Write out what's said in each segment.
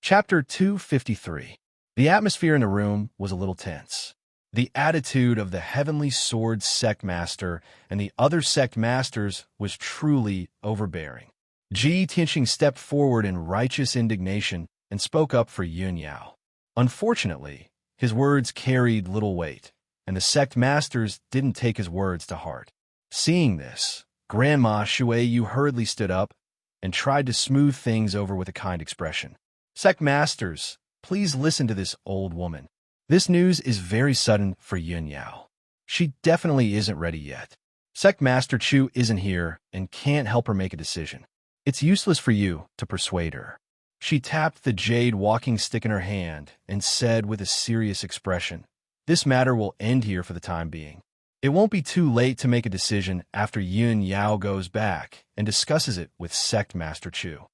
Chapter 253. The atmosphere in the room was a little tense. The attitude of the Heavenly Sword sect master and the other sect masters was truly overbearing. Ji Tianxing stepped forward in righteous indignation and spoke up for Yun Yao. Unfortunately, his words carried little weight, and the sect masters didn't take his words to heart. Seeing this, Grandma Shui Yu hurriedly stood up and tried to smooth things over with a kind expression. Sect masters, please listen to this old woman. This news is very sudden for Yun Yao. She definitely isn't ready yet. Sect Master Chu isn't here and can't help her make a decision. It's useless for you to persuade her. She tapped the jade walking stick in her hand and said with a serious expression, "This matter will end here for the time being. It won't be too late to make a decision after Yun Yao goes back and discusses it with Sect Master Chu.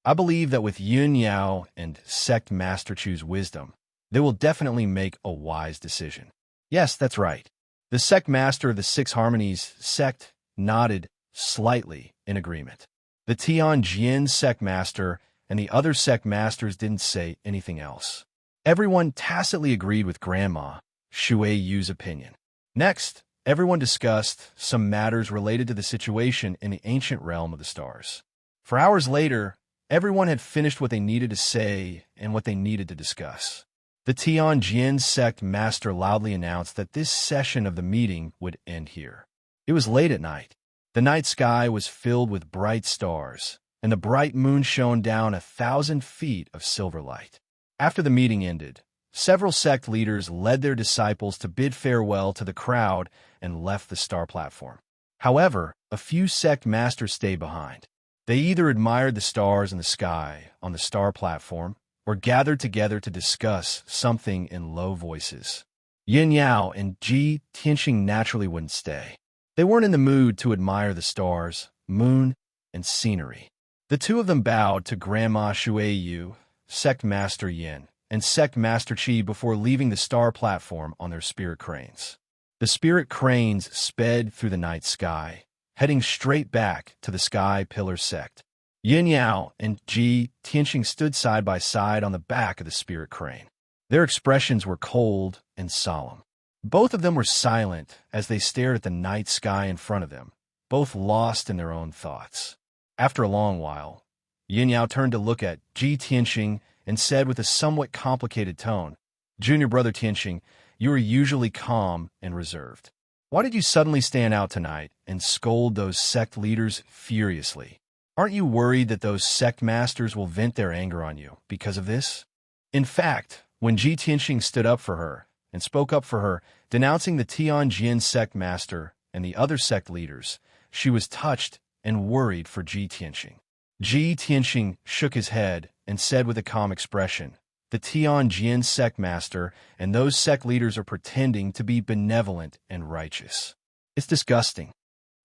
I believe that with Yun Yao and Sect Master Chu's wisdom, they will definitely make a wise decision." Yes, that's right. The Sect Master of the Six Harmonies sect nodded slightly in agreement. The Tianjin Sect Master and the other Sect Masters didn't say anything else. Everyone tacitly agreed with Grandma Shui Yu's opinion. Next, everyone discussed some matters related to the situation in the ancient realm of the stars. For hours later, everyone had finished what they needed to say and what they needed to discuss. The Tianjin Sect Master loudly announced that this session of the meeting would end here. It was late at night. The night sky was filled with bright stars, and the bright moon shone down 1,000 feet of silver light. After the meeting ended, several sect leaders led their disciples to bid farewell to the crowd and left the star platform. However, a few sect masters stayed behind. They either admired the stars in the sky on the star platform or gathered together to discuss something in low voices. Yin Yao and Ji Tianxing naturally wouldn't stay. They weren't in the mood to admire the stars, moon, and scenery. The two of them bowed to Grandma Shui Yu, Sect Master Yin, and Sect Master Qi before leaving the star platform on their spirit cranes. The spirit cranes sped through the night sky, heading straight back to the Sky Pillar sect. Yin Yao and Ji Tianxing stood side by side on the back of the spirit crane. Their expressions were cold and solemn. Both of them were silent as they stared at the night sky in front of them, both lost in their own thoughts. After a long while, Yin Yao turned to look at Ji Tianxing and said with a somewhat complicated tone, "Junior brother Tianxing, you are usually calm and reserved. Why did you suddenly stand out tonight and scold those sect leaders furiously? Aren't you worried that those sect masters will vent their anger on you because of this?" In fact, when Ji Tianxing stood up for her and spoke up for her, denouncing the Tianjin sect master and the other sect leaders, she was touched and worried for Ji Tianxing. Ji Tianxing shook his head and said with a calm expression, "The Tianjin sect master and those sect leaders are pretending to be benevolent and righteous. It's disgusting.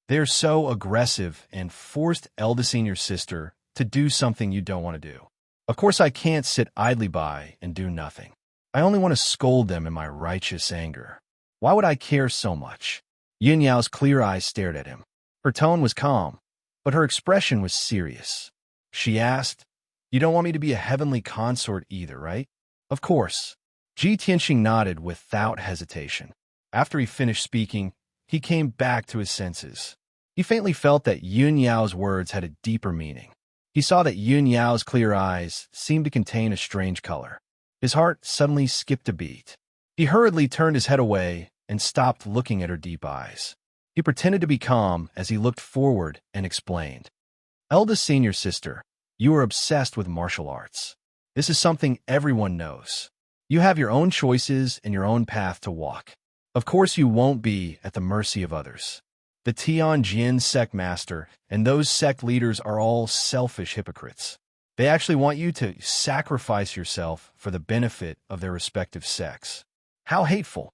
They're so aggressive and forced eldest senior sister to do something you don't want to do. Of course, I can't sit idly by and do nothing. I only want to scold them in my righteous anger. Why would I care so much?" Yin Yao's clear eyes stared at him. Her tone was calm, but her expression was serious. She asked, "You don't want me to be a heavenly consort either, right?" "Of course." Ji Tianxing nodded without hesitation. After he finished speaking, he came back to his senses. He faintly felt that Yun Yao's words had a deeper meaning. He saw that Yun Yao's clear eyes seemed to contain a strange color. His heart suddenly skipped a beat. He hurriedly turned his head away and stopped looking at her deep eyes. He pretended to be calm as he looked forward and explained, "Eldest senior sister, you are obsessed with martial arts. This is something everyone knows. You have your own choices and your own path to walk. Of course you won't be at the mercy of others. The Tianjin sect master and those sect leaders are all selfish hypocrites. They actually want you to sacrifice yourself for the benefit of their respective sects. How hateful."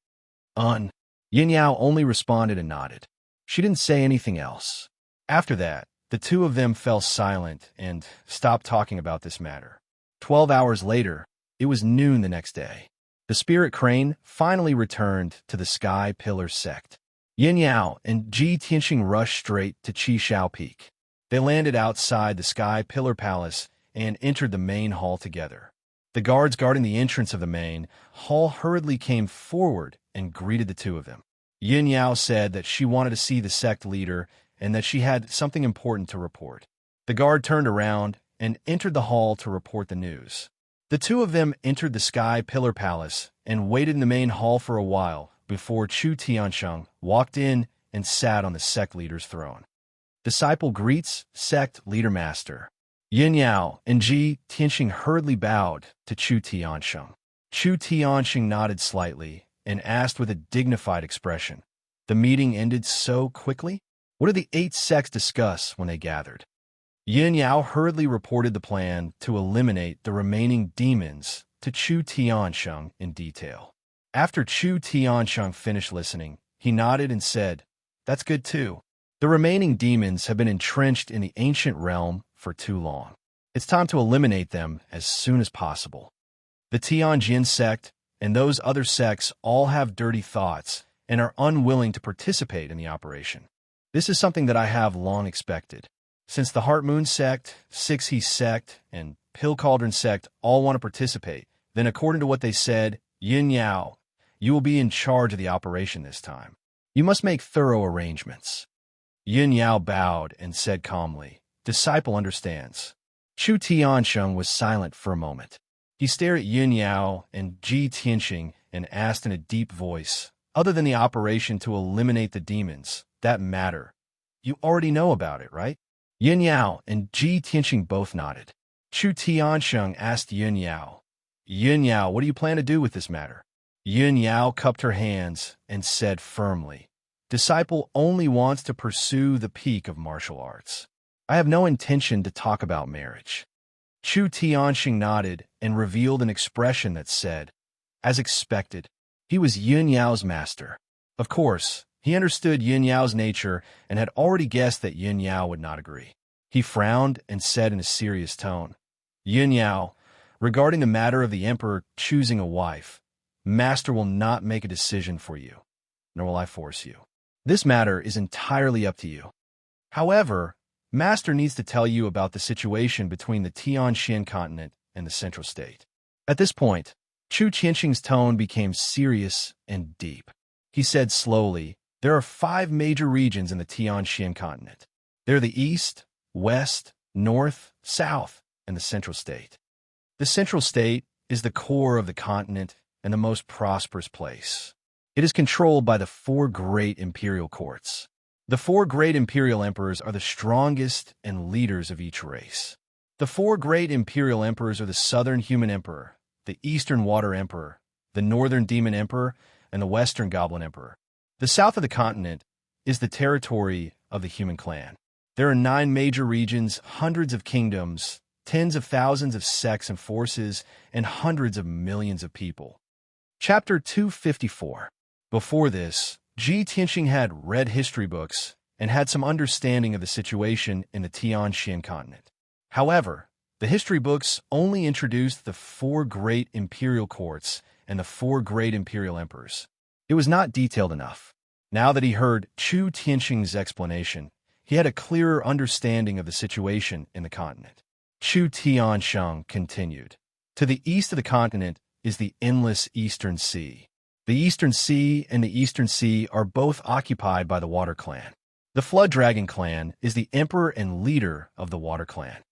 Yin Yao only responded and nodded. She didn't say anything else. After that, the two of them fell silent and stopped talking about this matter. 12 hours later, it was noon the next day. The spirit crane finally returned to the Sky Pillar sect. Yin Yao and Ji Tianxing rushed straight to Qi Shao Peak. They landed outside the Sky Pillar Palace and entered the main hall together. The guards guarding the entrance of the main hall hurriedly came forward and greeted the two of them. Yin Yao said that she wanted to see the sect leader and that she had something important to report. The guard turned around and entered the hall to report the news. The two of them entered the Sky Pillar Palace and waited in the main hall for a while before Chu Tiansheng walked in and sat on the sect leader's throne. Disciple greets sect leader master. Yin Yao and Ji Tianxing hurriedly bowed to Chu Tiansheng. Chu Tianxing nodded slightly and asked with a dignified expression, "The meeting ended so quickly? What did the 8 sects discuss when they gathered?" Yin Yao hurriedly reported the plan to eliminate the remaining demons to Chu Tiansheng in detail. After Chu Tiansheng finished listening, he nodded and said, "That's good too. The remaining demons have been entrenched in the ancient realm for too long. It's time to eliminate them as soon as possible. The Tianjin sect and those other sects all have dirty thoughts and are unwilling to participate in the operation. This is something that I have long expected. Since the Heart Moon sect, Six He sect, and Pill Cauldron sect all want to participate, then according to what they said, Yin Yao, you will be in charge of the operation this time. You must make thorough arrangements." Yin Yao bowed and said calmly, "Disciple understands." Chu Tiansheng was silent for a moment. He stared at Yin Yao and Ji Tianxing and asked in a deep voice, "Other than the operation to eliminate the demons, that matter, you already know about it, right?" Yin Yao and Ji Tianxing both nodded. Chu Tiansheng asked Yin Yao, "Yin Yao, what do you plan to do with this matter?" Yin Yao cupped her hands and said firmly, "Disciple only wants to pursue the peak of martial arts. I have no intention to talk about marriage." Chu Tianxing nodded and revealed an expression that said, as expected, he was Yin Yao's master. Of course, he understood Yin Yao's nature and had already guessed that Yin Yao would not agree. He frowned and said in a serious tone, "Yin Yao, regarding the matter of the emperor choosing a wife, Master will not make a decision for you, nor will I force you. This matter is entirely up to you. However, Master needs to tell you about the situation between the Tianxian continent and the Central State." At this point, Chu Tianxing's tone became serious and deep. He said slowly, "There are 5 major regions in the Tianxian continent. They're the East, West, North, South, and the Central State. The Central State is the core of the continent and the most prosperous place. It is controlled by the 4 great imperial courts. The 4 great imperial emperors are the strongest and leaders of each race. The 4 great imperial emperors are the Southern Human Emperor, the Eastern Water Emperor, the Northern Demon Emperor, and the Western Goblin Emperor. The south of the continent is the territory of the Human Clan. There are 9 major regions, hundreds of kingdoms, tens of thousands of sects and forces, and hundreds of millions of people." Chapter 254. Before this, Ji Tianxing had read history books and had some understanding of the situation in the Tianxian continent. However, the history books only introduced the 4 great imperial courts and the 4 great imperial emperors. It was not detailed enough. Now that he heard Chu Tianxing's explanation, he had a clearer understanding of the situation in the continent. Chu Tiansheng continued, "To the east of the continent is the endless Eastern Sea. The Eastern Sea and the Eastern Sea are both occupied by the Water Clan. The Flood Dragon Clan is the emperor and leader of the Water Clan.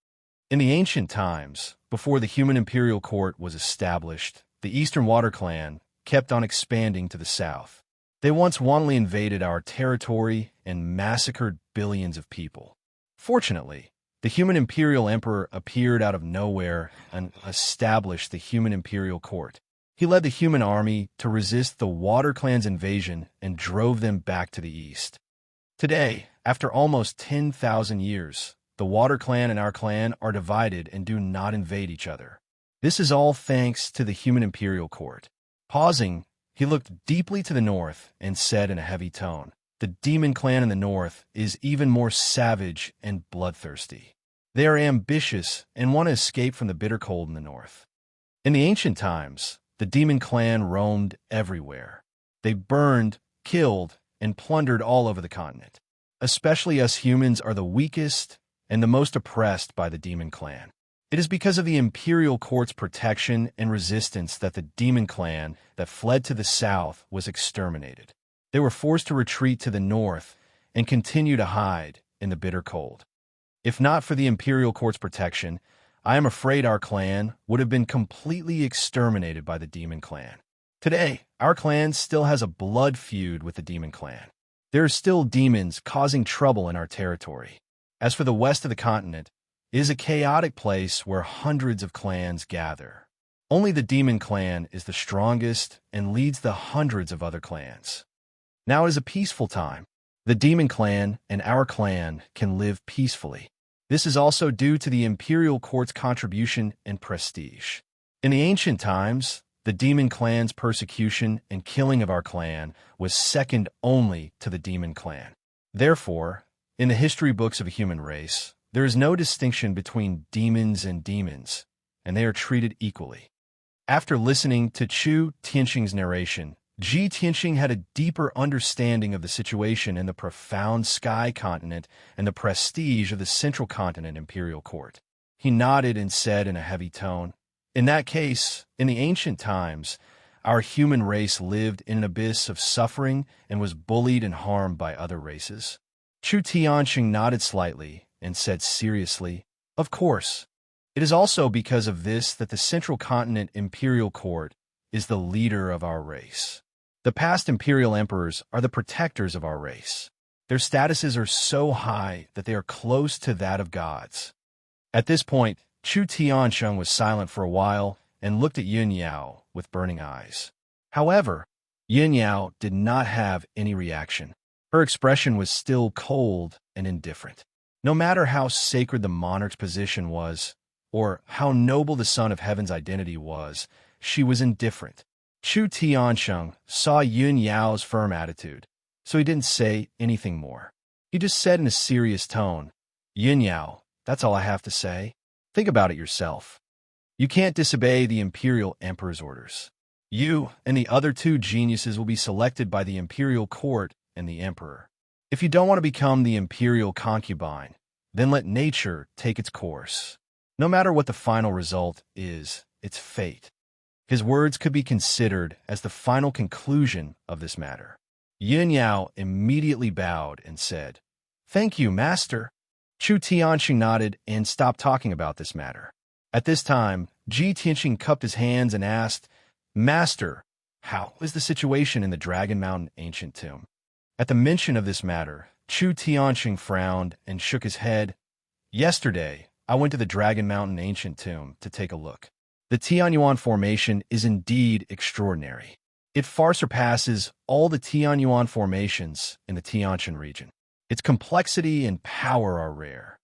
In the ancient times, before the Human Imperial Court was established, the Eastern Water Clan kept on expanding to the south. They once wantonly invaded our territory and massacred billions of people. Fortunately, the Human Imperial Emperor appeared out of nowhere and established the Human Imperial Court. He led the human army to resist the Water Clan's invasion and drove them back to the east. Today, after almost 10,000 years, the Water Clan and our clan are divided and do not invade each other. This is all thanks to the Human Imperial Court." Pausing, he looked deeply to the north and said in a heavy tone, "The Demon Clan in the north is even more savage and bloodthirsty. They are ambitious and want to escape from the bitter cold in the north. In the ancient times, the Demon Clan roamed everywhere. They burned, killed, and plundered all over the continent. Especially us humans are the weakest and the most oppressed by the Demon Clan. It is because of the Imperial Court's protection and resistance that the demon clan that fled to the south was exterminated. They were forced to retreat to the north and continue to hide in the bitter cold. If not for the Imperial Court's protection, I am afraid our clan would have been completely exterminated by the demon clan. Today, our clan still has a blood feud with the demon clan. There are still demons causing trouble in our territory. As for the west of the continent, it is a chaotic place where hundreds of clans gather. Only the demon clan is the strongest and leads the hundreds of other clans. Now it is a peaceful time. The demon clan and our clan can live peacefully. This is also due to the Imperial Court's contribution and prestige. In the ancient times, the demon clan's persecution and killing of our clan was second only to the demon clan. Therefore, in the history books of a human race, there is no distinction between demons, and they are treated equally. After listening to Chu Tianxing's narration, Ji Tianxing had a deeper understanding of the situation in the profound sky continent and the prestige of the central continent Imperial Court. He nodded and said in a heavy tone, "In that case, in the ancient times, our human race lived in an abyss of suffering and was bullied and harmed by other races." Chu Tianxing nodded slightly and said seriously, "Of course. It is also because of this that the central continent Imperial Court is the leader of our race. The past imperial emperors are the protectors of our race. Their statuses are so high that they are close to that of gods." At this point, Chu Tianxing was silent for a while and looked at Yun Yao with burning eyes. However, Yun Yao did not have any reaction. Her expression was still cold and indifferent. No matter how sacred the monarch's position was, or how noble the Son of Heaven's identity was, she was indifferent. Chu Tianxing saw Yun Yao's firm attitude, so he didn't say anything more. He just said in a serious tone, "Yun Yao, that's all I have to say. Think about it yourself. You can't disobey the Imperial Emperor's orders. You and the other two geniuses will be selected by the Imperial Court and the Emperor. If you don't want to become the Imperial concubine, then let nature take its course. No matter what the final result is, it's fate." His words could be considered as the final conclusion of this matter. Yun Yao immediately bowed and said, "Thank you, Master." Chu Tianxing nodded and stopped talking about this matter. At this time, Ji Tianxing cupped his hands and asked, "Master, how is the situation in the Dragon Mountain ancient tomb?" At the mention of this matter, Chu Tianxing frowned and shook his head. "Yesterday, I went to the Dragon Mountain ancient tomb to take a look. The Tianyuan formation is indeed extraordinary. It far surpasses all the Tianyuan formations in the Tianshan region. Its complexity and power are rare.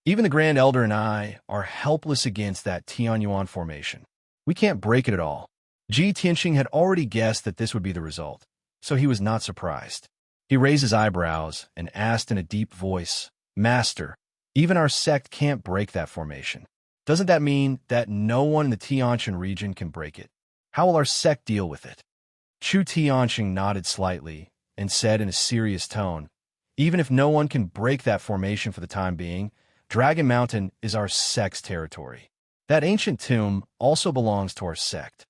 Even the Grand Elder and I are helpless against that Tianyuan formation. We can't break it at all." Ji Tianxing had already guessed that this would be the result, so he was not surprised. He raised his eyebrows and asked in a deep voice, "Master, even our sect can't break that formation. Doesn't that mean that no one in the Tianshan region can break it? How will our sect deal with it?" Chu Tianxing nodded slightly and said in a serious tone, "Even if no one can break that formation for the time being, Dragon Mountain is our sect's territory. That ancient tomb also belongs to our sect.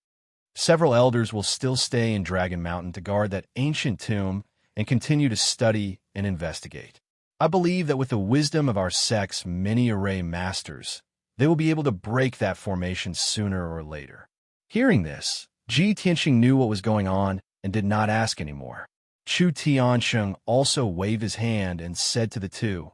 Several elders will still stay in Dragon Mountain to guard that ancient tomb and continue to study and investigate. I believe that with the wisdom of our sect's many array masters, they will be able to break that formation sooner or later." Hearing this, Ji Tianxing knew what was going on and did not ask anymore. Chu Tianxing also waved his hand and said to the two,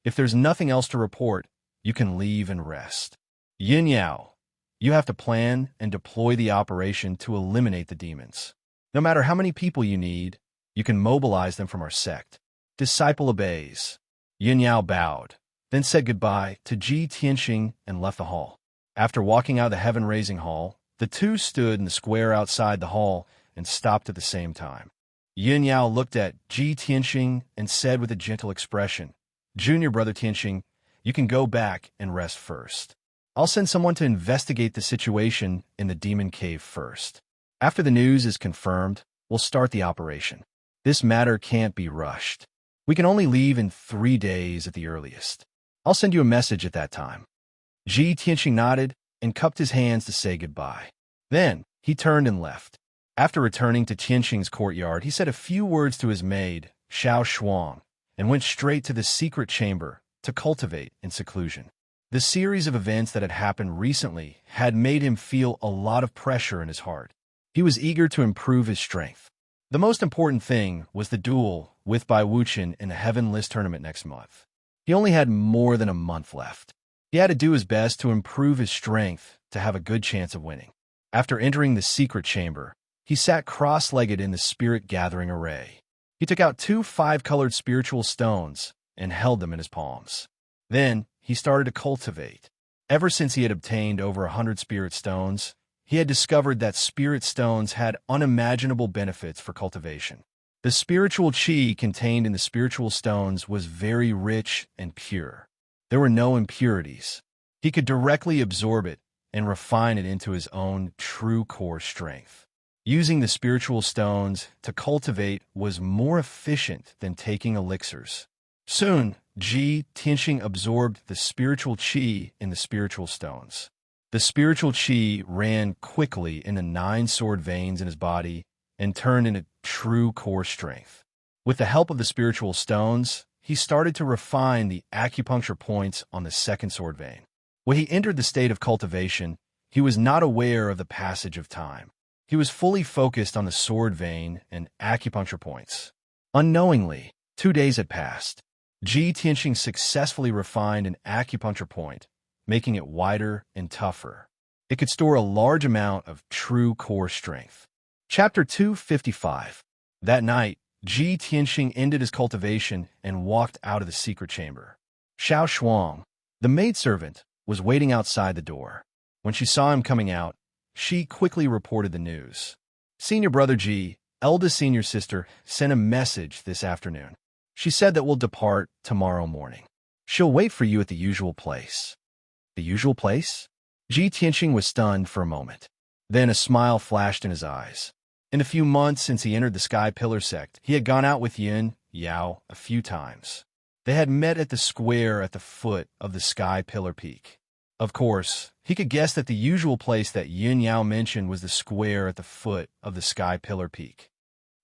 "If there's nothing else to report, you can leave and rest. Yin Yao, you have to plan and deploy the operation to eliminate the demons. No matter how many people you need, you can mobilize them from our sect." Disciple obeys. Yin Yao bowed, then said goodbye to Ji Tianxing and left the hall. After walking out of the heaven-raising hall, the two stood in the square outside the hall and stopped at the same time. Yin Yao looked at Ji Tianxing and said with a gentle expression, "Junior brother Tianxing, you can go back and rest first. I'll send someone to investigate the situation in the demon cave first. After the news is confirmed, we'll start the operation. This matter can't be rushed. We can only leave in 3 days at the earliest. I'll send you a message at that time." Ji Tianxing nodded and cupped his hands to say goodbye. Then he turned and left. After returning to Tianxing's courtyard, he said a few words to his maid, Xiao Shuang, and went straight to the secret chamber to cultivate in seclusion. The series of events that had happened recently had made him feel a lot of pressure in his heart. He was eager to improve his strength. The most important thing was the duel with Bai Wuchen in the Heaven List tournament next month. He only had more than a month left. He had to do his best to improve his strength to have a good chance of winning. After entering the secret chamber, he sat cross-legged in the spirit-gathering array. He took out 2 5-colored spiritual stones and held them in his palms. Then he started to cultivate. Ever since he had obtained over 100 spirit stones, he had discovered that spirit stones had unimaginable benefits for cultivation. The spiritual qi contained in the spiritual stones was very rich and pure. There were no impurities. He could directly absorb it and refine it into his own true core strength. Using the spiritual stones to cultivate was more efficient than taking elixirs. Soon, Ji Tianxing absorbed the spiritual qi in the spiritual stones. The spiritual qi ran quickly in the 9 sword veins in his body and turned into true core strength. With the help of the spiritual stones, he started to refine the acupuncture points on the 2nd sword vein. When he entered the state of cultivation, he was not aware of the passage of time. He was fully focused on the sword vein and acupuncture points. Unknowingly, 2 days had passed. Ji Tianxing successfully refined an acupuncture point, making it wider and tougher. It could store a large amount of true core strength. Chapter 255. That night, Ji Tianxing ended his cultivation and walked out of the secret chamber. Xiao Shuang, the maidservant, was waiting outside the door. When she saw him coming out, she quickly reported the news. Senior brother Ji, eldest senior sister, sent a message this afternoon. She said that we'll depart tomorrow morning. She'll wait for you at the usual place. The usual place? Ji Tianxing was stunned for a moment. Then a smile flashed in his eyes. In the few months since he entered the Sky Pillar sect, he had gone out with Yin Yao a few times. They had met at the square at the foot of the Sky Pillar Peak. Of course, he could guess that the usual place that Yin Yao mentioned was the square at the foot of the Sky Pillar Peak.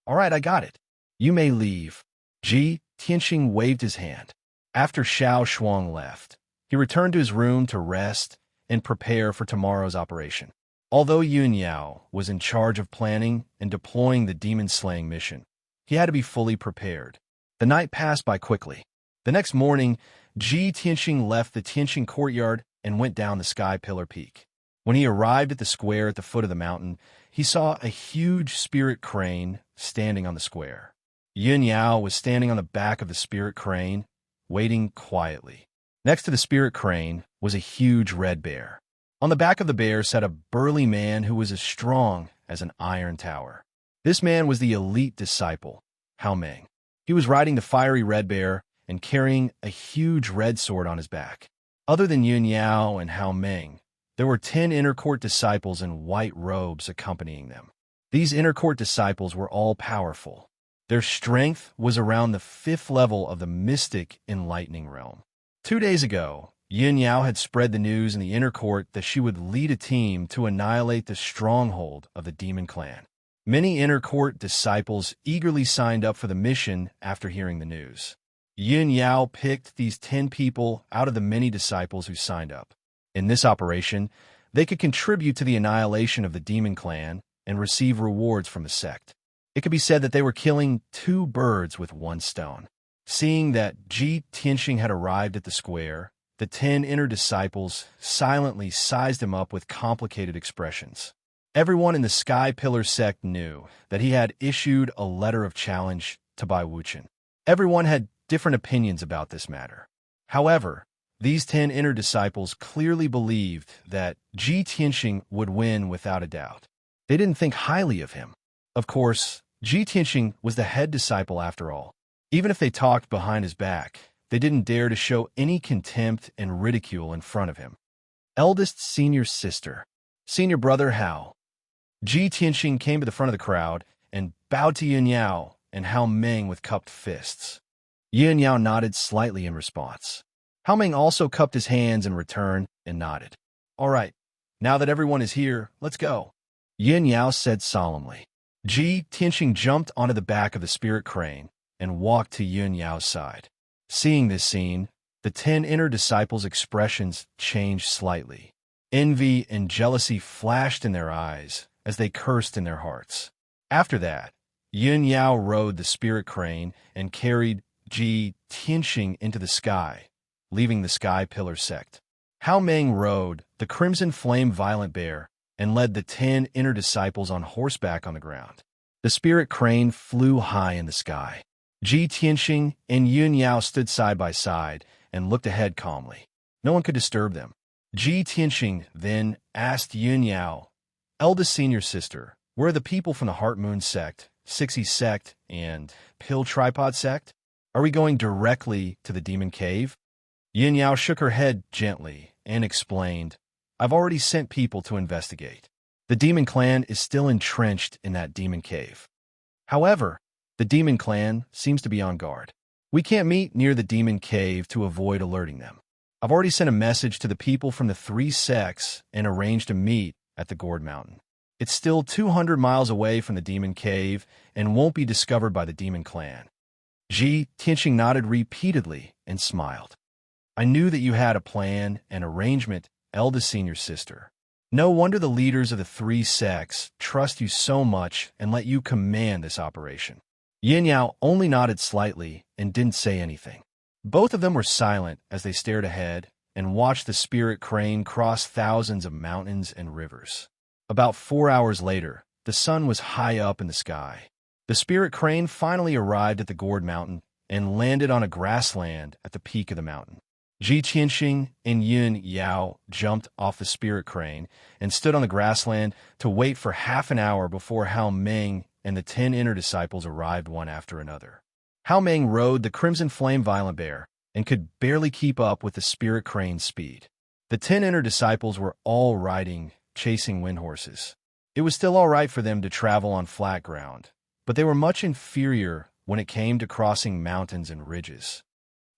All right, I got it. You may leave. Ji Tianxing waved his hand. After Xiao Shuang left, he returned to his room to rest and prepare for tomorrow's operation. Although Yun Yao was in charge of planning and deploying the demon-slaying mission, he had to be fully prepared. The night passed by quickly. The next morning, Ji Tianxing left the Tianxing courtyard and went down the Sky Pillar Peak. When he arrived at the square at the foot of the mountain, he saw a huge spirit crane standing on the square. Yun Yao was standing on the back of the spirit crane, waiting quietly. Next to the spirit crane was a huge red bear. On the back of the bear sat a burly man who was as strong as an iron tower. This man was the elite disciple, Hao Meng. He was riding the fiery red bear and carrying a huge red sword on his back. Other than Yun Yao and Hao Meng, there were 10 inner court disciples in white robes accompanying them. These inner court disciples were all powerful. Their strength was around the 5th level of the mystic enlightening realm. 2 days ago, Yin Yao had spread the news in the inner court that she would lead a team to annihilate the stronghold of the demon clan. Many inner court disciples eagerly signed up for the mission after hearing the news. Yin Yao picked these 10 people out of the many disciples who signed up. In this operation, they could contribute to the annihilation of the demon clan and receive rewards from the sect. It could be said that they were killing 2 birds with 1 stone. Seeing that Ji Tianxing had arrived at the square, the 10 inner disciples silently sized him up with complicated expressions. Everyone in the Sky Pillar sect knew that he had issued a letter of challenge to Bai Wuchen. Everyone had different opinions about this matter. However, these 10 inner disciples clearly believed that Ji Tianxing would win without a doubt. They didn't think highly of him. Of course, Ji Tianxing was the head disciple after all. Even if they talked behind his back, they didn't dare to show any contempt and ridicule in front of him. Eldest senior sister, senior brother Hao. Ji Tianxing came to the front of the crowd and bowed to Yin Yao and Hao Meng with cupped fists. Yin Yao nodded slightly in response. Hao Meng also cupped his hands in return and nodded. All right, now that everyone is here, let's go, Yin Yao said solemnly. Ji Tianxing jumped onto the back of the spirit crane and walked to Yin Yao's side. Seeing this scene, the 10 inner disciples' expressions changed slightly. Envy and jealousy flashed in their eyes as they cursed in their hearts. After that, Yin Yao rode the spirit crane and carried Ji Tianxing into the sky, leaving the Sky Pillar sect. Hao Meng rode the Crimson Flame Violent Bear and led the 10 inner disciples on horseback on the ground. The spirit crane flew high in the sky. Ji Tianxing and Yin Yao stood side by side and looked ahead calmly. No one could disturb them. Ji Tianxing then asked Yin Yao, eldest senior sister, where are the people from the Heart Moon sect, Sixie sect, and Pill Tripod sect? Are we going directly to the demon cave? Yin Yao shook her head gently and explained, I've already sent people to investigate. The demon clan is still entrenched in that demon cave. However, the demon clan seems to be on guard. We can't meet near the demon cave to avoid alerting them. I've already sent a message to the people from the 3 sects and arranged a meet at the Gourd Mountain. It's still 200 miles away from the demon cave and won't be discovered by the demon clan. Ji Tianxing nodded repeatedly and smiled. I knew that you had a plan and arrangement, eldest senior sister. No wonder the leaders of the 3 sects trust you so much and let you command this operation. Yin Yao only nodded slightly and didn't say anything. Both of them were silent as they stared ahead and watched the spirit crane cross thousands of mountains and rivers. About 4 hours later, the sun was high up in the sky. The spirit crane finally arrived at the Gourd Mountain and landed on a grassland at the peak of the mountain. Ji Tianxing and Yin Yao jumped off the spirit crane and stood on the grassland to wait for half an hour before Hao Meng and the 10 inner disciples arrived one after another. Hao Meng rode the Crimson Flame Violent Bear and could barely keep up with the spirit crane's speed. The 10 inner disciples were all riding, chasing wind horses. It was still all right for them to travel on flat ground, but they were much inferior when it came to crossing mountains and ridges.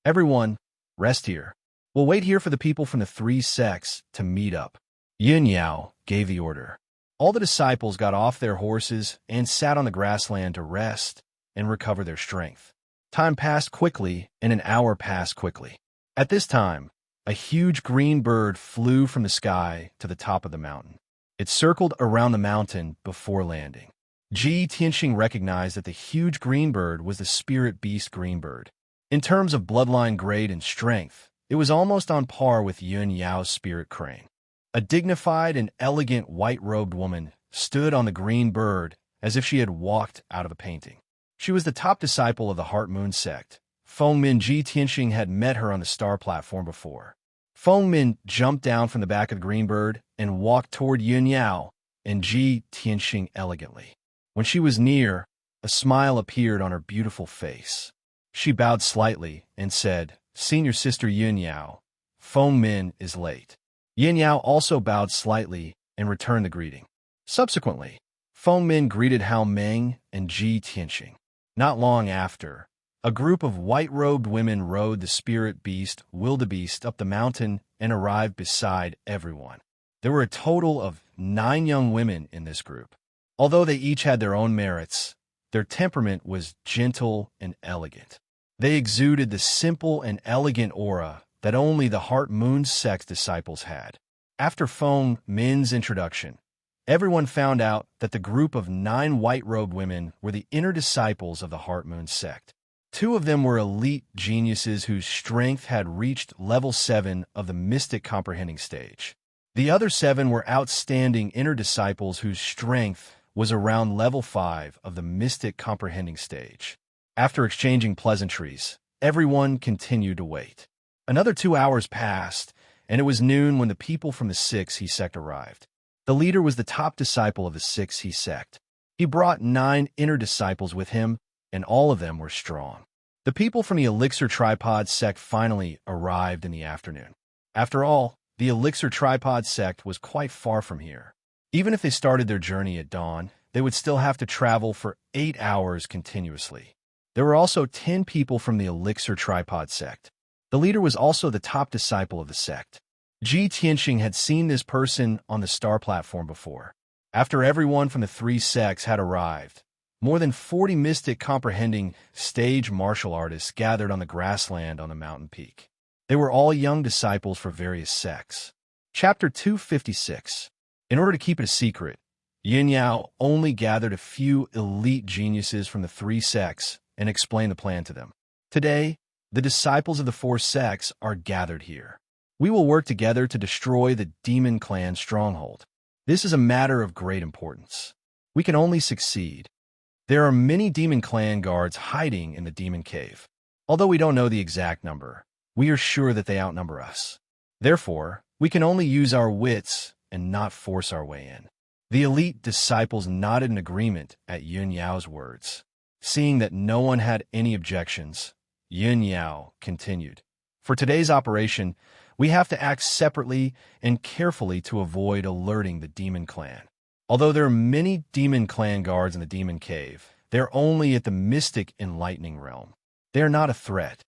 Everyone, rest here. We'll wait here for the people from the 3 sects to meet up. Yin Yao gave the order. All the disciples got off their horses and sat on the grassland to rest and recover their strength. Time passed quickly, and an hour passed quickly. At this time, a huge green bird flew from the sky to the top of the mountain. It circled around the mountain before landing. Ji Tianxing recognized that the huge green bird was the spirit beast green bird. In terms of bloodline grade and strength, it was almost on par with Yin Yao's spirit crane. A dignified and elegant white-robed woman stood on the green bird as if she had walked out of a painting. She was the top disciple of the Heart Moon sect. Feng Min. Ji Tianxing had met her on the star platform before. Feng Min jumped down from the back of the green bird and walked toward Yin Yao and Ji Tianxing elegantly. When she was near, a smile appeared on her beautiful face. She bowed slightly and said, Senior sister Yin Yao, Feng Min is late. Yin Yao also bowed slightly and returned the greeting. Subsequently, Feng Min greeted Hao Meng and Ji Tianxing. Not long after, a group of white-robed women rode the spirit beast wildebeest up the mountain and arrived beside everyone. There were a total of 9 young women in this group. Although they each had their own merits, their temperament was gentle and elegant. They exuded the simple and elegant aura that only the Heart Moon sect disciples had. After Feng Min's introduction, everyone found out that the group of 9 white-robed women were the inner disciples of the Heart Moon sect. 2 of them were elite geniuses whose strength had reached level 7 of the mystic comprehending stage. The other 7 were outstanding inner disciples whose strength was around level 5 of the mystic comprehending stage. After exchanging pleasantries, everyone continued to wait. Another 2 hours passed, and it was noon when the people from the 6 sect arrived. The leader was the top disciple of the 6 sect. He brought 9 inner disciples with him, and all of them were strong. The people from the Elixir Tripod sect finally arrived in the afternoon. After all, the Elixir Tripod sect was quite far from here. Even if they started their journey at dawn, they would still have to travel for 8 hours continuously. There were also 10 people from the Elixir Tripod sect. The leader was also the top disciple of the sect. Ji Tianxing had seen this person on the star platform before. After everyone from the three sects had arrived, more than 40 mystic comprehending stage martial artists gathered on the grassland on the mountain peak. They were all young disciples for various sects. Chapter 256. In order to keep it a secret, Yin Yao only gathered a few elite geniuses from the three sects and explained the plan to them. Today, the disciples of the four sects are gathered here. We will work together to destroy the demon clan stronghold. This is a matter of great importance. We can only succeed. There are many demon clan guards hiding in the demon cave. Although we don't know the exact number, we are sure that they outnumber us. Therefore, we can only use our wits and not force our way in. The elite disciples nodded in agreement at Yun Yao's words. Seeing that no one had any objections, Yun Yao continued. For today's operation, we have to act separately and carefully to avoid alerting the demon clan. Although there are many demon clan guards in the demon cave, they're only at the mystic enlightening realm. They are not a threat.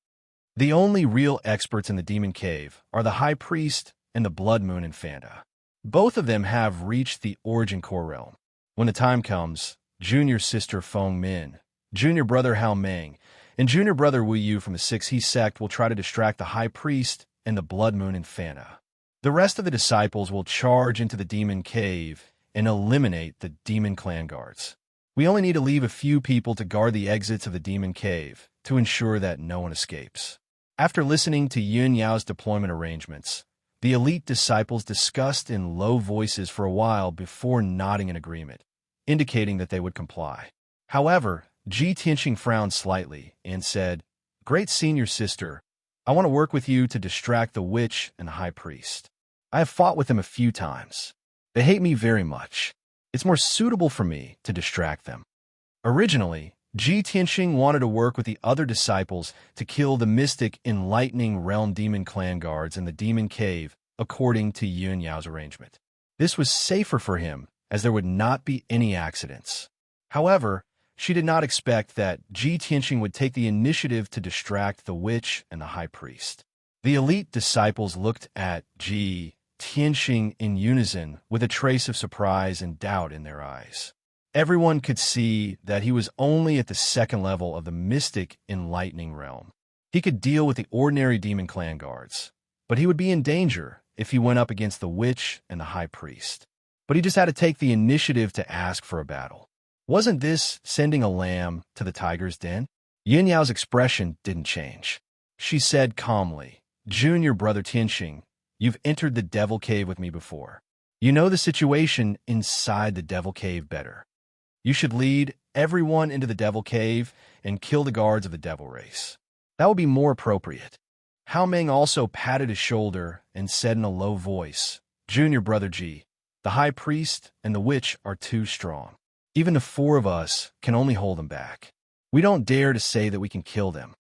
The only real experts in the demon cave are the high priest and the blood moon infanta. Both of them have reached the origin core realm. When the time comes, junior sister Feng Min, junior brother Hao Meng, and junior brother Wu Yu from the 6 He sect will try to distract the high priest and the blood moon infanta. The rest of the disciples will charge into the demon cave and eliminate the demon clan guards. We only need to leave a few people to guard the exits of the demon cave to ensure that no one escapes. After listening to Yun Yao's deployment arrangements, the elite disciples discussed in low voices for a while before nodding in agreement, indicating that they would comply. However, Ji Tianxing frowned slightly and said, "Great senior sister, I want to work with you to distract the witch and the high priest. I have fought with them a few times. They hate me very much. It's more suitable for me to distract them." Originally, Ji Tianxing wanted to work with the other disciples to kill the mystic enlightening realm demon clan guards in the demon cave according to Yun Yao's arrangement. This was safer for him as there would not be any accidents. However, she did not expect that Ji Tianxing would take the initiative to distract the witch and the high priest. The elite disciples looked at Ji Tianxing in unison with a trace of surprise and doubt in their eyes. Everyone could see that he was only at the second level of the mystic enlightening realm. He could deal with the ordinary demon clan guards, but he would be in danger if he went up against the witch and the high priest. But he just had to take the initiative to ask for a battle. Wasn't this sending a lamb to the tiger's den? Yin Yao's expression didn't change. She said calmly, "Junior brother Tianxing, you've entered the devil cave with me before. You know the situation inside the devil cave better. You should lead everyone into the devil cave and kill the guards of the devil race. That would be more appropriate." Hao Meng also patted his shoulder and said in a low voice, "Junior brother Ji, the high priest and the witch are too strong. Even the 4 of us can only hold them back. We don't dare to say that we can kill them.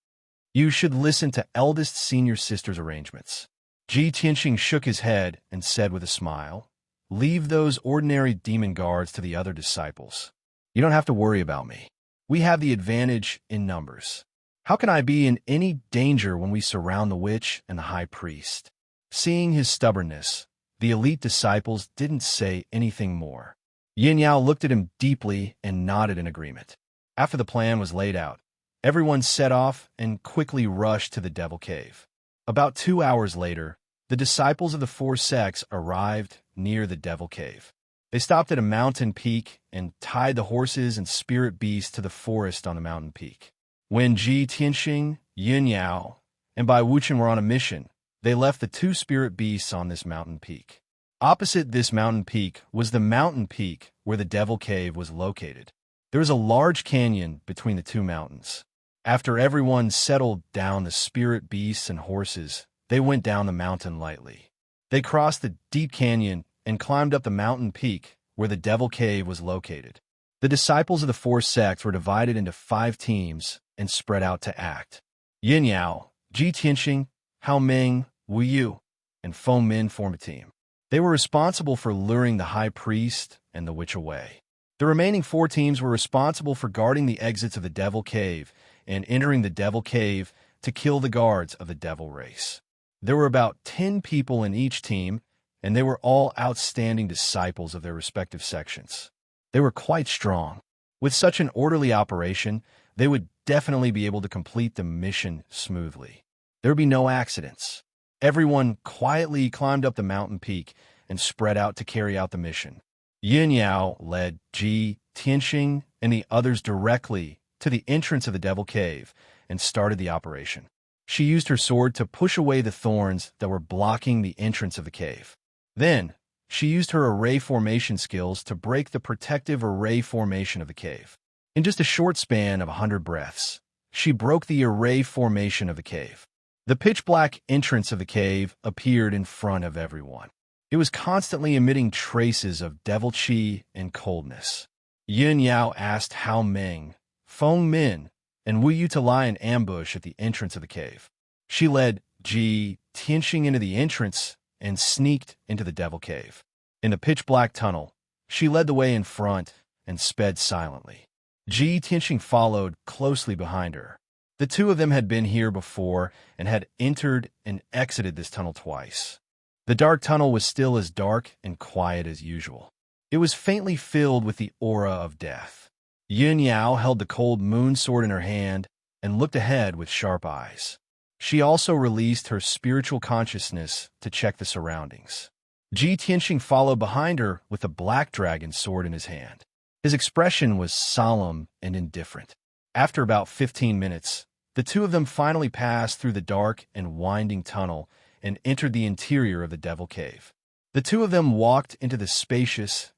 You should listen to eldest senior sister's arrangements." Ji Tianxing shook his head and said with a smile, "Leave those ordinary demon guards to the other disciples. You don't have to worry about me. We have the advantage in numbers. How can I be in any danger when we surround the witch and the high priest?" Seeing his stubbornness, the elite disciples didn't say anything more. Yin Yao looked at him deeply and nodded in agreement. After the plan was laid out, everyone set off and quickly rushed to the devil cave. About 2 hours later, the disciples of the 4 sects arrived near the devil cave. They stopped at a mountain peak and tied the horses and spirit beasts to the forest on the mountain peak. When Ji Tianxing, Yin Yao, and Bai Wuchen were on a mission, they left the 2 spirit beasts on this mountain peak. Opposite this mountain peak was the mountain peak where the devil cave was located. There was a large canyon between the 2 mountains. After everyone settled down the spirit beasts and horses, they went down the mountain lightly. They crossed the deep canyon and climbed up the mountain peak where the devil cave was located. The disciples of the 4 sects were divided into 5 teams and spread out to act. Yin Yao, Ji Tianxing, Hao Meng, Wu Yu, and Feng Min formed a team. They were responsible for luring the high priest and the witch away. The remaining 4 teams were responsible for guarding the exits of the devil cave and entering the devil cave to kill the guards of the devil race. There were about 10 people in each team, and they were all outstanding disciples of their respective sections. They were quite strong. With such an orderly operation, they would definitely be able to complete the mission smoothly. There would be no accidents. Everyone quietly climbed up the mountain peak and spread out to carry out the mission. Yin Yao led Ji, Tianxing, and the others directly to the entrance of the Devil Cave and started the operation. She used her sword to push away the thorns that were blocking the entrance of the cave. Then, she used her array formation skills to break the protective array formation of the cave. In just a short span of 100 breaths, she broke the array formation of the cave. The pitch-black entrance of the cave appeared in front of everyone. It was constantly emitting traces of devil qi and coldness. Yin Yao asked Hao Meng, Feng Min, and Wu Yu to lie in ambush at the entrance of the cave. She led Ji, Tianxing into the entrance and sneaked into the devil cave. In the pitch-black tunnel, she led the way in front and sped silently. Ji, Tianxing followed closely behind her. The two of them had been here before and had entered and exited this tunnel twice. The dark tunnel was still as dark and quiet as usual. It was faintly filled with the aura of death. Yin Yao held the cold moon sword in her hand and looked ahead with sharp eyes. She also released her spiritual consciousness to check the surroundings. Ji Tianxing followed behind her with a black dragon sword in his hand. His expression was solemn and indifferent. After about 15 minutes, the two of them finally passed through the dark and winding tunnel and entered the interior of the Devil Cave. The two of them walked into the spacious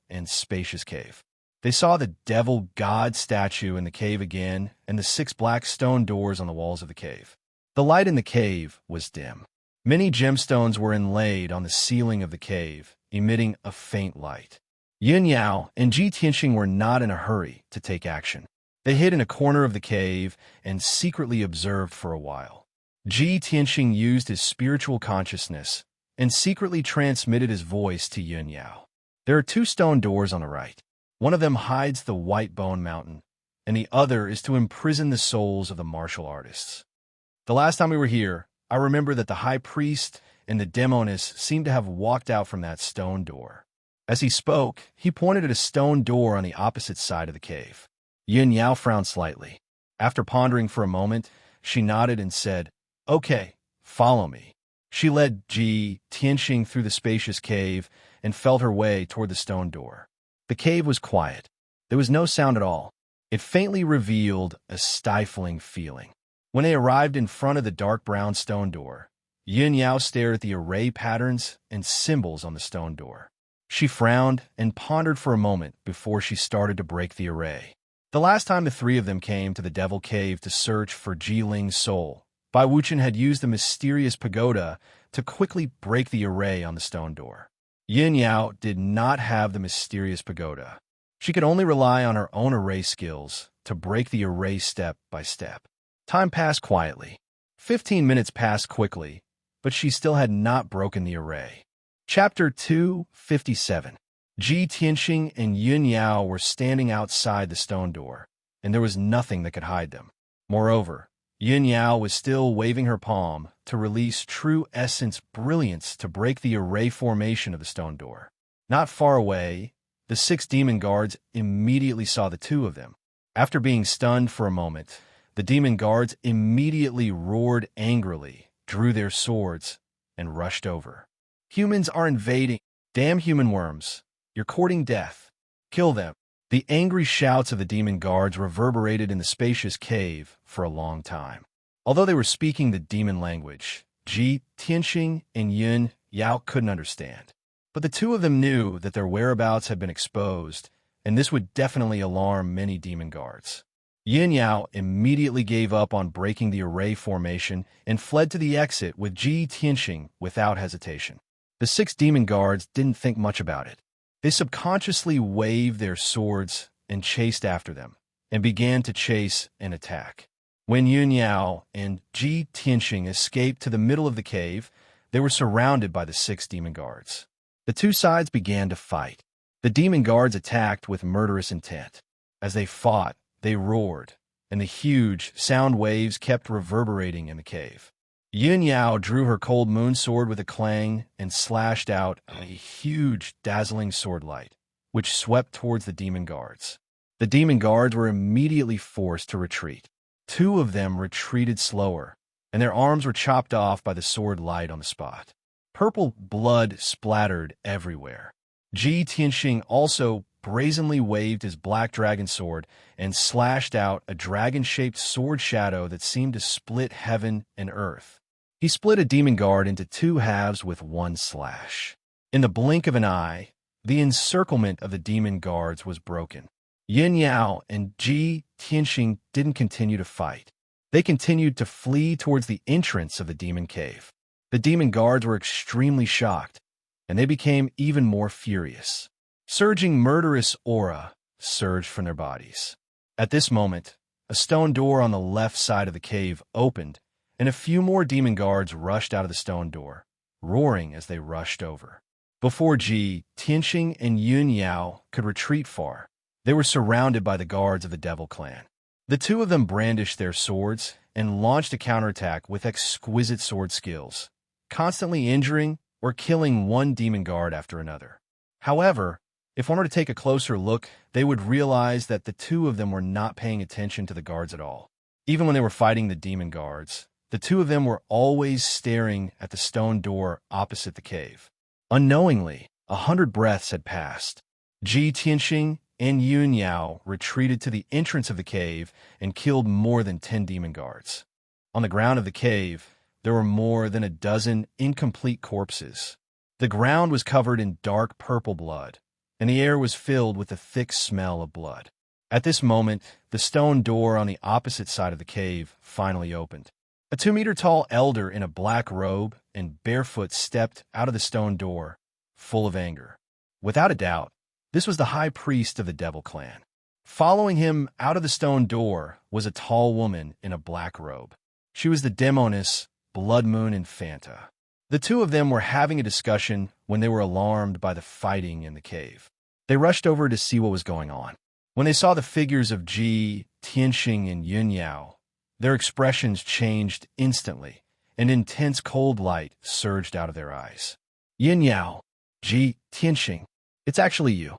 cave. They saw the devil god statue in the cave again and the 6 black stone doors on the walls of the cave. The light in the cave was dim. Many gemstones were inlaid on the ceiling of the cave, emitting a faint light. Yin Yao and Ji Tianxing were not in a hurry to take action. They hid in a corner of the cave and secretly observed for a while. Ji Tianxing used his spiritual consciousness and secretly transmitted his voice to Yin Yao. There are 2 stone doors on the right. One of them hides the White Bone Mountain, and the other is to imprison the souls of the martial artists. The last time we were here, I remember that the high priest and the demoness seemed to have walked out from that stone door. As he spoke, he pointed at a stone door on the opposite side of the cave. Yin Yao frowned slightly. After pondering for a moment, she nodded and said, "Okay, follow me." She led Ji Tianxing through the spacious cave and felt her way toward the stone door. The cave was quiet. There was no sound at all. It faintly revealed a stifling feeling. When they arrived in front of the dark brown stone door, Yin Yao stared at the array patterns and symbols on the stone door. She frowned and pondered for a moment before she started to break the array. The last time the 3 of them came to the Devil Cave to search for Jiling's soul, Bai Wuchen had used the mysterious pagoda to quickly break the array on the stone door. Yin Yao did not have the mysterious pagoda. She could only rely on her own array skills to break the array step by step. Time passed quietly. 15 minutes passed quickly, but she still had not broken the array. Chapter 257. Ji Tianxing and Yin Yao were standing outside the stone door, and there was nothing that could hide them. Moreover, Yin Yao was still waving her palm to release true essence brilliance to break the array formation of the stone door. Not far away, the 6 demon guards immediately saw the 2 of them. After being stunned for a moment, the demon guards immediately roared angrily, drew their swords, and rushed over. "Humans are invading! Damn human worms! You're courting death! Kill them!" The angry shouts of the demon guards reverberated in the spacious cave for a long time. Although they were speaking the demon language, Ji Tianxing and Yin Yao couldn't understand. But the 2 of them knew that their whereabouts had been exposed, and this would definitely alarm many demon guards. Yin Yao immediately gave up on breaking the array formation and fled to the exit with Ji Tianxing without hesitation. The 6 demon guards didn't think much about it. They subconsciously waved their swords and chased after them, and began to chase and attack. When Yin Yao and Ji Tianxing escaped to the middle of the cave, they were surrounded by the 6 demon guards. The 2 sides began to fight. The demon guards attacked with murderous intent. As they fought, they roared, and the huge sound waves kept reverberating in the cave. Yin Yao drew her cold moon sword with a clang and slashed out a huge, dazzling sword light, which swept towards the demon guards. The demon guards were immediately forced to retreat. Two of them retreated slower, and their arms were chopped off by the sword light on the spot. Purple blood splattered everywhere. Ji Tianxing also brazenly waved his black dragon sword and slashed out a dragon-shaped sword shadow that seemed to split heaven and earth. He split a demon guard into two halves with one slash. In the blink of an eye, the encirclement of the demon guards was broken. Yin Yao and Ji Tianxing didn't continue to fight. They continued to flee towards the entrance of the demon cave. The demon guards were extremely shocked, and they became even more furious. Surging murderous aura surged from their bodies. At this moment, a stone door on the left side of the cave opened, and a few more demon guards rushed out of the stone door, roaring as they rushed over. Before Ji Tianxing and Yun Yao could retreat far, they were surrounded by the guards of the Devil Clan. The two of them brandished their swords and launched a counterattack with exquisite sword skills, constantly injuring or killing one demon guard after another. However, if one were to take a closer look, they would realize that the two of them were not paying attention to the guards at all. Even when they were fighting the demon guards, the two of them were always staring at the stone door opposite the cave. Unknowingly, 100 breaths had passed. Ji Tianxing and Yun Yao retreated to the entrance of the cave and killed more than 10 demon guards. On the ground of the cave, there were more than a dozen incomplete corpses. The ground was covered in dark purple blood, and the air was filled with the thick smell of blood. At this moment, the stone door on the opposite side of the cave finally opened. A 2-meter-tall elder in a black robe and barefoot stepped out of the stone door, full of anger. Without a doubt, this was the high priest of the Devil Clan. Following him out of the stone door was a tall woman in a black robe. She was the demoness Blood Moon Infanta. The two of them were having a discussion when they were alarmed by the fighting in the cave. They rushed over to see what was going on. When they saw the figures of Ji Tianxing and Yun Yao, their expressions changed instantly, and intense cold light surged out of their eyes. Yin Yao, Ji Tianxing, it's actually you.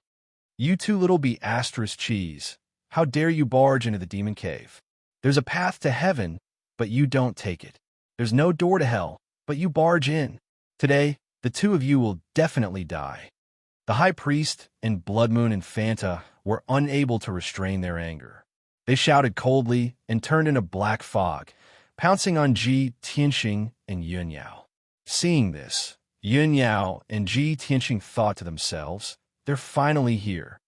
You two little Beastrice cheese. How dare you barge into the demon cave? There's a path to heaven, but you don't take it. There's no door to hell, but you barge in. Today, the two of you will definitely die. The high priest and Blood Moon Infanta were unable to restrain their anger. They shouted coldly and turned into black fog, pouncing on Ji Tianxing and Yun Yao. Seeing this, Yun Yao and Ji Tianxing thought to themselves, they're finally here.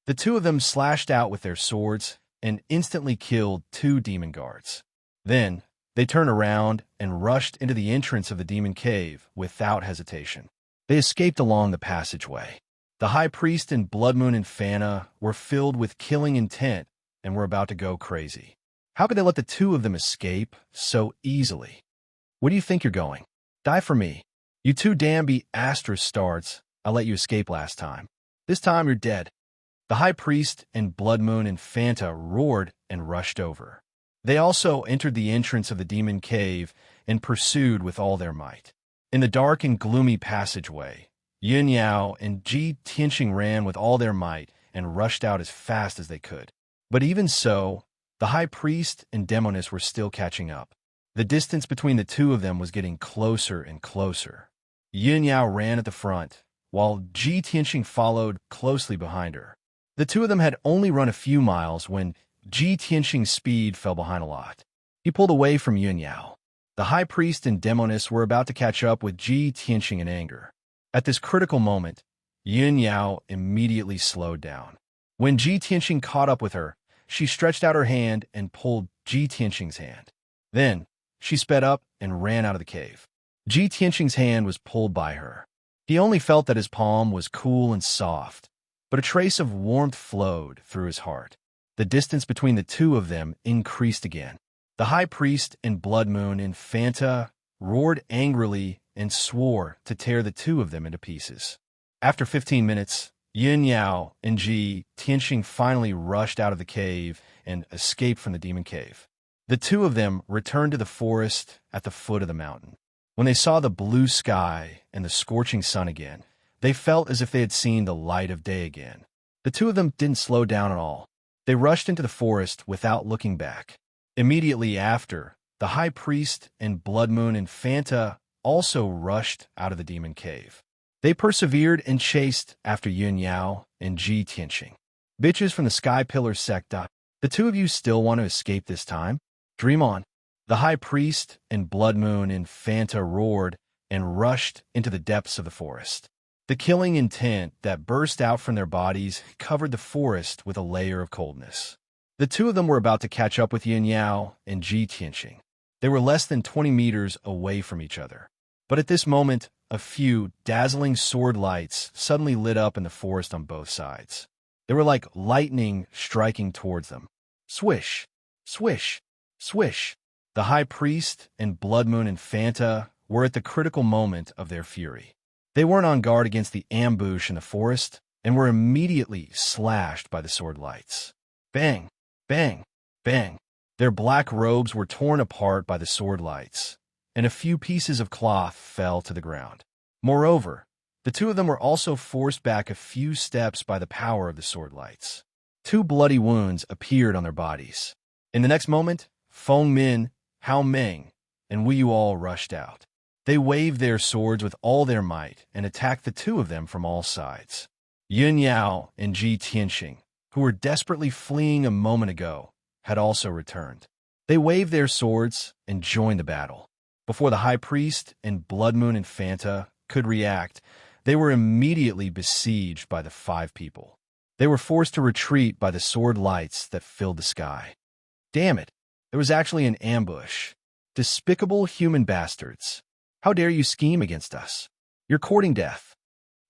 The two of them slashed out with their swords and instantly killed 2 demon guards. Then, they turned around and rushed into the entrance of the demon cave without hesitation. They escaped along the passageway. The high priest and Blood Moon Infanta were filled with killing intent and were about to go crazy. How could they let the two of them escape so easily? Where do you think you're going? Die for me. You two damn Beastrice starts. I let you escape last time. This time you're dead. The high priest and Blood Moon Infanta roared and rushed over. They also entered the entrance of the demon cave and pursued with all their might. In the dark and gloomy passageway, Yun Yao and Ji Tianxing ran with all their might and rushed out as fast as they could. But even so, the high priest and demoness were still catching up. The distance between the two of them was getting closer and closer. Yun Yao ran at the front, while Ji Tianxing followed closely behind her. The two of them had only run a few miles when Ji Tianxing's speed fell behind a lot. He pulled away from Yun Yao. The high priest and demoness were about to catch up with Ji Tianxing in anger. At this critical moment, Yun Yao immediately slowed down. When Ji Tianxing caught up with her, she stretched out her hand and pulled Ji Tianxing's hand. Then, she sped up and ran out of the cave. Ji Tianxing's hand was pulled by her. He only felt that his palm was cool and soft, but a trace of warmth flowed through his heart. The distance between the two of them increased again. The high priest and Blood Moon Infanta roared angrily and swore to tear the two of them into pieces. After 15 minutes, Yun Yao and Ji Tianxing finally rushed out of the cave and escaped from the demon cave. The two of them returned to the forest at the foot of the mountain. When they saw the blue sky and the scorching sun again, they felt as if they had seen the light of day again. The two of them didn't slow down at all. They rushed into the forest without looking back. Immediately after, the high priest and blood moon Infanta also rushed out of the demon cave. They persevered and chased after Yun Yao and Ji Tianxing. Bitches from the Sky Pillar secta, the two of you still want to escape this time? Dream on. The high priest and blood moon Infanta roared and rushed into the depths of the forest. The killing intent that burst out from their bodies covered the forest with a layer of coldness. The two of them were about to catch up with Yin Yao and Ji Tianxing. They were less than 20 meters away from each other. But at this moment, a few dazzling sword lights suddenly lit up in the forest on both sides. They were like lightning striking towards them. Swish, swish, swish. The high priest and blood moon Infanta were at the critical moment of their fury. They weren't on guard against the ambush in the forest and were immediately slashed by the sword lights. Bang, bang, bang. Their black robes were torn apart by the sword lights, and a few pieces of cloth fell to the ground. Moreover, the two of them were also forced back a few steps by the power of the sword lights. Two bloody wounds appeared on their bodies. In the next moment, Feng Min, Hao Meng, and Wu Yual rushed out. They waved their swords with all their might and attacked the two of them from all sides. Yun Yao and Ji Tianxing, who were desperately fleeing a moment ago, had also returned. They waved their swords and joined the battle. Before the high priest and blood moon Infanta could react, they were immediately besieged by the five people. They were forced to retreat by the sword lights that filled the sky. Damn it, there was actually an ambush. Despicable human bastards. How dare you scheme against us? You're courting death.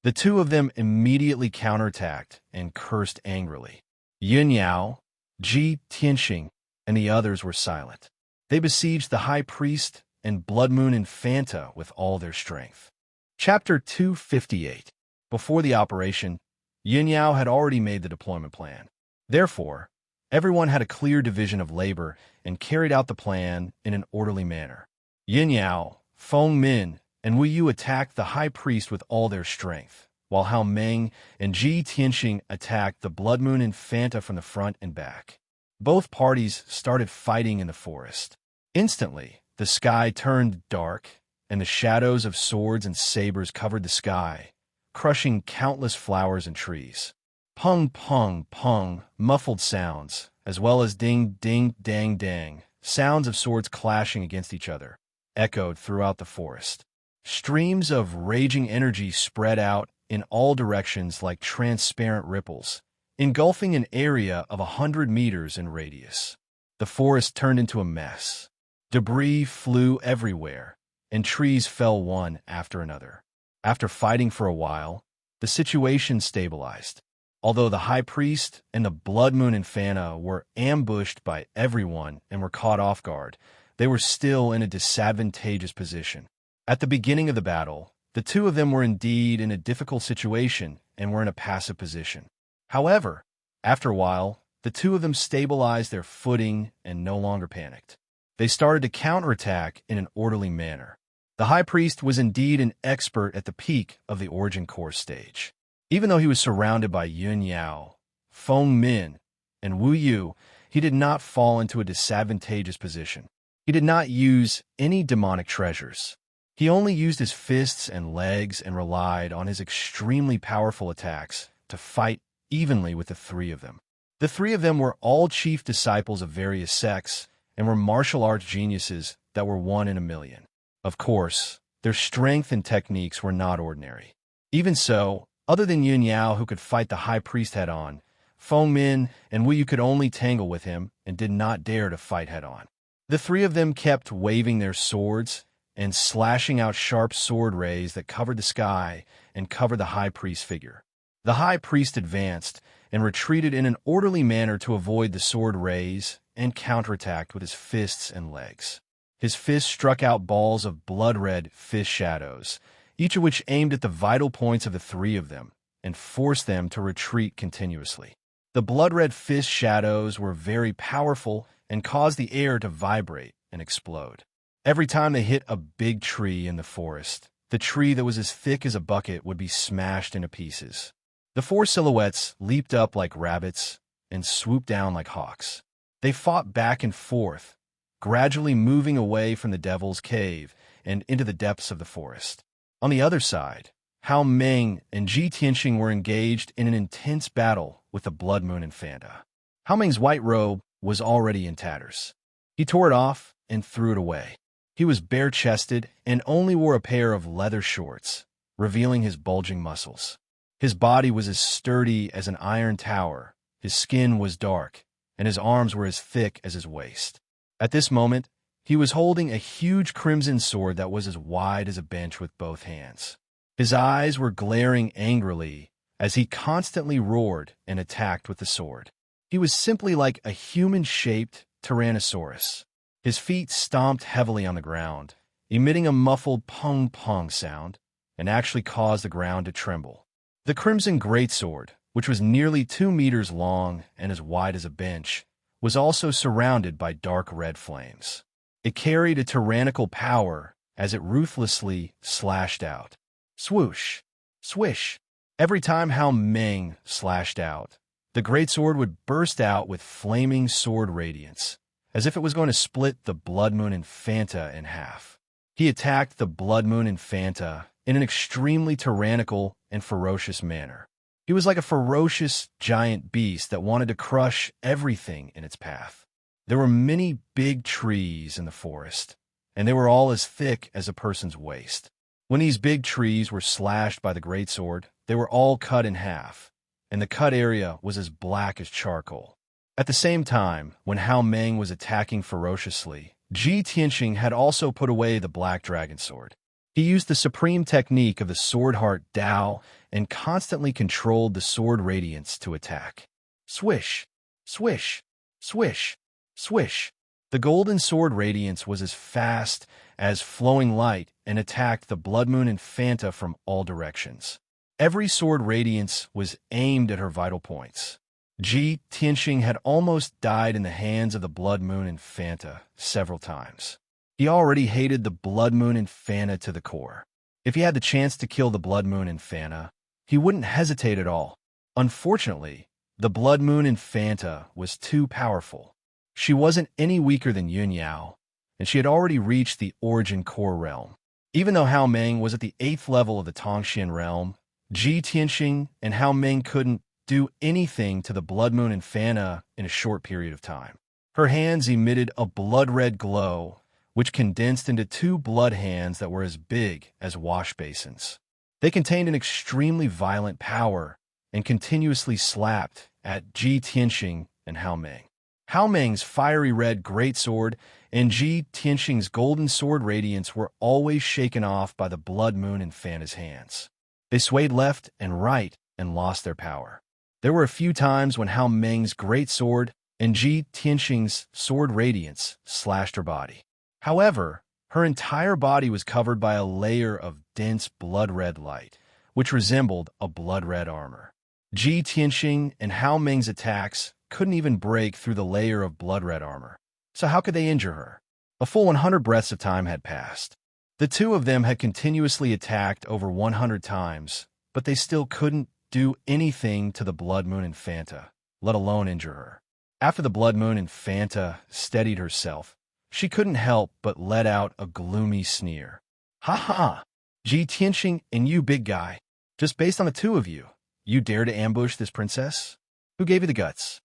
The two of them immediately counterattacked and cursed angrily. Yun Yao, Ji Tianxing, and the others were silent. They besieged the high priest and blood moon Infanta with all their strength. Chapter 258. Before the operation, Yun Yao had already made the deployment plan. Therefore, everyone had a clear division of labor and carried out the plan in an orderly manner. Yun Yao, Feng Min, and Wu Yu attacked the high priest with all their strength, while Hao Meng and Ji Tianxing attacked the blood moon Infanta from the front and back. Both parties started fighting in the forest. Instantly, the sky turned dark, and the shadows of swords and sabers covered the sky, crushing countless flowers and trees. Pung, pung, pung, muffled sounds, as well as ding, ding, dang, dang, sounds of swords clashing against each other, echoed throughout the forest. Streams of raging energy spread out in all directions like transparent ripples, engulfing an area of 100 meters in radius. The forest turned into a mess. Debris flew everywhere, and trees fell one after another. After fighting for a while, the situation stabilized. Although the high priest and the blood moon Infanta were ambushed by everyone and were caught off guard, they were still in a disadvantageous position. At the beginning of the battle, the two of them were indeed in a difficult situation and were in a passive position. However, after a while, the two of them stabilized their footing and no longer panicked. They started to counterattack in an orderly manner. The high priest was indeed an expert at the peak of the origin course stage. Even though he was surrounded by Yun Yao, Feng Min, and Wu Yu, he did not fall into a disadvantageous position. He did not use any demonic treasures. He only used his fists and legs and relied on his extremely powerful attacks to fight evenly with the three of them. The three of them were all chief disciples of various sects and were martial arts geniuses that were one in a million. Of course, their strength and techniques were not ordinary. Even so, other than Yun Yao, who could fight the high priest head-on, Feng Min and Wu Yu could only tangle with him and did not dare to fight head-on. The three of them kept waving their swords and slashing out sharp sword rays that covered the sky and covered the high priest's figure. The high priest advanced and retreated in an orderly manner to avoid the sword rays and counterattacked with his fists and legs. His fists struck out balls of blood-red fist shadows, each of which aimed at the vital points of the three of them and forced them to retreat continuously. The blood-red fist shadows were very powerful and caused the air to vibrate and explode. Every time they hit a big tree in the forest, the tree that was as thick as a bucket would be smashed into pieces. The four silhouettes leaped up like rabbits and swooped down like hawks. They fought back and forth, gradually moving away from the devil's cave and into the depths of the forest. On the other side, Hao Meng and Ji Tianxing were engaged in an intense battle with the Blood Moon and Fanta. Hao Meng's white robe was already in tatters. He tore it off and threw it away. He was bare-chested and only wore a pair of leather shorts, revealing his bulging muscles. His body was as sturdy as an iron tower, his skin was dark, and his arms were as thick as his waist. At this moment, he was holding a huge crimson sword that was as wide as a bench with both hands. His eyes were glaring angrily as he constantly roared and attacked with the sword. He was simply like a human-shaped Tyrannosaurus. His feet stomped heavily on the ground, emitting a muffled pong-pong sound, and actually caused the ground to tremble. The crimson greatsword, which was nearly 2 meters long and as wide as a bench, was also surrounded by dark red flames. It carried a tyrannical power as it ruthlessly slashed out. Swoosh! Swish! Every time Hao Meng slashed out, the greatsword would burst out with flaming sword radiance, as if it was going to split the Blood Moon and Fanta in half. He attacked the Blood Moon and Fanta in an extremely tyrannical and ferocious manner. He was like a ferocious giant beast that wanted to crush everything in its path. There were many big trees in the forest, and they were all as thick as a person's waist. When these big trees were slashed by the greatsword, they were all cut in half, and the cut area was as black as charcoal. At the same time, when Hao Meng was attacking ferociously, Ji Tianxing had also put away the black dragon sword. He used the supreme technique of the Sword Heart Dao and constantly controlled the sword radiance to attack. Swish! Swish! Swish! Swish! The golden sword radiance was as fast as flowing light and attacked the Blood Moon and Fanta from all directions. Every sword radiance was aimed at her vital points. Ji Tianxing had almost died in the hands of the Blood Moon and Fanta several times. He already hated the Blood Moon and Fanta to the core. If he had the chance to kill the Blood Moon and Fanta, he wouldn't hesitate at all. Unfortunately, the Blood Moon and Fanta was too powerful. She wasn't any weaker than Yun Yao, and she had already reached the Origin Core realm. Even though Hao Meng was at the 8th level of the Tongxian realm, Ji Tianxing and Hao Meng couldn't do anything to the Blood Moon and Fanta in a short period of time. Her hands emitted a blood-red glow, which condensed into 2 blood hands that were as big as wash basins. They contained an extremely violent power and continuously slapped at Ji Tianxing and Hao Meng. Hao Meng's fiery red greatsword and Ji Tianxing's golden sword radiance were always shaken off by the Blood Moon and Fanta's hands. They swayed left and right and lost their power. There were a few times when Hao Meng's greatsword and Ji Tianxing's sword radiance slashed her body. However, her entire body was covered by a layer of dense blood-red light, which resembled a blood-red armor. Ji Tianxing and Hao Meng's attacks couldn't even break through the layer of blood-red armor. So how could they injure her? A full 100 breaths of time had passed. The two of them had continuously attacked over 100 times, but they still couldn't do anything to the Blood Moon and Fanta, let alone injure her. After the Blood Moon and Fanta steadied herself, she couldn't help but let out a gloomy sneer. Ha ha! Ji Tianxing and you big guy, just based on the two of you, you dare to ambush this princess? Who gave you the guts?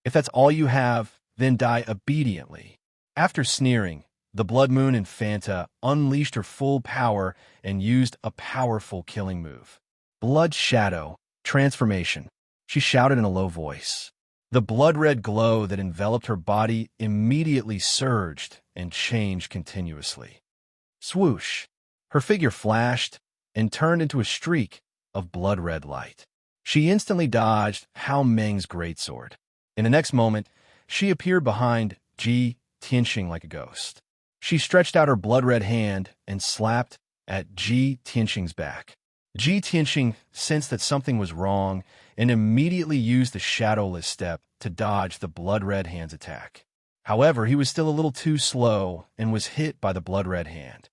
If that's all you have, then die obediently. After sneering, the Blood Moon and Fanta unleashed her full power and used a powerful killing move. Blood Shadow Transformation, she shouted in a low voice. The blood-red glow that enveloped her body immediately surged and changed continuously. Swoosh! Her figure flashed and turned into a streak of blood-red light. She instantly dodged Hao Meng's greatsword. In the next moment, she appeared behind Ji Tianxing like a ghost. She stretched out her blood-red hand and slapped at Ji Tianxing's back. Ji Tianxing sensed that something was wrong and immediately used the shadowless step to dodge the blood-red hand's attack. However, he was still a little too slow and was hit by the blood-red hand.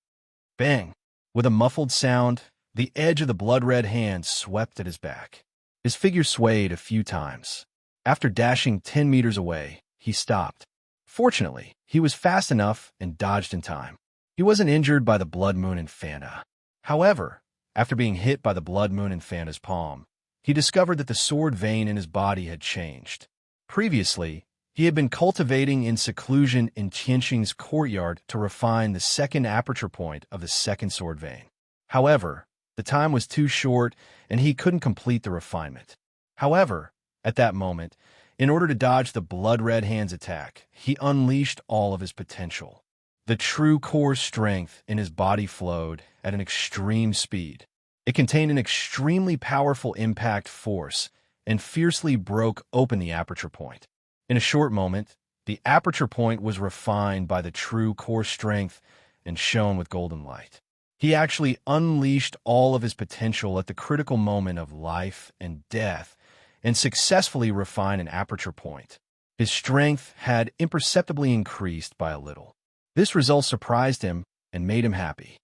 Bang! With a muffled sound, the edge of the blood-red hand swept at his back. His figure swayed a few times. After dashing 10 meters away, he stopped. Fortunately, he was fast enough and dodged in time. He wasn't injured by the Blood Moon Infanta. However, after being hit by the Blood Moon Infanta's palm, he discovered that the sword vein in his body had changed. Previously, he had been cultivating in seclusion in Tianqing's courtyard to refine the second aperture point of the second sword vein. However, the time was too short and he couldn't complete the refinement. However, at that moment, in order to dodge the blood-red hand's attack, he unleashed all of his potential. The true core strength in his body flowed at an extreme speed. It contained an extremely powerful impact force and fiercely broke open the aperture point. In a short moment, the aperture point was refined by the true core strength and shone with golden light. He actually unleashed all of his potential at the critical moment of life and death and successfully refined an aperture point. His strength had imperceptibly increased by a little. This result surprised him and made him happy.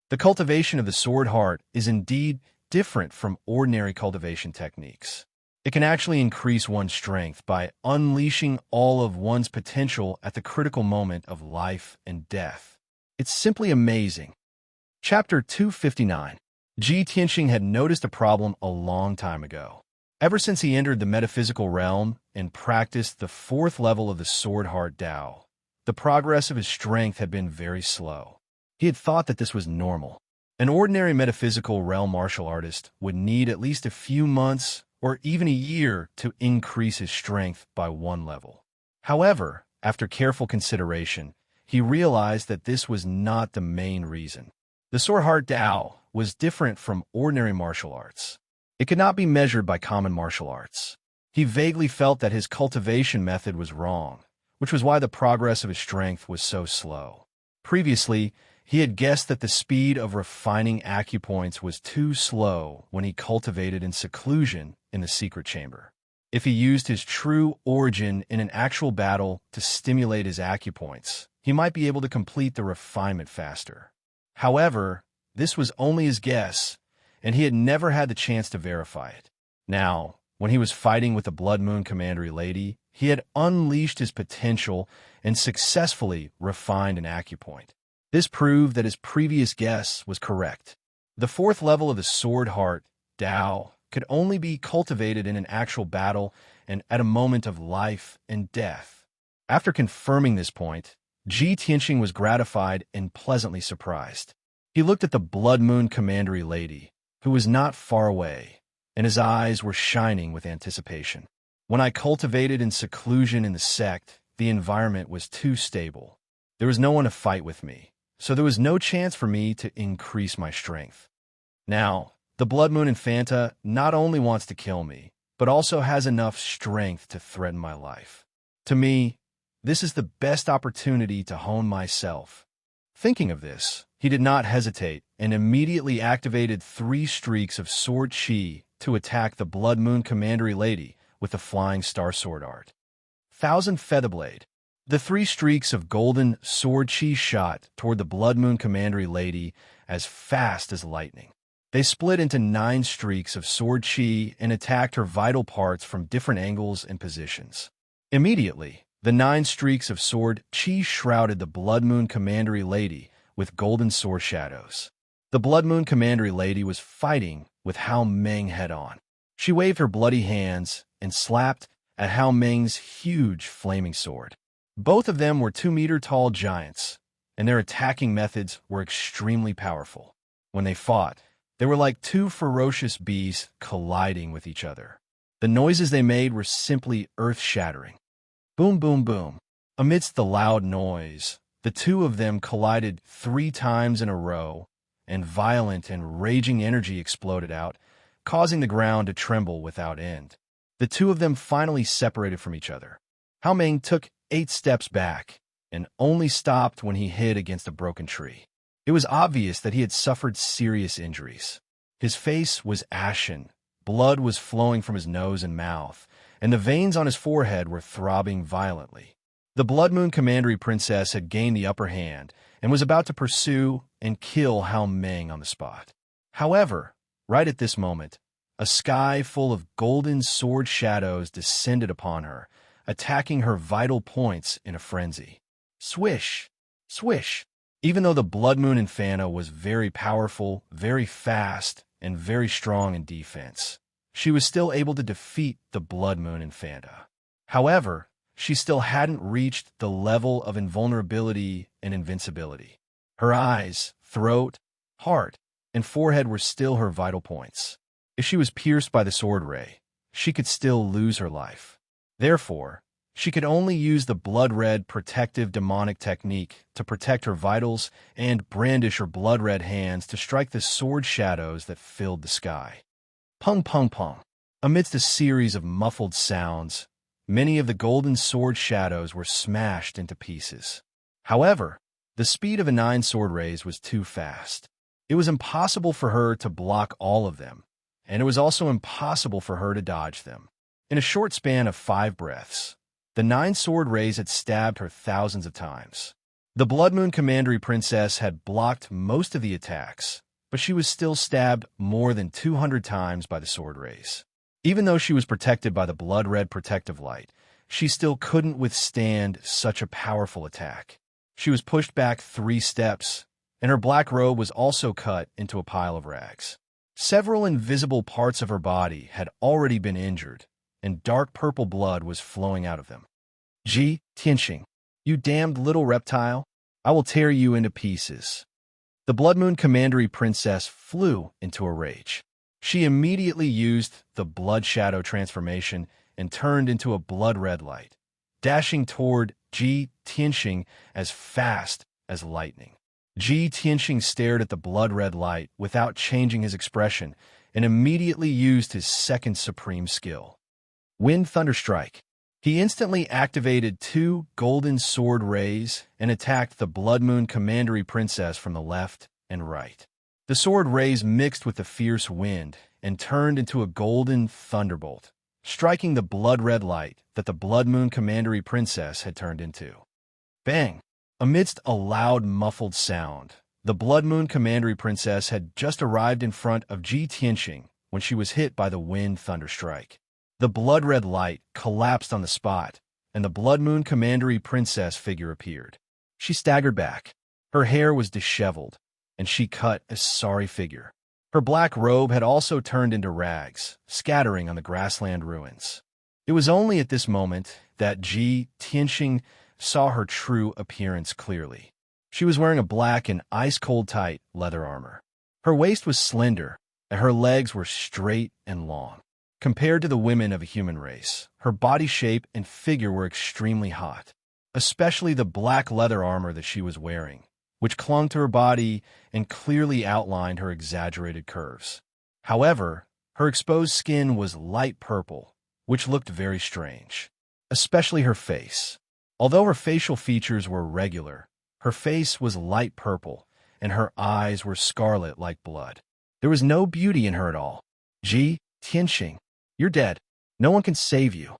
The cultivation of the sword heart is indeed different from ordinary cultivation techniques. It can actually increase one's strength by unleashing all of one's potential at the critical moment of life and death. It's simply amazing. Chapter 259. Ji Tianqing had noticed a problem a long time ago. Ever since he entered the metaphysical realm and practiced the fourth level of the Sword Heart Tao, the progress of his strength had been very slow. He had thought that this was normal. An ordinary metaphysical realm martial artist would need at least a few months or even a year to increase his strength by one level. However, after careful consideration, he realized that this was not the main reason. The Sword Heart Tao was different from ordinary martial arts. It could not be measured by common martial arts. He vaguely felt that his cultivation method was wrong, which was why the progress of his strength was so slow. Previously, he had guessed that the speed of refining acupoints was too slow when he cultivated in seclusion in the secret chamber. If he used his true origin in an actual battle to stimulate his acupoints, he might be able to complete the refinement faster. However, this was only his guess, and he had never had the chance to verify it. Now, when he was fighting with the Blood Moon Commandery Lady, he had unleashed his potential and successfully refined an acupoint. This proved that his previous guess was correct. The fourth level of the Sword Heart Tao could only be cultivated in an actual battle and at a moment of life and death. After confirming this point, Ji Tianqing was gratified and pleasantly surprised. He looked at the Blood Moon Commandery Lady, who was not far away, and his eyes were shining with anticipation. When I cultivated in seclusion in the sect, the environment was too stable. There was no one to fight with me, so there was no chance for me to increase my strength. Now, the Blood Moon Infanta not only wants to kill me, but also has enough strength to threaten my life. To me, this is the best opportunity to hone myself. Thinking of this, he did not hesitate and immediately activated 3 streaks of sword chi to attack the Blood Moon Commandery Lady with the Flying Star Sword Art. Thousand Featherblade. The 3 streaks of golden sword chi shot toward the Blood Moon Commandery Lady as fast as lightning. They split into 9 streaks of sword chi and attacked her vital parts from different angles and positions. Immediately, the 9 streaks of sword chi shrouded the Blood Moon Commandery Lady with golden sword shadows. The Blood Moon Commandery Lady was fighting with Hao Meng head-on. She waved her bloody hands and slapped at Hao Meng's huge flaming sword. Both of them were 2-meter-tall giants, and their attacking methods were extremely powerful. When they fought, they were like 2 ferocious beasts colliding with each other. The noises they made were simply earth-shattering. Boom, boom, boom. Amidst the loud noise, the 2 of them collided 3 times in a row, and violent and raging energy exploded out, causing the ground to tremble without end. The 2 of them finally separated from each other. Hao Meng took 8 steps back, and only stopped when he hid against a broken tree. It was obvious that he had suffered serious injuries. His face was ashen, Blood was flowing from his nose and mouth, and the veins on his forehead were throbbing violently. The Blood Moon Commandery Princess had gained the upper hand and was about to pursue and kill Hao Meng on the spot. However, right at this moment, a sky full of golden sword shadows descended upon her, attacking her vital points in a frenzy. Swish! Swish! Even though the Blood Moon Infanta was very powerful, very fast, and very strong in defense, she was still able to defeat the Blood Moon Infanta. However, she still hadn't reached the level of invulnerability and invincibility. Her eyes, throat, heart, and forehead were still her vital points. If she was pierced by the sword ray, she could still lose her life. Therefore, she could only use the blood-red protective demonic technique to protect her vitals and brandish her blood-red hands to strike the sword shadows that filled the sky. Pung pung pung. Amidst a series of muffled sounds, many of the golden sword shadows were smashed into pieces. However, the speed of the 9 sword rays was too fast. It was impossible for her to block all of them, and it was also impossible for her to dodge them. In a short span of 5 breaths, the 9 sword rays had stabbed her thousands of times. The Blood Moon Commandery Princess had blocked most of the attacks, but she was still stabbed more than 200 times by the sword rays. Even though she was protected by the blood-red protective light, she still couldn't withstand such a powerful attack. She was pushed back 3 steps, and her black robe was also cut into a pile of rags. Several invisible parts of her body had already been injured, and dark purple blood was flowing out of them. Ji Tianxing, you damned little reptile, I will tear you into pieces. The Blood Moon Commandery Princess flew into a rage. She immediately used the Blood Shadow transformation and turned into a blood-red light, dashing toward Ji Tianxing as fast as lightning. Ji Tianxing stared at the blood-red light without changing his expression and immediately used his second supreme skill, Wind Thunderstrike. He instantly activated 2 golden sword rays and attacked the Blood Moon Commandery Princess from the left and right. The sword rays mixed with the fierce wind and turned into a golden thunderbolt, striking the blood-red light that the Blood Moon Commandery Princess had turned into. Bang! Amidst a loud, muffled sound, the Blood Moon Commandery Princess had just arrived in front of Ji Tianxing when she was hit by the Wind Thunderstrike. The blood-red light collapsed on the spot, and the Blood Moon Commandery Princess figure appeared. She staggered back. Her hair was disheveled, and she cut a sorry figure. Her black robe had also turned into rags, scattering on the grassland ruins. It was only at this moment that Ji Tianxing saw her true appearance clearly. She was wearing a black and ice-cold tight leather armor. Her waist was slender, and her legs were straight and long. Compared to the women of a human race, her body shape and figure were extremely hot, especially the black leather armor that she was wearing, which clung to her body and clearly outlined her exaggerated curves. However, her exposed skin was light purple, which looked very strange, especially her face. Although her facial features were regular, her face was light purple, and her eyes were scarlet like blood. There was no beauty in her at all. Ji Tianxing, you're dead. No one can save you.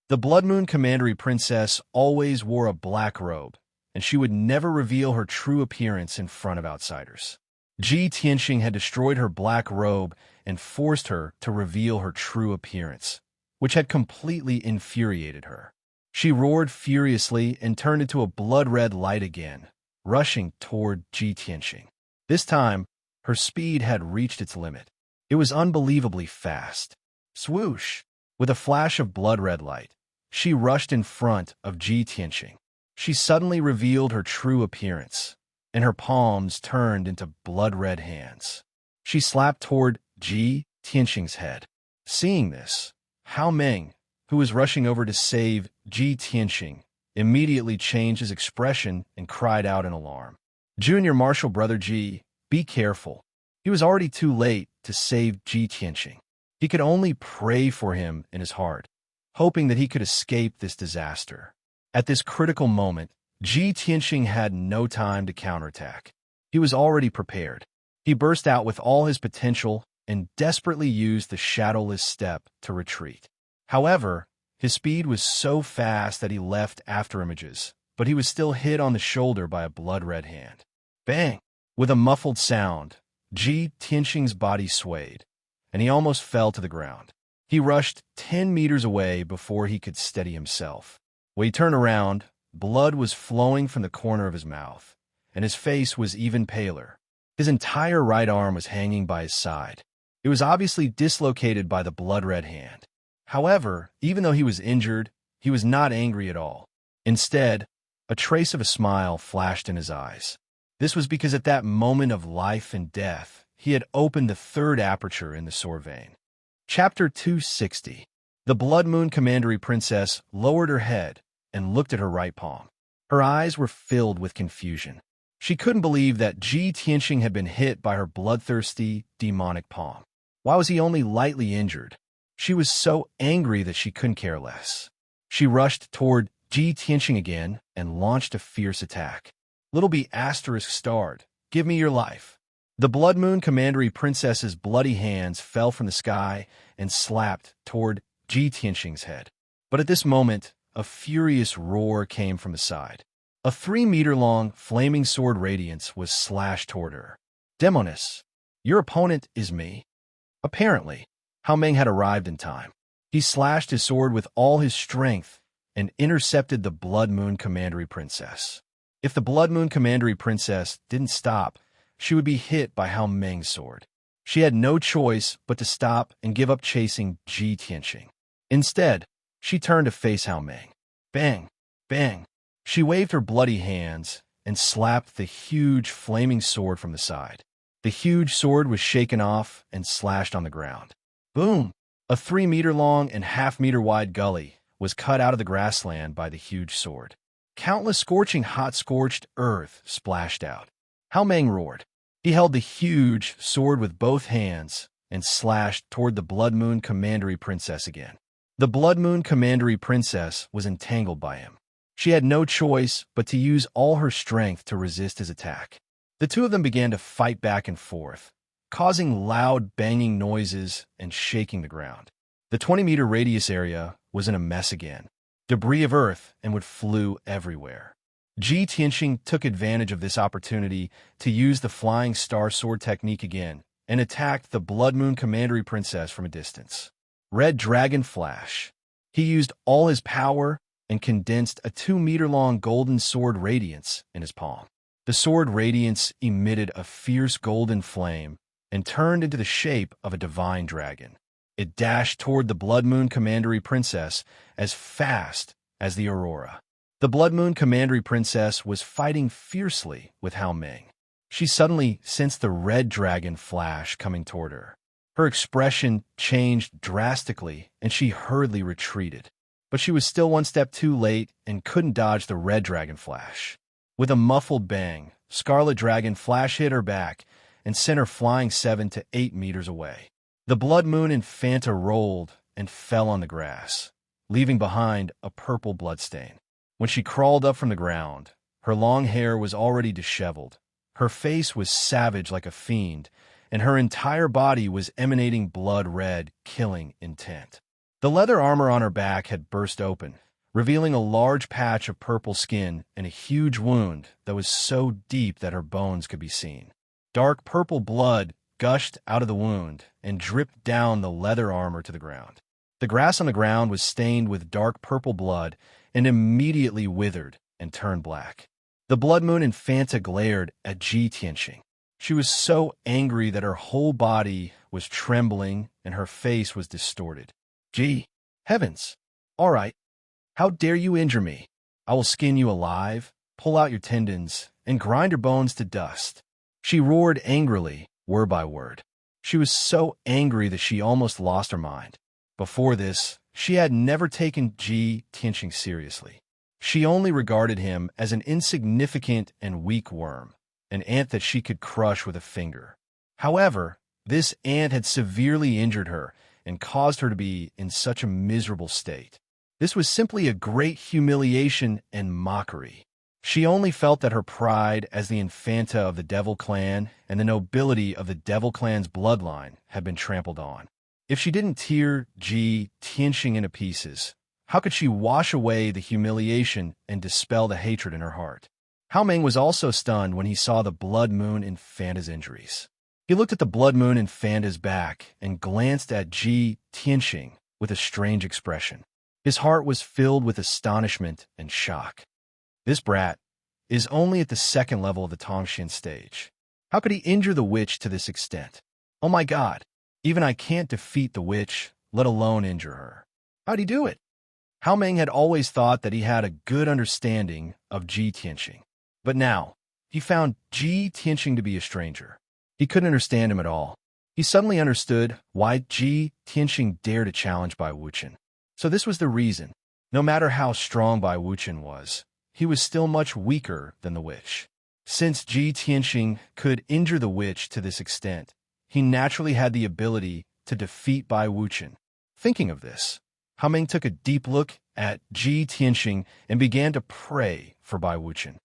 The Blood Moon Commandery Princess always wore a black robe, and she would never reveal her true appearance in front of outsiders. Ji Tianxing had destroyed her black robe and forced her to reveal her true appearance, which had completely infuriated her. She roared furiously and turned into a blood-red light again, rushing toward Ji Tianxing. This time, her speed had reached its limit. It was unbelievably fast. Swoosh! With a flash of blood-red light, she rushed in front of Ji Tianxing. She suddenly revealed her true appearance, and her palms turned into blood-red hands. She slapped toward Ji Tianxing's head. Seeing this, Hao Meng, who was rushing over to save Ji Tianxing, immediately changed his expression and cried out in alarm. Junior Marshal Brother Ji, be careful. He was already too late to save Ji Tianxing. He could only pray for him in his heart, hoping that he could escape this disaster. At this critical moment, Ji Tianxing had no time to counterattack. He was already prepared. He burst out with all his potential and desperately used the shadowless step to retreat. However, his speed was so fast that he left afterimages, but he was still hit on the shoulder by a blood-red hand. Bang! With a muffled sound, Ji Tianxing's body swayed, and he almost fell to the ground. He rushed 10 meters away before he could steady himself. When he turned around, blood was flowing from the corner of his mouth, and his face was even paler. His entire right arm was hanging by his side. It was obviously dislocated by the blood-red hand. However, even though he was injured, he was not angry at all. Instead, a trace of a smile flashed in his eyes. This was because at that moment of life and death, he had opened the third aperture in the sword vein. Chapter 260. The Blood Moon Commandery Princess lowered her head and looked at her right palm. Her eyes were filled with confusion. She couldn't believe that Ji Tianxing had been hit by her bloodthirsty, demonic palm. Why was he only lightly injured? She was so angry that she couldn't care less. She rushed toward Ji Tianxing again and launched a fierce attack. Little B****, give me your life. The Blood Moon Commandery Princess's bloody hands fell from the sky and slapped toward Ji Tianxing's head. But at this moment, a furious roar came from the side. A 3-meter-long flaming sword radiance was slashed toward her. Demoness, your opponent is me. Apparently, Hao Meng had arrived in time. He slashed his sword with all his strength and intercepted the Blood Moon Commandery Princess. If the Blood Moon Commandery Princess didn't stop, she would be hit by Hao Meng's sword. She had no choice but to stop and give up chasing Ji Tianxing. Instead, she turned to face Hao Meng. Bang! Bang! She waved her bloody hands and slapped the huge flaming sword from the side. The huge sword was shaken off and slashed on the ground. Boom! A 3-meter-long and half-meter-wide gully was cut out of the grassland by the huge sword. Countless scorching hot scorched earth splashed out. Hao Meng roared. He held the huge sword with both hands and slashed toward the Blood Moon Commandery Princess again. The Blood Moon Commandery Princess was entangled by him. She had no choice but to use all her strength to resist his attack. The two of them began to fight back and forth, causing loud banging noises and shaking the ground. The 20-meter radius area was in a mess again. Debris of earth and wood flew everywhere. Ji Tianxing took advantage of this opportunity to use the Flying Star Sword technique again and attacked the Blood Moon Commandery Princess from a distance. Red Dragon Flash. He used all his power and condensed a 2-meter-long golden sword radiance in his palm. The sword radiance emitted a fierce golden flame and turned into the shape of a divine dragon. It dashed toward the Blood Moon Commandery Princess as fast as the aurora. The Blood Moon Commandery Princess was fighting fiercely with Hao Meng. She suddenly sensed the red dragon flash coming toward her. Her expression changed drastically, and she hurriedly retreated. But she was still one step too late and couldn't dodge the red dragon flash. With a muffled bang, Scarlet Dragon Flash hit her back and sent her flying 7 to 8 meters away. The Blood Moon Infanta rolled and fell on the grass, leaving behind a purple bloodstain. When she crawled up from the ground, her long hair was already disheveled. Her face was savage like a fiend, and her entire body was emanating blood-red, killing intent. The leather armor on her back had burst open, revealing a large patch of purple skin and a huge wound that was so deep that her bones could be seen. Dark purple blood gushed out of the wound and dripped down the leather armor to the ground. The grass on the ground was stained with dark purple blood and immediately withered and turned black. The Blood Moon Infanta glared at Ji Tianxing. She was so angry that her whole body was trembling and her face was distorted. Gee, heavens! All right, how dare you injure me? I will skin you alive, pull out your tendons, and grind your bones to dust. She roared angrily, word by word. She was so angry that she almost lost her mind. Before this, she had never taken Ji Tianxing seriously. She only regarded him as an insignificant and weak worm, an ant that she could crush with a finger. However, this ant had severely injured her and caused her to be in such a miserable state. This was simply a great humiliation and mockery. She only felt that her pride as the Infanta of the Devil Clan and the nobility of the Devil Clan's bloodline had been trampled on. If she didn't tear Ji Tianxing into pieces, how could she wash away the humiliation and dispel the hatred in her heart? Hao Meng was also stunned when he saw the Blood Moon Infanta's injuries. He looked at the Blood Moon Infanta's back and glanced at Ji Tianxing with a strange expression. His heart was filled with astonishment and shock. This brat is only at the second level of the Tongxian stage. How could he injure the witch to this extent? Oh my God, even I can't defeat the witch, let alone injure her. How'd he do it? Hao Meng had always thought that he had a good understanding of Ji Tianxing. But now, he found Ji Tianxing to be a stranger. He couldn't understand him at all. He suddenly understood why Ji Tianxing dared to challenge Bai Wuqian. So this was the reason. No matter how strong Bai Wuqian was, he was still much weaker than the witch. Since Ji Tianxing could injure the witch to this extent, he naturally had the ability to defeat Bai Wuqian. Thinking of this, Hao Meng took a deep look at Ji Tianxing and began to pray for Bai Wuqian.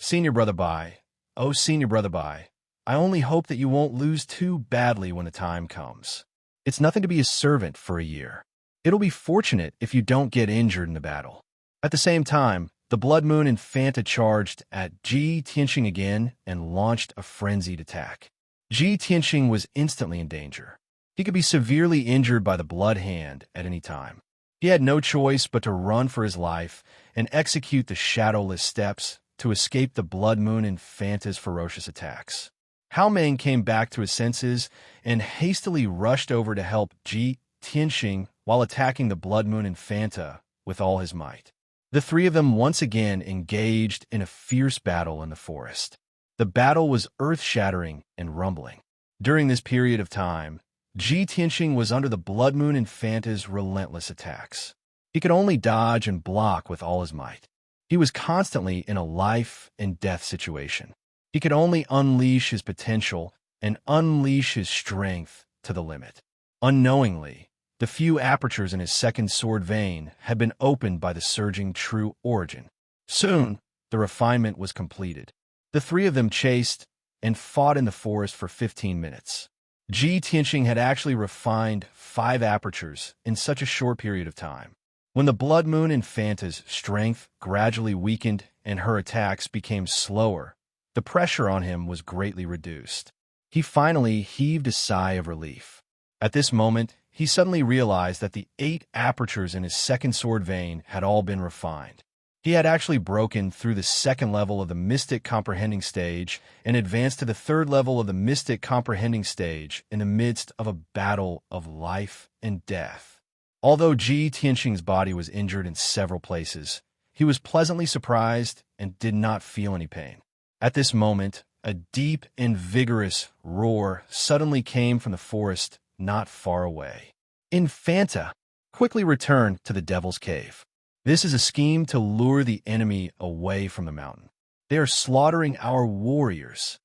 Senior Brother Bai, oh Senior Brother Bai, I only hope that you won't lose too badly when the time comes. It's nothing to be a servant for a year. It'll be fortunate if you don't get injured in the battle. At the same time, the Blood Moon Infanta charged at Ji Tianxing again and launched a frenzied attack. Ji Tianxing was instantly in danger. He could be severely injured by the Blood Hand at any time. He had no choice but to run for his life and execute the shadowless steps to escape the Blood Moon Infanta's ferocious attacks. Hao Meng came back to his senses and hastily rushed over to help Ji Tianxing while attacking the Blood Moon Infanta with all his might. The three of them once again engaged in a fierce battle in the forest. The battle was earth-shattering and rumbling. During this period of time, Ji Tianxing was under the Blood Moon Infanta's relentless attacks. He could only dodge and block with all his might. He was constantly in a life-and-death situation. He could only unleash his potential and unleash his strength to the limit. Unknowingly, the few apertures in his second sword vein had been opened by the surging true origin. Soon, the refinement was completed. The three of them chased and fought in the forest for 15 minutes. Ji Tianxing had actually refined 5 apertures in such a short period of time. When the Blood Moon Infanta's strength gradually weakened and her attacks became slower, the pressure on him was greatly reduced. He finally heaved a sigh of relief. At this moment, he suddenly realized that the 8 apertures in his second sword vein had all been refined. He had actually broken through the second level of the Mystic Comprehending stage and advanced to the third level of the Mystic Comprehending stage in the midst of a battle of life and death. Although Ji Tianxing's body was injured in several places, he was pleasantly surprised and did not feel any pain. At this moment, a deep and vigorous roar suddenly came from the forest not far away. Infanta, quickly return to the Devil's Cave. This is a scheme to lure the enemy away from the mountain. They are slaughtering our warriors.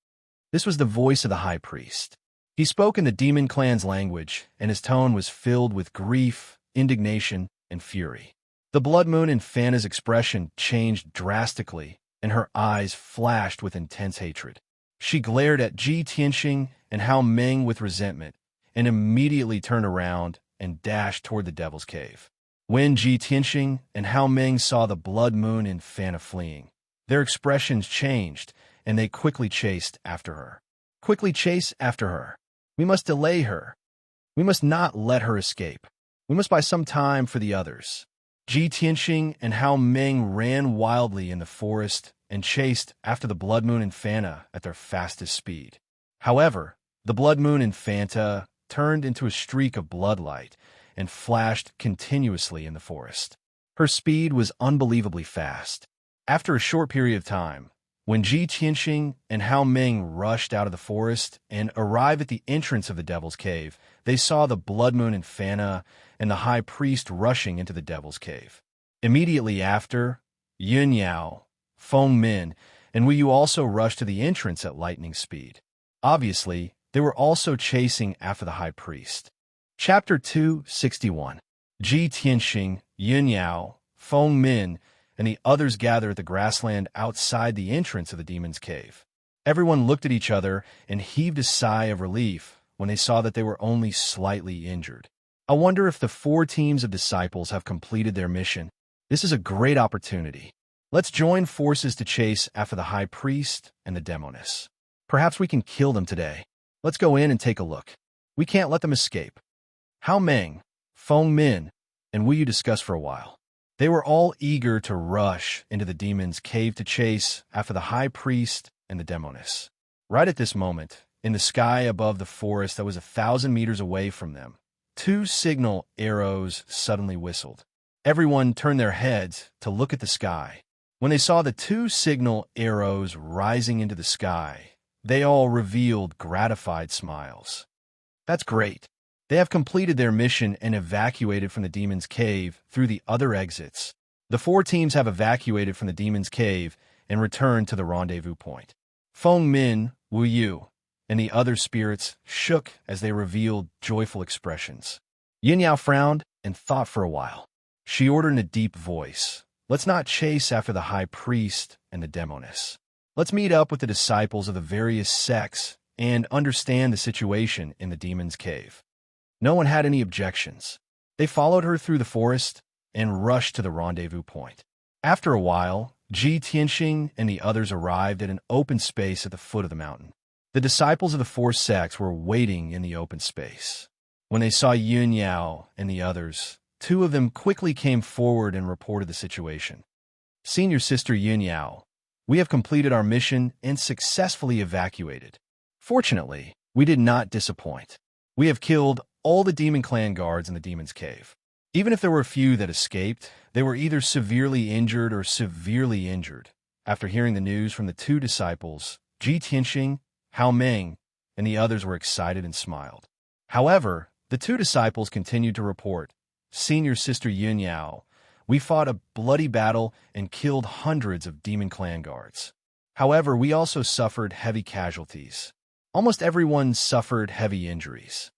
This was the voice of the high priest. He spoke in the demon clan's language, and his tone was filled with grief, indignation, and fury. The Blood Moon Infanta's expression changed drastically, and her eyes flashed with intense hatred. She glared at Ji Tianxing and Hao Meng with resentment, and immediately turned around and dashed toward the Devil's Cave. When Ji Tianxing and Hao Meng saw the Blood Moon Infanta fleeing, their expressions changed, and they quickly chased after her. Quickly chase after her. We must delay her. We must not let her escape. We must buy some time for the others. Ji Tianxing and Hao Meng ran wildly in the forest and chased after the Blood Moon Infanta at their fastest speed. However, the Blood Moon Infanta turned into a streak of bloodlight and flashed continuously in the forest. Her speed was unbelievably fast. After a short period of time, when Ji Tianxing and Hao Meng rushed out of the forest and arrived at the entrance of the Devil's Cave, they saw the Blood Moon Infanta and the High Priest rushing into the Devil's Cave. Immediately after, Yun Yao, Feng Min, and Wu Yu also rushed to the entrance at lightning speed. Obviously, they were also chasing after the High Priest. Chapter 261. Ji Tianxing, Yun Yao, Feng Min, and the others gathered at the grassland outside the entrance of the demon's cave. Everyone looked at each other and heaved a sigh of relief when they saw that they were only slightly injured. I wonder if the 4 teams of disciples have completed their mission. This is a great opportunity. Let's join forces to chase after the high priest and the demoness. Perhaps we can kill them today. Let's go in and take a look. We can't let them escape. Hao Meng, Feng Min, and Wu Yu discussed for a while. They were all eager to rush into the demon's cave to chase after the high priest and the demoness. Right at this moment, in the sky above the forest that was 1,000 meters away from them, 2 signal arrows suddenly whistled. Everyone turned their heads to look at the sky. When they saw the 2 signal arrows rising into the sky, they all revealed gratified smiles. That's great. They have completed their mission and evacuated from the demon's cave through the other exits. The 4 teams have evacuated from the demon's cave and returned to the rendezvous point. Feng Min, Wu Yu, and the other spirits shook as they revealed joyful expressions. Yin Yao frowned and thought for a while. She ordered in a deep voice, "Let's not chase after the high priest and the demoness. Let's meet up with the disciples of the various sects and understand the situation in the demon's cave." No one had any objections. They followed her through the forest and rushed to the rendezvous point. After a while, Ji Tianxing and the others arrived at an open space at the foot of the mountain. The disciples of the 4 sects were waiting in the open space. When they saw Yun Yao and the others, 2 of them quickly came forward and reported the situation. "Senior Sister Yun Yao, we have completed our mission and successfully evacuated. Fortunately, we did not disappoint. We have killed all the demon clan guards in the demon's cave. Even if there were a few that escaped, they were either severely injured or severely injured." After hearing the news from the 2 disciples, Ji Tianxing, Hao Meng, and the others were excited and smiled. However, the 2 disciples continued to report, "Senior Sister Yun Yao, we fought a bloody battle and killed hundreds of demon clan guards. However, we also suffered heavy casualties. Almost everyone suffered heavy injuries.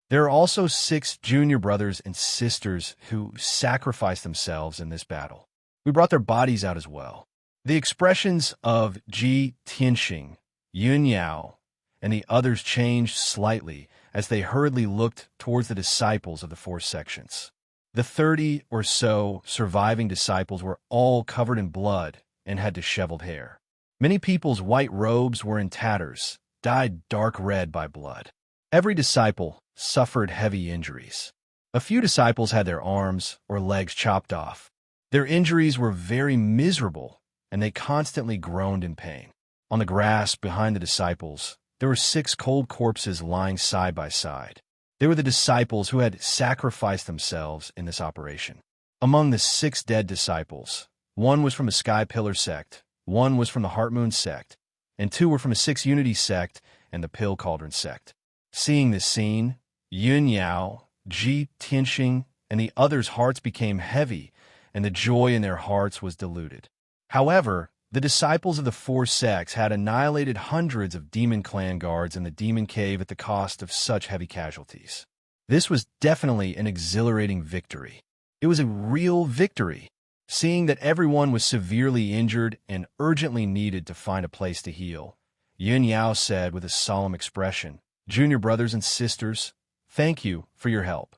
There are also 6 junior brothers and sisters who sacrificed themselves in this battle. We brought their bodies out as well." The expressions of Ji Tianxing, Yun Yao, and the others changed slightly as they hurriedly looked towards the disciples of the 4 sections. The 30 or so surviving disciples were all covered in blood and had disheveled hair. Many people's white robes were in tatters, dyed dark red by blood. Every disciple suffered heavy injuries. A few disciples had their arms or legs chopped off. Their injuries were very miserable, and they constantly groaned in pain. On the grass behind the disciples, there were 6 cold corpses lying side by side. They were the disciples who had sacrificed themselves in this operation. Among the 6 dead disciples, 1 was from the Sky Pillar sect, 1 was from the Heart Moon sect, and 2 were from the 6 Unity sect and the Pill Cauldron sect. Seeing this scene, Yun Yao, Ji Tianxing, and the others' hearts became heavy, and the joy in their hearts was diluted. However, the disciples of the 4 sects had annihilated hundreds of demon clan guards in the demon cave at the cost of such heavy casualties. This was definitely an exhilarating victory. It was a real victory, seeing that everyone was severely injured and urgently needed to find a place to heal. Yun Yao said with a solemn expression, "Junior brothers and sisters, thank you for your help.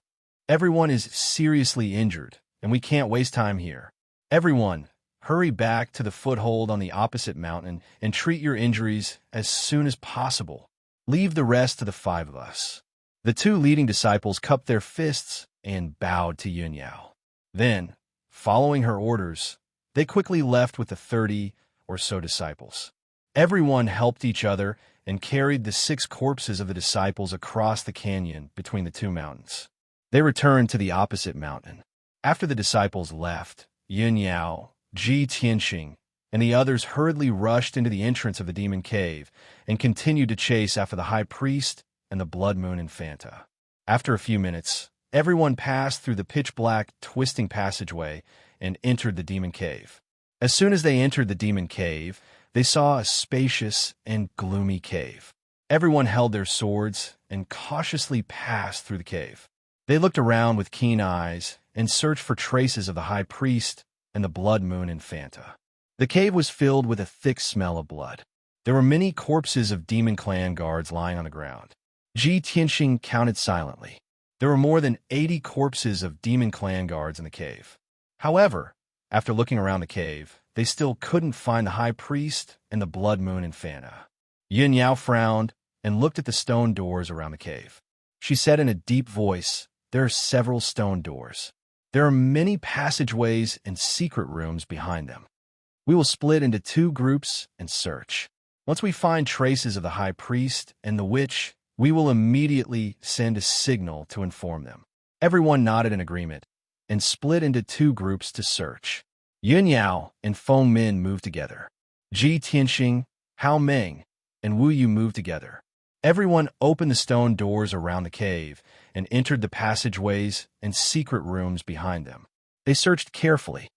Everyone is seriously injured, and we can't waste time here. Everyone, hurry back to the foothold on the opposite mountain and treat your injuries as soon as possible. Leave the rest to the 5 of us." The 2 leading disciples cupped their fists and bowed to Yun Yao. Then, following her orders, they quickly left with the 30 or so disciples. Everyone helped each other and carried the 6 corpses of the disciples across the canyon between the 2 mountains. They returned to the opposite mountain. After the disciples left, Yun Yao, Ji Tianxing, and the others hurriedly rushed into the entrance of the demon cave and continued to chase after the high priest and the blood moon infanta. After a few minutes, everyone passed through the pitch-black, twisting passageway and entered the demon cave. As soon as they entered the demon cave, they saw a spacious and gloomy cave. Everyone held their swords and cautiously passed through the cave. They looked around with keen eyes and searched for traces of the high priest and the blood moon infanta. The cave was filled with a thick smell of blood. There were many corpses of demon clan guards lying on the ground. Ji Tianxing counted silently. There were more than 80 corpses of demon clan guards in the cave. However, after looking around the cave, they still couldn't find the high priest and the blood moon infanta. Yin Yao frowned and looked at the stone doors around the cave. She said in a deep voice, "There are several stone doors. There are many passageways and secret rooms behind them. We will split into 2 groups and search. Once we find traces of the high priest and the witch, we will immediately send a signal to inform them." Everyone nodded in agreement and split into 2 groups to search. Yun Yao and Feng Min moved together. Ji Tianxing, Hao Meng, and Wu Yu moved together. Everyone opened the stone doors around the cave and entered the passageways and secret rooms behind them. They searched carefully.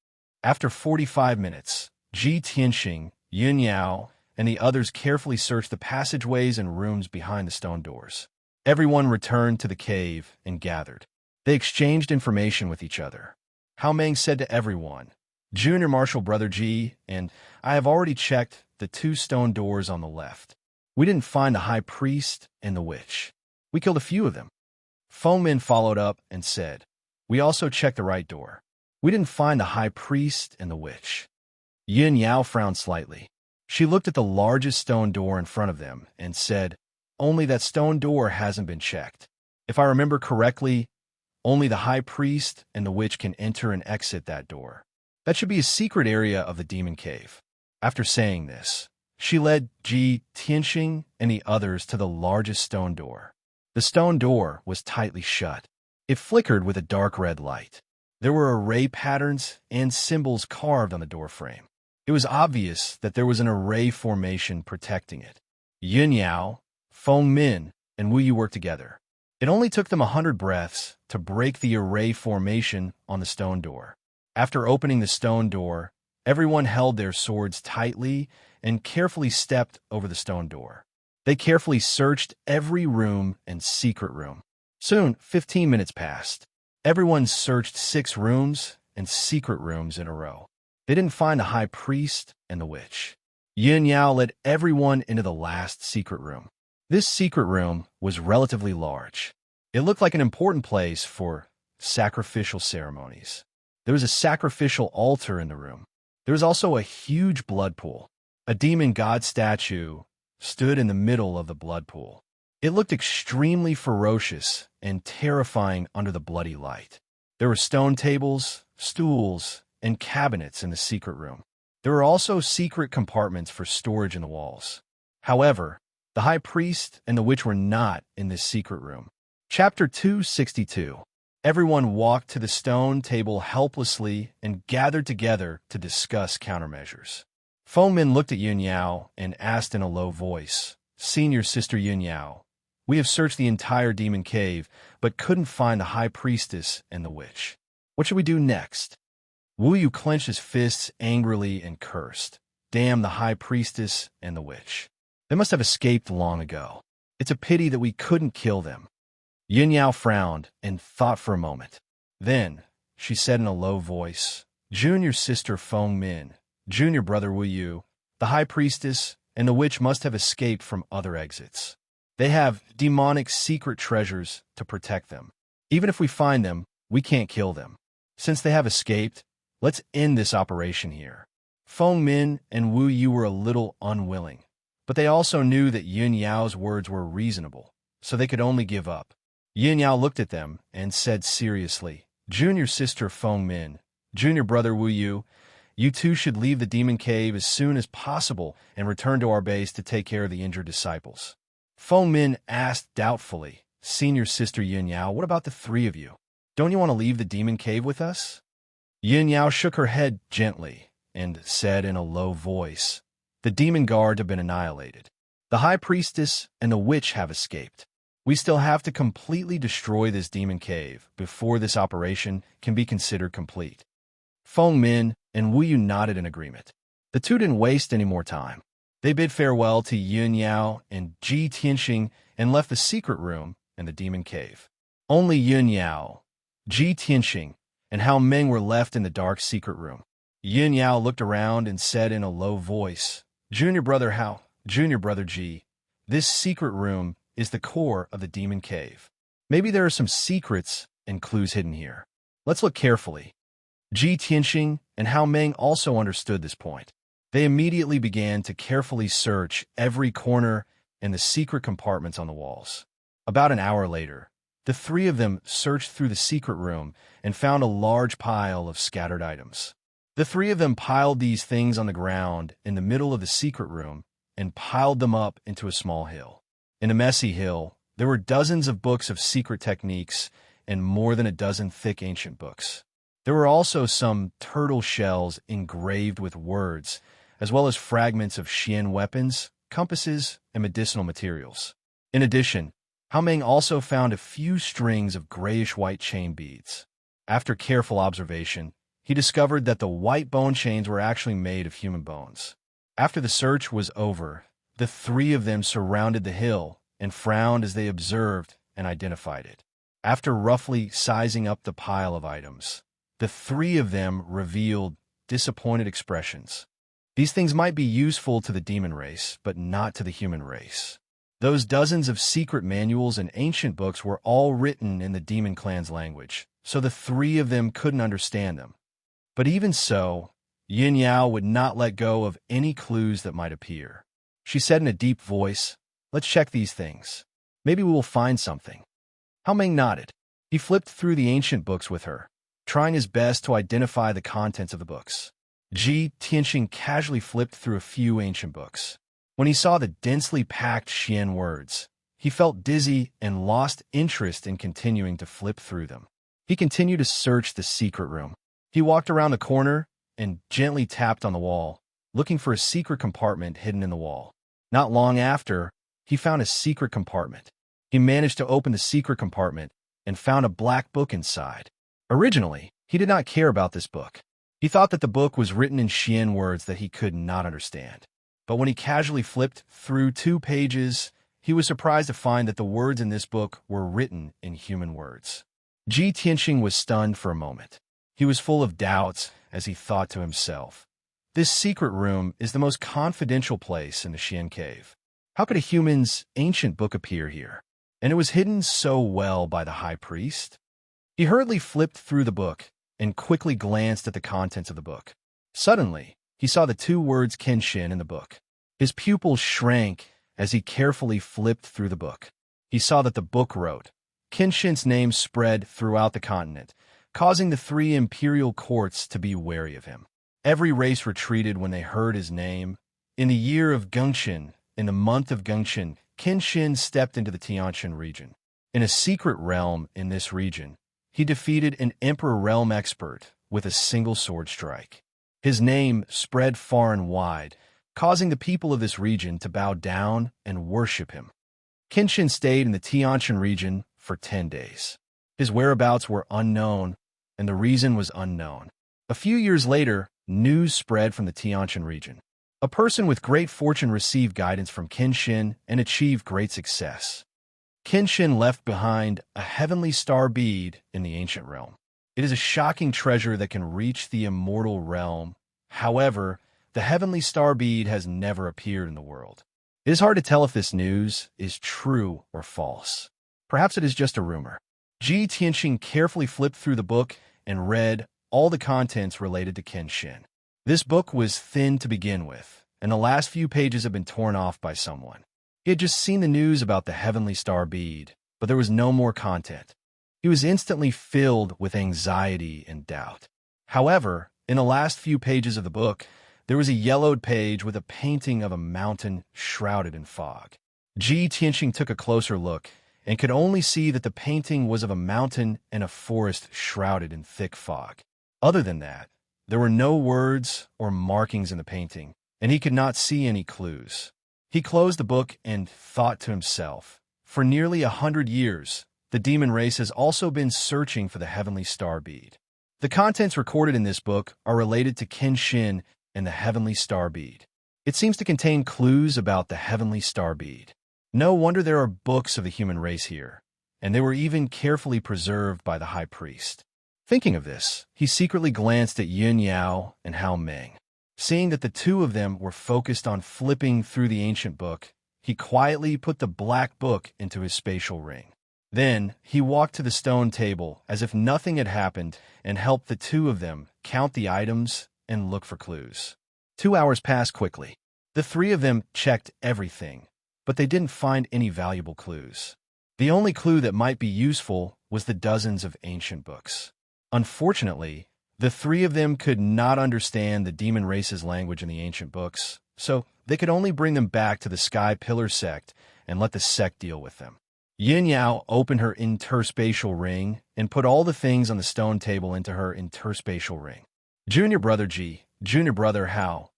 After 45 minutes, Ji Tianxing, Yun Yao, and the others carefully searched the passageways and rooms behind the stone doors. Everyone returned to the cave and gathered. They exchanged information with each other. Hao Meng said to everyone, "Junior Marshal Brother Ji and I have already checked the 2 stone doors on the left. We didn't find the high priest and the witch. We killed a few of them." Feng Min followed up and said, "We also checked the right door. We didn't find the high priest and the witch." Yin Yao frowned slightly. She looked at the largest stone door in front of them and said, "Only that stone door hasn't been checked. If I remember correctly, only the high priest and the witch can enter and exit that door. That should be a secret area of the demon cave." After saying this, she led Ji Tianxing and the others to the largest stone door. The stone door was tightly shut. It flickered with a dark red light. There were array patterns and symbols carved on the doorframe. It was obvious that there was an array formation protecting it. Yin Yao, Feng Min, and Wu Yu worked together. It only took them 100 breaths to break the array formation on the stone door. After opening the stone door, everyone held their swords tightly and carefully stepped over the stone door. They carefully searched every room and secret room. Soon, 15 minutes passed. Everyone searched 6 rooms and secret rooms in a row. They didn't find the high priest and the witch. Yin Yao led everyone into the last secret room. This secret room was relatively large. It looked like an important place for sacrificial ceremonies. There was a sacrificial altar in the room. There was also a huge blood pool. A demon god statue stood in the middle of the blood pool. It looked extremely ferocious and terrifying under the bloody light. There were stone tables, stools, and cabinets in the secret room. There were also secret compartments for storage in the walls. However, the high priest and the witch were not in this secret room. Chapter 262. Everyone walked to the stone table helplessly and gathered together to discuss countermeasures. Feng Min looked at Yun Yao and asked in a low voice, "Senior Sister Yun Yao, we have searched the entire demon cave, but couldn't find the high priestess and the witch. What should we do next?" Wu Yu clenched his fists angrily and cursed, "Damn the high priestess and the witch. They must have escaped long ago. It's a pity that we couldn't kill them." Yin Yao frowned and thought for a moment. Then, she said in a low voice, "Junior Sister Feng Min, Junior Brother Wu Yu, the high priestess and the witch must have escaped from other exits. They have demonic secret treasures to protect them. Even if we find them, we can't kill them. Since they have escaped, let's end this operation here." Feng Min and Wu Yu were a little unwilling, but they also knew that Yin Yao's words were reasonable, so they could only give up. Yin Yao looked at them and said seriously, "Junior Sister Feng Min, Junior Brother Wu Yu, you two should leave the demon cave as soon as possible and return to our base to take care of the injured disciples." Feng Min asked doubtfully, "Senior Sister Yin Yao, what about the 3 of you? Don't you want to leave the demon cave with us?" Yin Yao shook her head gently and said in a low voice, "The demon guard have been annihilated. The high priestess and the witch have escaped. We still have to completely destroy this demon cave before this operation can be considered complete." Feng Min and Wu Yu nodded in agreement. The two didn't waste any more time. They bid farewell to Yin Yao and Ji Tianxing and left the secret room and the demon cave. Only Yin Yao, Ji Tianxing, and Hao Meng were left in the dark secret room. Yin Yao looked around and said in a low voice, Junior Brother Hao, Junior Brother Ji, this secret room is the core of the demon cave. Maybe there are some secrets and clues hidden here. Let's look carefully. Ji Tianxing and Hao Meng also understood this point. They immediately began to carefully search every corner and the secret compartments on the walls. About an hour later, the three of them searched through the secret room and found a large pile of scattered items. The three of them piled these things on the ground in the middle of the secret room and piled them up into a small hill. In a messy hill, there were dozens of books of secret techniques and more than a dozen thick ancient books. There were also some turtle shells engraved with words, as well as fragments of Xian weapons, compasses, and medicinal materials. In addition, Hao Meng also found a few strings of grayish-white chain beads. After careful observation, he discovered that the white bone chains were actually made of human bones. After the search was over, the three of them surrounded the hill and frowned as they observed and identified it. After roughly sizing up the pile of items, the three of them revealed disappointed expressions. These things might be useful to the demon race, but not to the human race. Those dozens of secret manuals and ancient books were all written in the demon clan's language, so the three of them couldn't understand them. But even so, Yin Yao would not let go of any clues that might appear. She said in a deep voice, Let's check these things. Maybe we will find something. Hao Meng nodded. He flipped through the ancient books with her, trying his best to identify the contents of the books. Ji Tianxing casually flipped through a few ancient books. When he saw the densely packed Xian words, he felt dizzy and lost interest in continuing to flip through them. He continued to search the secret room. He walked around the corner and gently tapped on the wall, looking for a secret compartment hidden in the wall. Not long after, he found a secret compartment. He managed to open the secret compartment and found a black book inside. Originally, he did not care about this book. He thought that the book was written in Xian words that he could not understand. But when he casually flipped through 2 pages, he was surprised to find that the words in this book were written in human words. Ji Tianxing was stunned for a moment. He was full of doubts as he thought to himself, This secret room is the most confidential place in the Xian cave. How could a human's ancient book appear here? And it was hidden so well by the high priest? He hurriedly flipped through the book and quickly glanced at the contents of the book. Suddenly, he saw the 2 words Kenshin in the book. His pupils shrank as he carefully flipped through the book. He saw that the book wrote, Kenshin's name spread throughout the continent, causing the 3 imperial courts to be wary of him. Every race retreated when they heard his name. In the year of Gengqin, in the month of Gengqin, Kenshin stepped into the Tianqian region. In a secret realm in this region, he defeated an Emperor realm expert with a single sword strike. His name spread far and wide, causing the people of this region to bow down and worship him. Kenshin stayed in the Tianqian region for 10 days. His whereabouts were unknown, and the reason was unknown. A few years later, news spread from the Tianqian region. A person with great fortune received guidance from Kenshin and achieved great success. Kenshin left behind a heavenly star bead in the ancient realm. It is a shocking treasure that can reach the immortal realm. However, the heavenly star bead has never appeared in the world. It is hard to tell if this news is true or false. Perhaps it is just a rumor. Ji Tianxing carefully flipped through the book and read all the contents related to Kenshin. This book was thin to begin with, and the last few pages had been torn off by someone. He had just seen the news about the heavenly star bead, but there was no more content. He was instantly filled with anxiety and doubt. However, in the last few pages of the book, there was a yellowed page with a painting of a mountain shrouded in fog. Ji Tianxing took a closer look and could only see that the painting was of a mountain and a forest shrouded in thick fog. Other than that, there were no words or markings in the painting, and he could not see any clues. He closed the book and thought to himself, for nearly 100 years, the demon race has also been searching for the heavenly star bead. The contents recorded in this book are related to Kenshin and the heavenly star bead. It seems to contain clues about the heavenly star bead. No wonder there are books of the human race here, and they were even carefully preserved by the high priest. Thinking of this, he secretly glanced at Yun Yao and Hao Meng. Seeing that the two of them were focused on flipping through the ancient book, he quietly put the black book into his spatial ring. Then, he walked to the stone table as if nothing had happened and helped the two of them count the items and look for clues. 2 hours passed quickly. The three of them checked everything, but they didn't find any valuable clues. The only clue that might be useful was the dozens of ancient books. Unfortunately, the three of them could not understand the demon race's language in the ancient books, so they could only bring them back to the Sky Pillar sect and let the sect deal with them. Yin Yao opened her interspatial ring and put all the things on the stone table into her interspatial ring. Junior Brother G, Junior Brother Hao,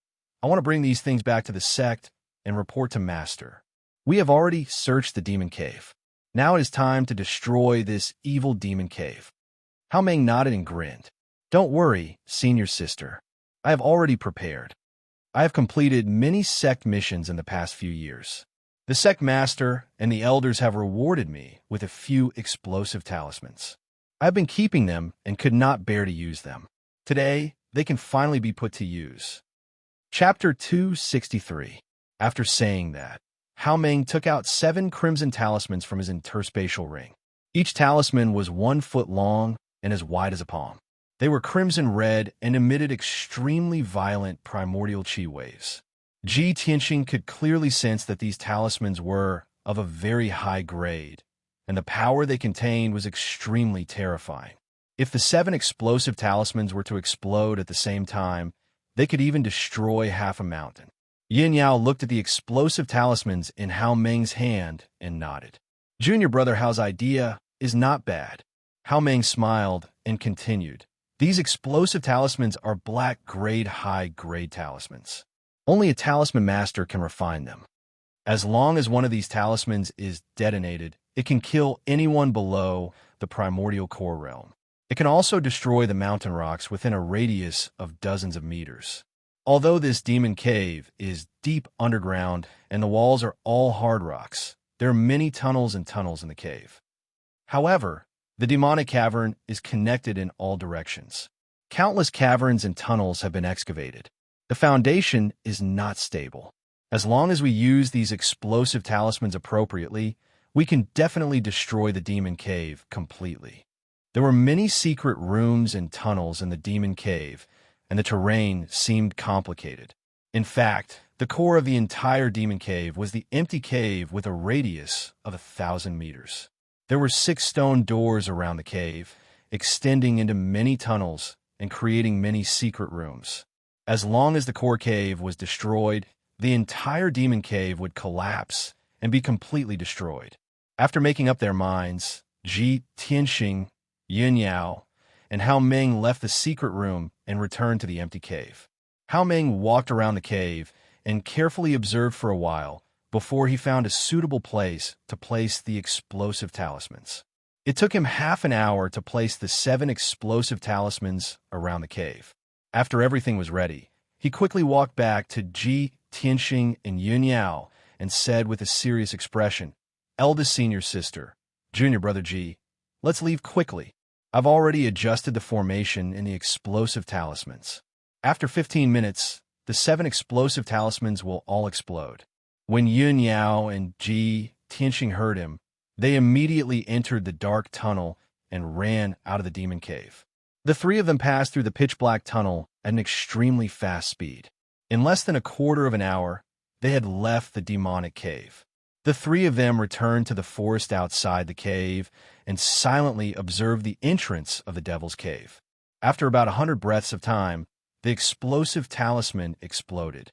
I want to bring these things back to the sect and report to Master. We have already searched the demon cave. Now it is time to destroy this evil demon cave. Hao Meng nodded and grinned. Don't worry, senior sister. I have already prepared. I have completed many sect missions in the past few years. The sect master and the elders have rewarded me with a few explosive talismans. I have been keeping them and could not bear to use them. Today, they can finally be put to use. Chapter 263. After saying that, Hao Meng took out 7 crimson talismans from his interspatial ring. Each talisman was 1 foot long and as wide as a palm. They were crimson red and emitted extremely violent primordial chi waves. Ji Tianxing could clearly sense that these talismans were of a very high grade, and the power they contained was extremely terrifying. If the 7 explosive talismans were to explode at the same time, they could even destroy half a mountain. Yin Yao looked at the explosive talismans in Hao Meng's hand and nodded. Junior Brother Hao's idea is not bad. Hao Meng smiled and continued. These explosive talismans are black grade high grade talismans. Only a talisman master can refine them. As long as one of these talismans is detonated, it can kill anyone below the primordial core realm. It can also destroy the mountain rocks within a radius of dozens of meters. Although this demon cave is deep underground and the walls are all hard rocks, there are many tunnels and tunnels in the cave. However, the demonic cavern is connected in all directions. Countless caverns and tunnels have been excavated. The foundation is not stable. As long as we use these explosive talismans appropriately, we can definitely destroy the demon cave completely. There were many secret rooms and tunnels in the demon cave, and the terrain seemed complicated. In fact, the core of the entire demon cave was the empty cave with a radius of 1,000 meters. There were 6 stone doors around the cave, extending into many tunnels and creating many secret rooms. As long as the core cave was destroyed, the entire demon cave would collapse and be completely destroyed. After making up their minds, Ji Tianxing, Yin Yao, and Hao Meng left the secret room and returned to the empty cave. Hao Meng walked around the cave and carefully observed for a while before he found a suitable place to place the explosive talismans. It took him half an hour to place the 7 explosive talismans around the cave. After everything was ready, he quickly walked back to Ji Tianxing and Yun Yao and said with a serious expression, Eldest senior sister, Junior Brother Ji, let's leave quickly. I've already adjusted the formation in the explosive talismans. After 15 minutes, the 7 explosive talismans will all explode. When Yun Yao and Ji Tianxing heard him, they immediately entered the dark tunnel and ran out of the demon cave. The 3 of them passed through the pitch-black tunnel at an extremely fast speed. In less than a quarter of an hour, they had left the demonic cave. The 3 of them returned to the forest outside the cave and silently observed the entrance of the devil's cave. After about 100 breaths of time, the explosive talisman exploded.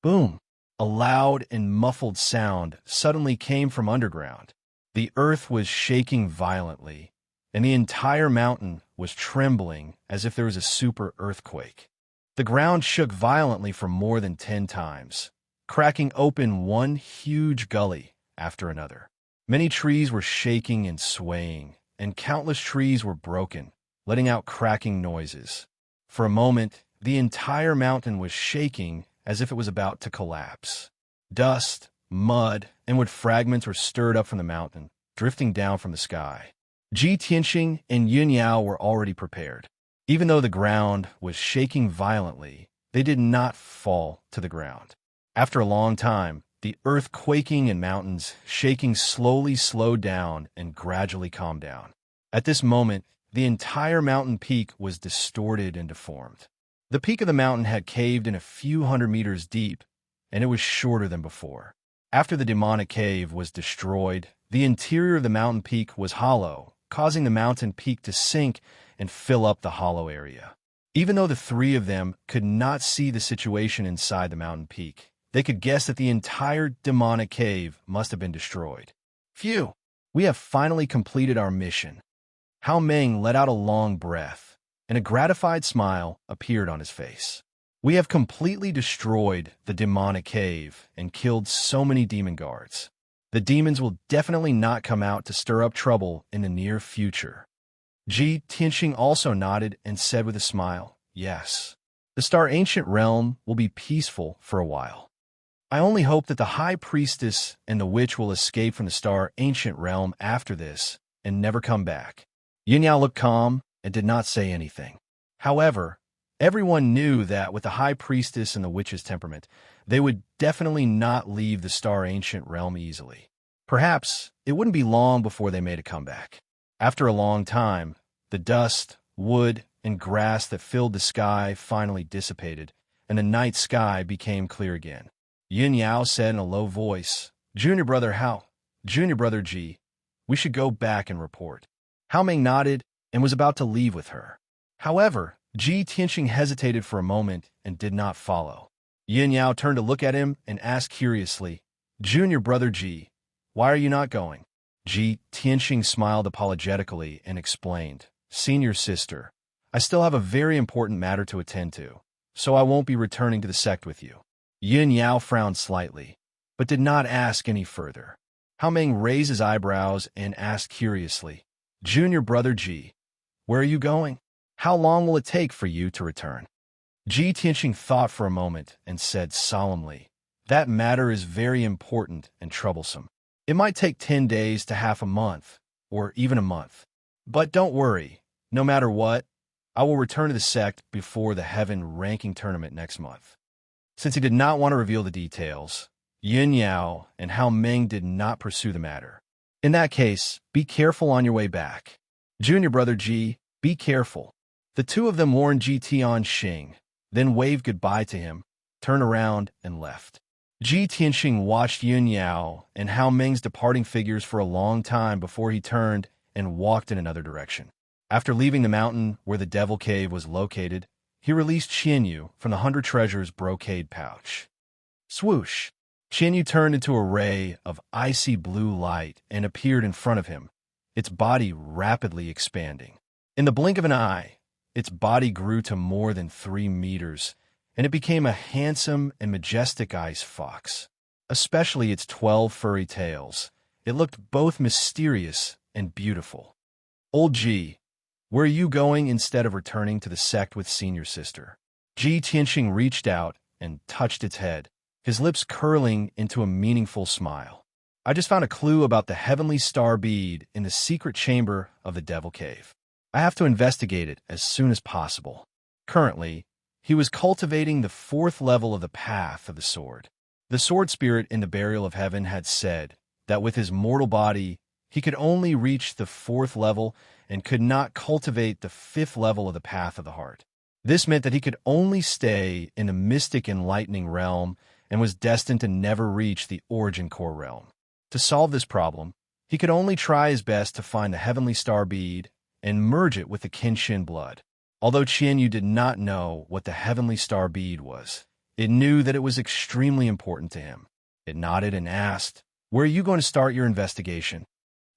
Boom! A loud and muffled sound suddenly came from underground. The earth was shaking violently, and the entire mountain was trembling as if there was a super earthquake. The ground shook violently for more than 10 times, cracking open one huge gully after another. Many trees were shaking and swaying, and countless trees were broken, letting out cracking noises. For a moment, the entire mountain was shaking as if it was about to collapse. Dust, mud, and wood fragments were stirred up from the mountain, drifting down from the sky. Ji Tianxing and Yun Yao were already prepared. Even though the ground was shaking violently, they did not fall to the ground. After a long time, the earth quaking and mountains shaking slowly slowed down and gradually calmed down. At this moment, the entire mountain peak was distorted and deformed. The peak of the mountain had caved in a few hundred meters deep, and it was shorter than before. After the demonic cave was destroyed, the interior of the mountain peak was hollow, causing the mountain peak to sink and fill up the hollow area. Even though the three of them could not see the situation inside the mountain peak, they could guess that the entire demonic cave must have been destroyed. Phew! We have finally completed our mission. Hao Meng let out a long breath, and a gratified smile appeared on his face. We have completely destroyed the demonic cave and killed so many demon guards. The demons will definitely not come out to stir up trouble in the near future. Ji Tianxing also nodded and said with a smile, yes. The Star Ancient Realm will be peaceful for a while. I only hope that the High Priestess and the Witch will escape from the Star Ancient Realm after this and never come back. Yin Yao looked calm and did not say anything. However, everyone knew that with the High Priestess and the Witch's temperament, they would definitely not leave the Star Ancient Realm easily. Perhaps it wouldn't be long before they made a comeback. After a long time, the dust, wood, and grass that filled the sky finally dissipated, and the night sky became clear again. Yin Yao said in a low voice, Junior Brother Hao, Junior Brother Ji, we should go back and report. Hao Meng nodded and was about to leave with her. However, Ji Tianxing hesitated for a moment and did not follow. Yin Yao turned to look at him and asked curiously, Junior Brother Ji, why are you not going? Ji Tianxing smiled apologetically and explained, Senior sister, I still have a very important matter to attend to, so I won't be returning to the sect with you. Yin Yao frowned slightly, but did not ask any further. Hao Meng raised his eyebrows and asked curiously, Junior Brother Ji, where are you going? How long will it take for you to return? Ji Tianxing thought for a moment and said solemnly, that matter is very important and troublesome. It might take 10 days to half a month, or even a month. But don't worry, no matter what, I will return to the sect before the Heaven ranking tournament next month. Since he did not want to reveal the details, Yin Yao and Hao Meng did not pursue the matter. In that case, be careful on your way back. Junior Brother Ji, be careful. The two of them warned Ji Tianxing, then waved goodbye to him, turned around, and left. Ji Tianxing watched Yin Yao and Hao Meng's departing figures for a long time before he turned and walked in another direction. After leaving the mountain where the Devil Cave was located, he released Qianyu from the 100 Treasures brocade pouch. Swoosh! Qianyu turned into a ray of icy blue light and appeared in front of him, its body rapidly expanding. In the blink of an eye, its body grew to more than 3 meters, and it became a handsome and majestic ice fox. Especially its 12 furry tails, it looked both mysterious and beautiful. Old Ji, where are you going instead of returning to the sect with Senior Sister? Ji Tianxing reached out and touched its head, his lips curling into a meaningful smile. I just found a clue about the heavenly star bead in the secret chamber of the Devil Cave. I have to investigate it as soon as possible. Currently, he was cultivating the 4th level of the path of the sword. The sword spirit in the Burial of Heaven had said that with his mortal body, he could only reach the 4th level and could not cultivate the 5th level of the path of the heart. This meant that he could only stay in the mystic enlightening realm and was destined to never reach the origin core realm. To solve this problem, he could only try his best to find the heavenly star bead and merge it with the Kenshin blood. Although Qianyu did not know what the heavenly star bead was, it knew that it was extremely important to him. It nodded and asked, where are you going to start your investigation?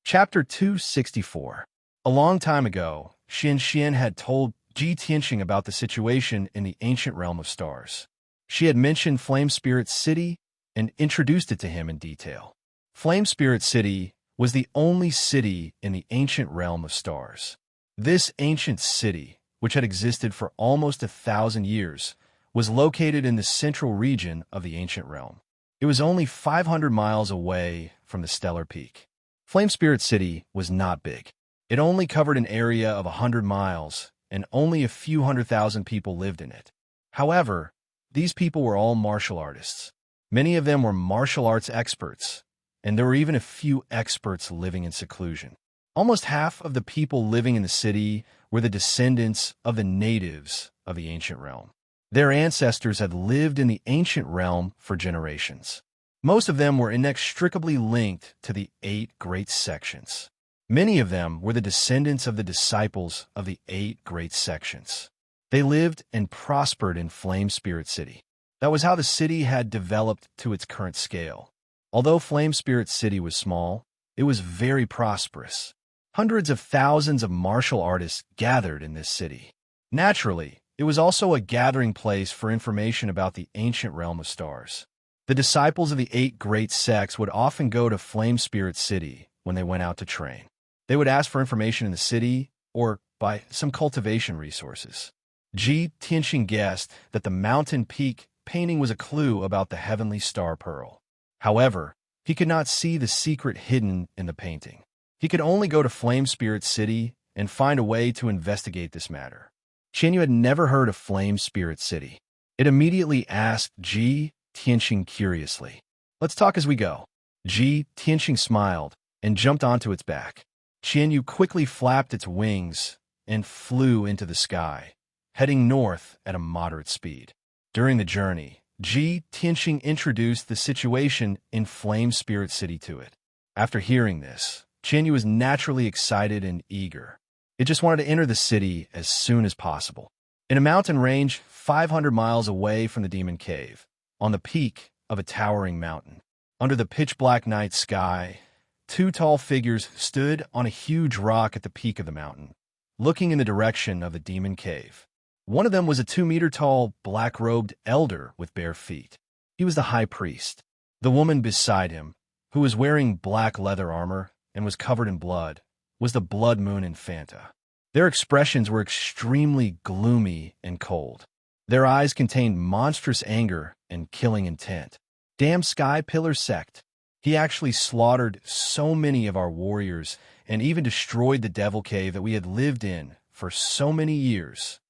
Chapter 264. A long time ago, Xian had told Ji Tianxing about the situation in the ancient realm of stars. She had mentioned Flame Spirit City and introduced it to him in detail. Flame Spirit City was the only city in the ancient realm of stars. This ancient city, which had existed for almost 1,000 years, was located in the central region of the ancient realm. It was only 500 miles away from the stellar peak. Flame Spirit City was not big. It only covered an area of 100 miles, and only a few 100,000 people lived in it. However, these people were all martial artists. Many of them were martial arts experts, and there were even a few experts living in seclusion. Almost half of the people living in the city were the descendants of the natives of the ancient realm. Their ancestors had lived in the ancient realm for generations. Most of them were inextricably linked to the 8 great sections. Many of them were the descendants of the disciples of the 8 great sections. They lived and prospered in Flame Spirit City. That was how the city had developed to its current scale. Although Flame Spirit City was small, it was very prosperous. Hundreds of thousands of martial artists gathered in this city. Naturally, it was also a gathering place for information about the ancient realm of stars. The disciples of the 8 great sects would often go to Flame Spirit City when they went out to train. They would ask for information in the city or buy some cultivation resources. Tianxing guessed that the mountain peak painting was a clue about the heavenly star pearl. However, he could not see the secret hidden in the painting. He could only go to Flame Spirit City and find a way to investigate this matter. Qianyu had never heard of Flame Spirit City. It immediately asked Tianxing curiously, "Let's talk as we go." Tianxing smiled and jumped onto its back. Qianyu quickly flapped its wings and flew into the sky, heading north at a moderate speed. During the journey, Tianxing introduced the situation in Flame Spirit City to it. After hearing this, Qianyu was naturally excited and eager. It just wanted to enter the city as soon as possible. In a mountain range 500 miles away from the Demon Cave, on the peak of a towering mountain, under the pitch-black night sky, 2 tall figures stood on a huge rock at the peak of the mountain, looking in the direction of the Demon Cave. One of them was a 2-meter-tall, black-robed elder with bare feet. He was the high priest. The woman beside him, who was wearing black leather armor and was covered in blood, was the Blood Moon Infanta. Their expressions were extremely gloomy and cold. Their eyes contained monstrous anger and killing intent. Damn Sky Pillar sect. He actually slaughtered so many of our warriors and even destroyed the Devil Cave that we had lived in for so many years.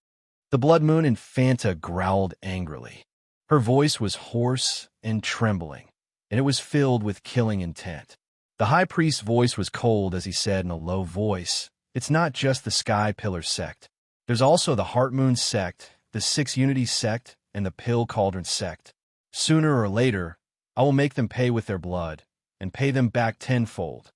The Blood Moon Infanta growled angrily. Her voice was hoarse and trembling, and it was filled with killing intent. The high priest's voice was cold as he said in a low voice, "It's not just the Sky Pillar sect. There's also the Heart Moon sect, the 6 Unity sect, and the Pill Cauldron sect. Sooner or later, I will make them pay with their blood, and pay them back tenfold."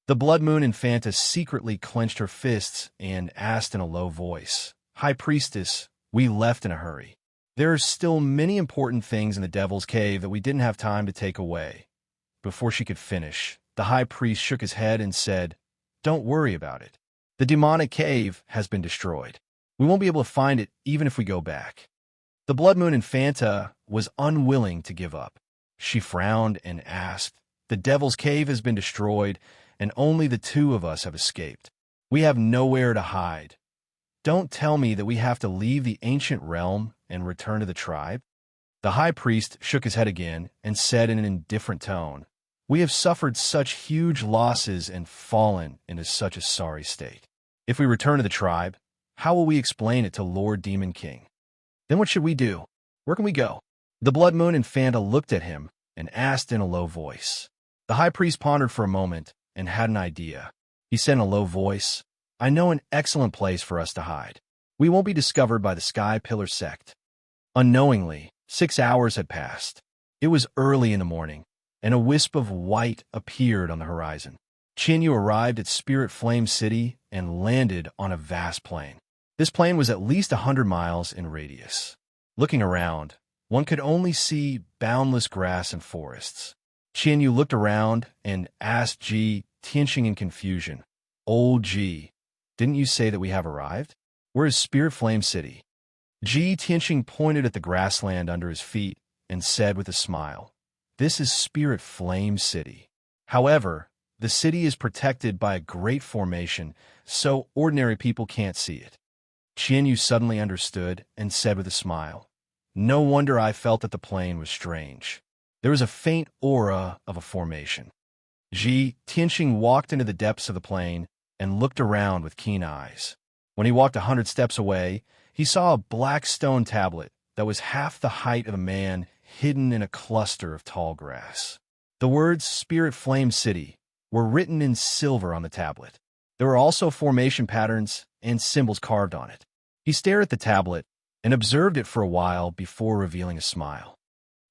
The Blood Moon Infanta secretly clenched her fists and asked in a low voice, "High Priestess, we left in a hurry. There are still many important things in the Devil's Cave that we didn't have time to take away." Before she could finish, the high priest shook his head and said, "Don't worry about it. The demonic cave has been destroyed. We won't be able to find it even if we go back." The Blood Moon Infanta was unwilling to give up. She frowned and asked, "The Devil's Cave has been destroyed, and only the 2 of us have escaped. We have nowhere to hide. Don't tell me that we have to leave the ancient realm and return to the tribe." The high priest shook his head again and said in an indifferent tone, "We have suffered such huge losses and fallen into such a sorry state. If we return to the tribe, how will we explain it to Lord Demon King? Then what should we do? Where can we go?" The Blood Moon Infanta looked at him and asked in a low voice. The high priest pondered for a moment and had an idea. He said in a low voice, "I know an excellent place for us to hide. We won't be discovered by the Sky Pillar sect." Unknowingly, 6 hours had passed. It was early in the morning, and a wisp of white appeared on the horizon. Qianyu arrived at Spirit Flame City and landed on a vast plain. This plain was at least 100 miles in radius. Looking around, one could only see boundless grass and forests. Qianyu looked around and asked Tianxing in confusion, "Old didn't you say that we have arrived? Where is Spirit Flame City?" Tianxing pointed at the grassland under his feet and said with a smile, "This is Spirit Flame City. However, the city is protected by a great formation, so ordinary people can't see it." Qianyu suddenly understood and said with a smile, "No wonder I felt that the plain was strange. There was a faint aura of a formation." Tianxing walked into the depths of the plain and looked around with keen eyes. When he walked 100 steps away, he saw a black stone tablet that was half the height of a man hidden in a cluster of tall grass. The words Spirit Flame City were written in silver on the tablet. There were also formation patterns and symbols carved on it. He stared at the tablet and observed it for a while before revealing a smile.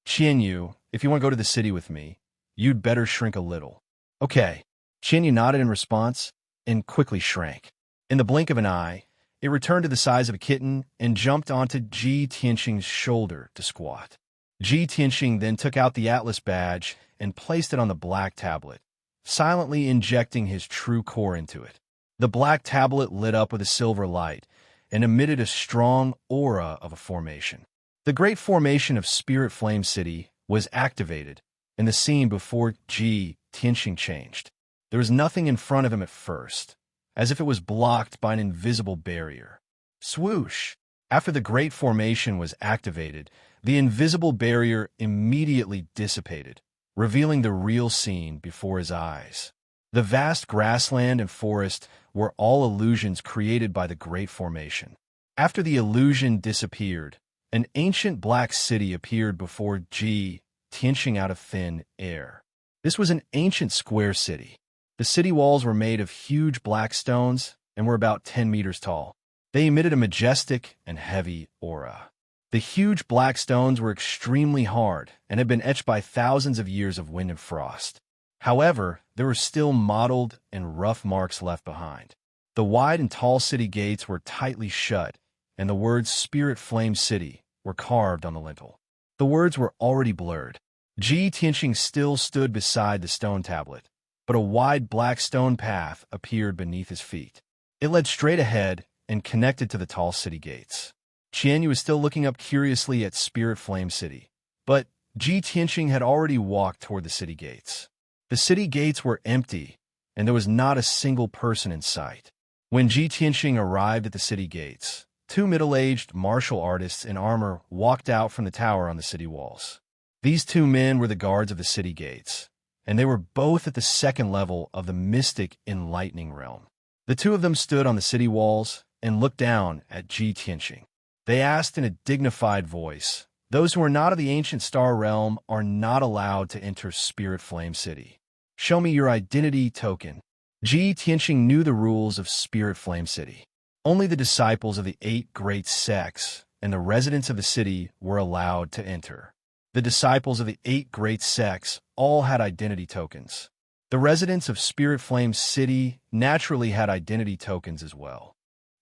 "Qianyu, if you want to go to the city with me, you'd better shrink a little." "Okay." Qianyu nodded in response and quickly shrank. In the blink of an eye, it returned to the size of a kitten and jumped onto Ji Tianxing's shoulder to squat. Ji Tianxing then took out the Atlas badge and placed it on the black tablet, silently injecting his true core into it. The black tablet lit up with a silver light and emitted a strong aura of a formation. The great formation of Spirit Flame City was activated, and the scene before Ji Tianxing changed. There was nothing in front of him at first, as if it was blocked by an invisible barrier. Swoosh! After the great formation was activated, the invisible barrier immediately dissipated, revealing the real scene before his eyes. The vast grassland and forest were all illusions created by the great formation. After the illusion disappeared, an ancient black city appeared before Ji Tianxing out of thin air. This was an ancient square city. The city walls were made of huge black stones and were about 10 meters tall. They emitted a majestic and heavy aura. The huge black stones were extremely hard and had been etched by thousands of years of wind and frost. However, there were still mottled and rough marks left behind. The wide and tall city gates were tightly shut, and the words Spirit Flame City were carved on the lintel. The words were already blurred. Ji Tianxing still stood beside the stone tablet, but a wide black stone path appeared beneath his feet. It led straight ahead and connected to the tall city gates. Qianyu was still looking up curiously at Spirit Flame City, but Ji Tianxing had already walked toward the city gates. The city gates were empty, and there was not a single person in sight. When Ji Tianxing arrived at the city gates, two middle-aged martial artists in armor walked out from the tower on the city walls. These two men were the guards of the city gates, and they were both at the second level of the mystic enlightening realm. The two of them stood on the city walls and looked down at Ji Tianxing. They asked in a dignified voice, "Those who are not of the ancient star realm are not allowed to enter Spirit Flame City. Show me your identity token." Ji Tianxing knew the rules of Spirit Flame City. Only the disciples of the 8 great sects and the residents of the city were allowed to enter. The disciples of the 8 great sects all had identity tokens. The residents of Spirit Flame City naturally had identity tokens as well.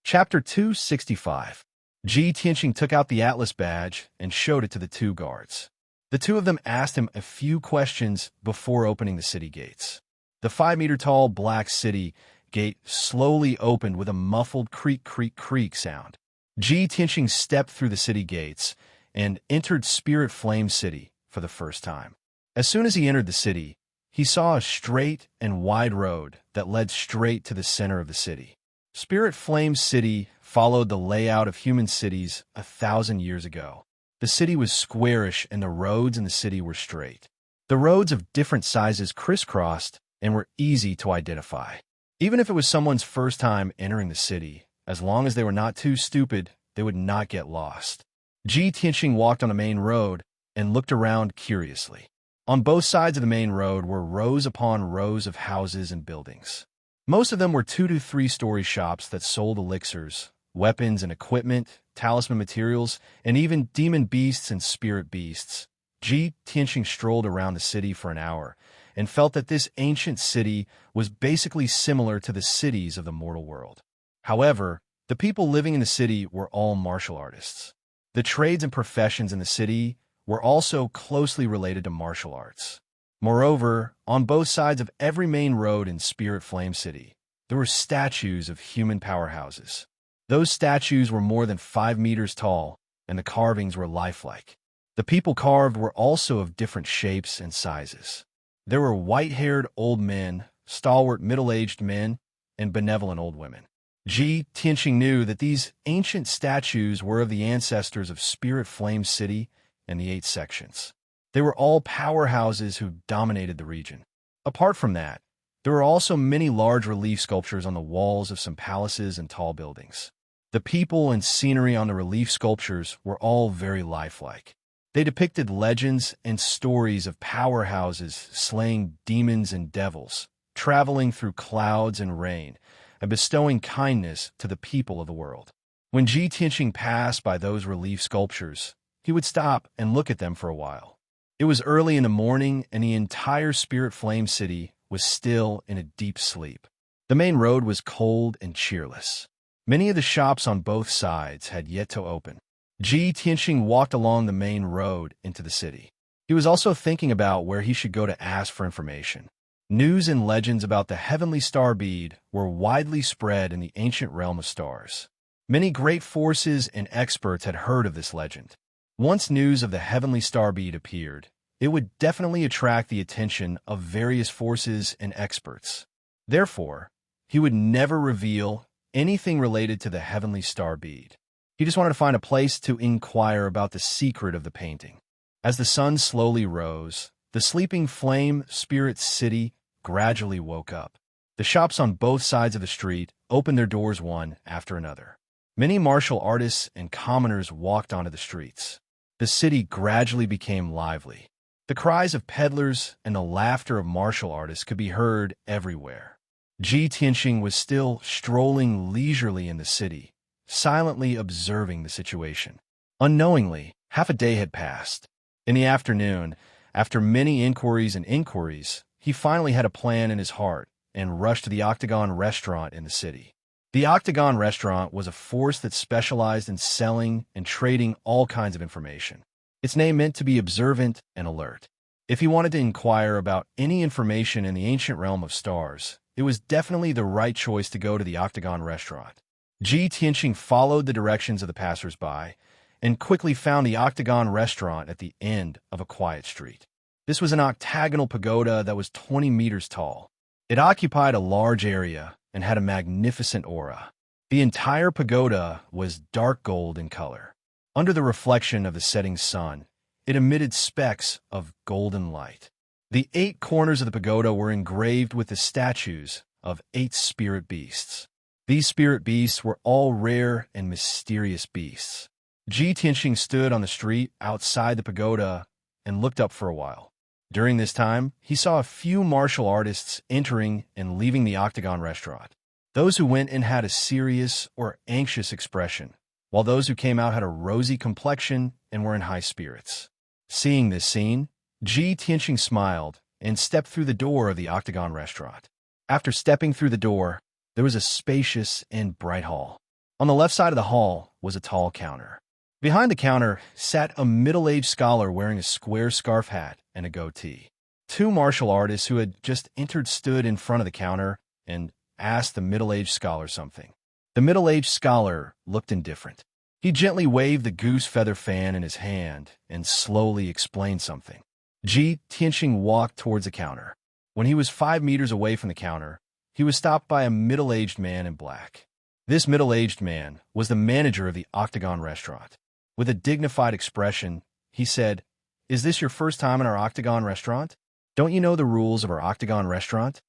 Chapter 265. Ji Tianxing took out the Atlas badge and showed it to the two guards. The two of them asked him a few questions before opening the city gates. The 5-meter-tall black city gate slowly opened with a muffled creak, creak, creak sound. Ji Tianxing stepped through the city gates and entered Spirit Flame City for the first time. As soon as he entered the city, he saw a straight and wide road that led straight to the center of the city. Spirit Flame City followed the layout of human cities 1,000 years ago. The city was squarish and the roads in the city were straight. The roads of different sizes crisscrossed and were easy to identify. Even if it was someone's first time entering the city, as long as they were not too stupid, they would not get lost. Ji Tianxing walked on the main road and looked around curiously. On both sides of the main road were rows upon rows of houses and buildings. Most of them were 2 to 3-story shops that sold elixirs, weapons and equipment, talisman materials, and even demon beasts and spirit beasts. Ji Tianxing strolled around the city for an hour and felt that this ancient city was basically similar to the cities of the mortal world. However, the people living in the city were all martial artists. The trades and professions in the city were also closely related to martial arts. Moreover, on both sides of every main road in Spirit Flame City, there were statues of human powerhouses. Those statues were more than 5 meters tall, and the carvings were lifelike. The people carved were also of different shapes and sizes. There were white-haired old men, stalwart middle-aged men, and benevolent old women. Ji Tianxing knew that these ancient statues were of the ancestors of Spirit Flame City and the 8 sections. They were all powerhouses who dominated the region. Apart from that, There were also many large relief sculptures on the walls of some palaces and tall buildings. The people and scenery on the relief sculptures were all very lifelike. They depicted legends and stories of powerhouses slaying demons and devils, traveling through clouds and rain, and bestowing kindness to the people of the world. When Ji Tianqing passed by those relief sculptures, he would stop and look at them for a while. It was early in the morning, and the entire Spirit Flame City was still in a deep sleep. The main road was cold and cheerless. Many of the shops on both sides had yet to open. Ji Tianqing walked along the main road into the city. He was also thinking about where he should go to ask for information. News and legends about the heavenly star bead were widely spread in the ancient realm of stars. Many great forces and experts had heard of this legend. Once news of the heavenly star bead appeared, it would definitely attract the attention of various forces and experts. Therefore, he would never reveal anything related to the heavenly star bead. He just wanted to find a place to inquire about the secret of the painting. As the sun slowly rose, the sleeping flame spirit city gradually woke up. The shops on both sides of the street opened their doors one after another. Many martial artists and commoners walked onto the streets. The city gradually became lively. The cries of peddlers and the laughter of martial artists could be heard everywhere. Ji Tianqing was still strolling leisurely in the city, silently observing the situation. Unknowingly, half a day had passed. In the afternoon, after many inquiries, he finally had a plan in his heart and rushed to the Octagon restaurant in the city. The Octagon restaurant was a force that specialized in selling and trading all kinds of information. Its name meant to be observant and alert. If he wanted to inquire about any information in the ancient realm of stars, it was definitely the right choice to go to the Octagon restaurant. Ji Tianqing followed the directions of the passers-by and quickly found the Octagon restaurant at the end of a quiet street. This was an octagonal pagoda that was 20 meters tall. It occupied a large area and had a magnificent aura. The entire pagoda was dark gold in color. Under the reflection of the setting sun, it emitted specks of golden light. The 8 corners of the pagoda were engraved with the statues of 8 spirit beasts. These spirit beasts were all rare and mysterious beasts. Ji Tianqing stood on the street outside the pagoda and looked up for a while. During this time, he saw a few martial artists entering and leaving the Octagon restaurant. Those who went in had a serious or anxious expression, while those who came out had a rosy complexion and were in high spirits. Seeing this scene, Ji Tianqing smiled and stepped through the door of the Octagon restaurant. After stepping through the door, there was a spacious and bright hall. On the left side of the hall was a tall counter. Behind the counter sat a middle-aged scholar wearing a square scarf hat and a goatee. 2 martial artists who had just entered stood in front of the counter and asked the middle-aged scholar something. The middle-aged scholar looked indifferent. He gently waved the goose feather fan in his hand and slowly explained something. Ji Tianqing walked towards the counter. When he was 5 meters away from the counter, he was stopped by a middle-aged man in black. This middle-aged man was the manager of the Octagon restaurant. With a dignified expression, he said, "Is this your first time in our Octagon restaurant? Don't you know the rules of our Octagon restaurant?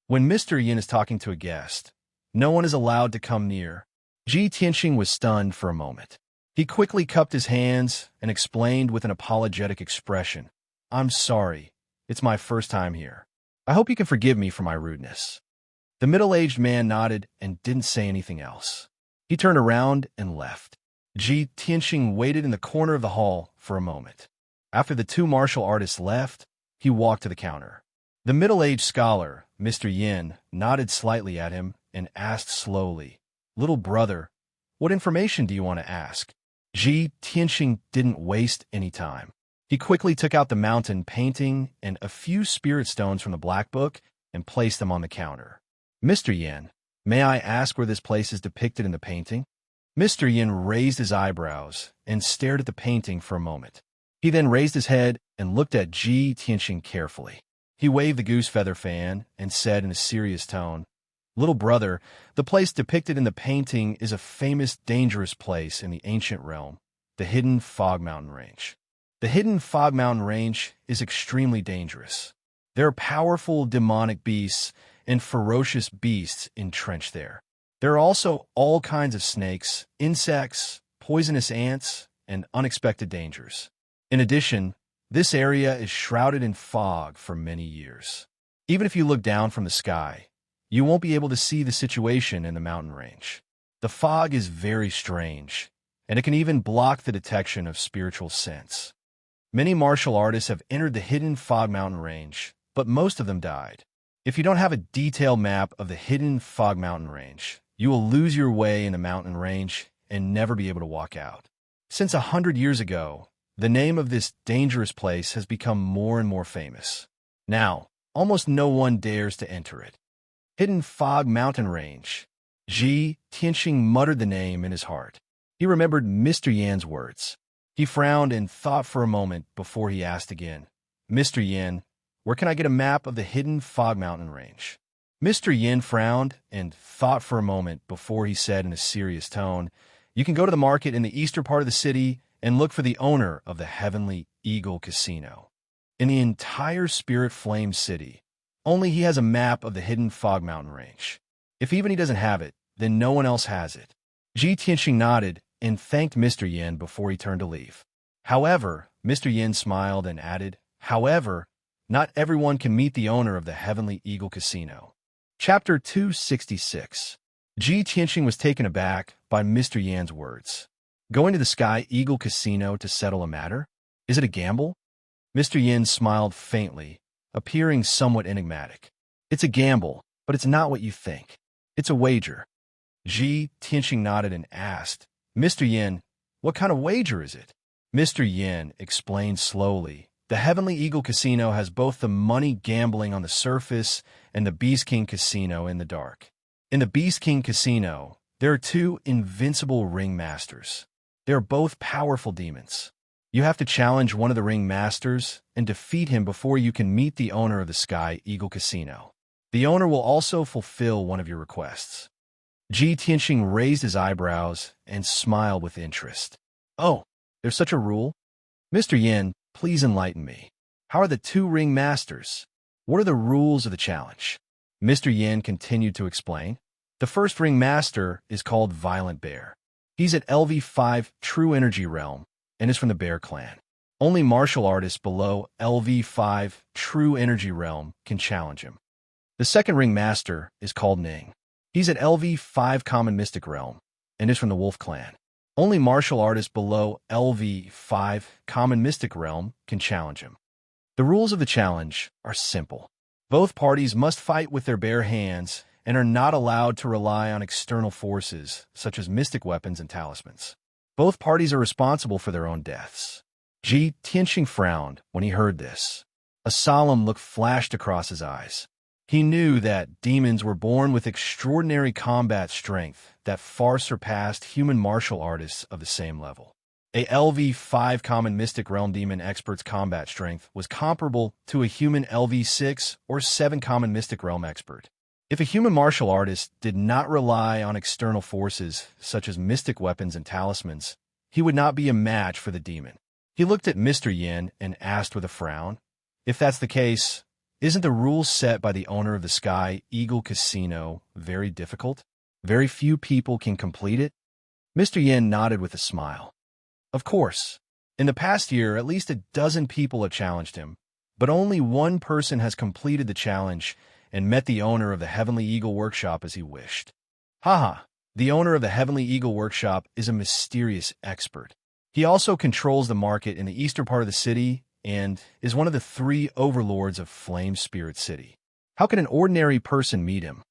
When Mr. Yin is talking to a guest, no one is allowed to come near." Ji Tianqing was stunned for a moment. He quickly cupped his hands and explained with an apologetic expression, "I'm sorry. It's my first time here. I hope you can forgive me for my rudeness." The middle-aged man nodded and didn't say anything else. He turned around and left. Ji Tianqing waited in the corner of the hall for a moment. After the 2 martial artists left, he walked to the counter. The middle-aged scholar, Mr. Yin, nodded slightly at him and asked slowly, "Little brother, what information do you want to ask?" Ji Tianqing didn't waste any time. He quickly took out the mountain painting and a few spirit stones from the black book and placed them on the counter. "Mr. Yin, may I ask where this place is depicted in the painting?" Mr. Yin raised his eyebrows and stared at the painting for a moment. He then raised his head and looked at Ji Tianqing carefully. He waved the goose feather fan and said in a serious tone, "Little brother, the place depicted in the painting is a famous dangerous place in the ancient realm, the Hidden Fog Mountain Range. The Hidden Fog Mountain Range is extremely dangerous. There are powerful demonic beasts and ferocious beasts entrenched there. There are also all kinds of snakes, insects, poisonous ants, and unexpected dangers. In addition, this area is shrouded in fog for many years. Even if you look down from the sky, you won't be able to see the situation in the mountain range. The fog is very strange, and it can even block the detection of spiritual sense. Many martial artists have entered the hidden fog mountain range, but most of them died. If you don't have a detailed map of the hidden fog mountain range, you will lose your way in the mountain range and never be able to walk out. Since 100 years ago, the name of this dangerous place has become more and more famous. Now, almost no one dares to enter it. Hidden Fog Mountain Range. Ji Tianxing muttered the name in his heart. He remembered Mr. Yan's words. He frowned and thought for a moment before he asked again, "Mr. Yan, where can I get a map of the Hidden Fog Mountain Range?" Mr. Yin frowned and thought for a moment before he said in a serious tone, "You can go to the market in the eastern part of the city and look for the owner of the Heavenly Eagle Casino. In the entire Spirit Flame City, only he has a map of the Hidden Fog Mountain Range. If even he doesn't have it, then no one else has it." Ji Tianxing nodded and thanked Mr. Yin before he turned to leave. However, Mr. Yin smiled and added, "However, not everyone can meet the owner of the Heavenly Eagle Casino." Chapter 266. Ji Tianxing was taken aback by Mr. Yan's words. Going to the Sky Eagle Casino to settle a matter? Is it a gamble? Mr. Yin smiled faintly, appearing somewhat enigmatic. It's a gamble, but it's not what you think. It's a wager. Ji Tianxing nodded and asked, "Mr. Yin, what kind of wager is it?" Mr. Yin explained slowly. The Heavenly Eagle Casino has both the money gambling on the surface and the Beast King Casino in the dark. In the Beast King Casino, there are two invincible ringmasters. They are both powerful demons. You have to challenge one of the ringmasters and defeat him before you can meet the owner of the Sky Eagle Casino. The owner will also fulfill one of your requests. Ji Tianxing raised his eyebrows and smiled with interest. "Oh, there's such a rule? Mr. Yin, please enlighten me. How are the two ring masters? What are the rules of the challenge?" Mr. Yin continued to explain. The first ring master is called Violent Bear. He's at LV5 True Energy Realm and is from the Bear Clan. Only martial artists below LV5 True Energy Realm can challenge him. The second ring master is called Ning. He's at LV5 Common Mystic Realm and is from the Wolf Clan. Only martial artists below LV5 Common Mystic Realm can challenge him. The rules of the challenge are simple. Both parties must fight with their bare hands and are not allowed to rely on external forces, such as mystic weapons and talismans. Both parties are responsible for their own deaths. Ji Tianxing frowned when he heard this. A solemn look flashed across his eyes. He knew that demons were born with extraordinary combat strength that far surpassed human martial artists of the same level. A LV5 Common Mystic Realm demon expert's combat strength was comparable to a human LV6 or 7 Common Mystic Realm expert. If a human martial artist did not rely on external forces such as mystic weapons and talismans, he would not be a match for the demon. He looked at Mr. Yin and asked with a frown, "If that's the case, isn't the rules set by the owner of the Sky Eagle Casino very difficult? Very few people can complete it?" Mr. Yin nodded with a smile. "Of course. In the past year, at least a dozen people have challenged him, but only one person has completed the challenge and met the owner of the Heavenly Eagle Workshop as he wished. Haha, the owner of the Heavenly Eagle Workshop is a mysterious expert. He also controls the market in the eastern part of the city and is one of the 3 overlords of Flame Spirit City. How can an ordinary person meet him?"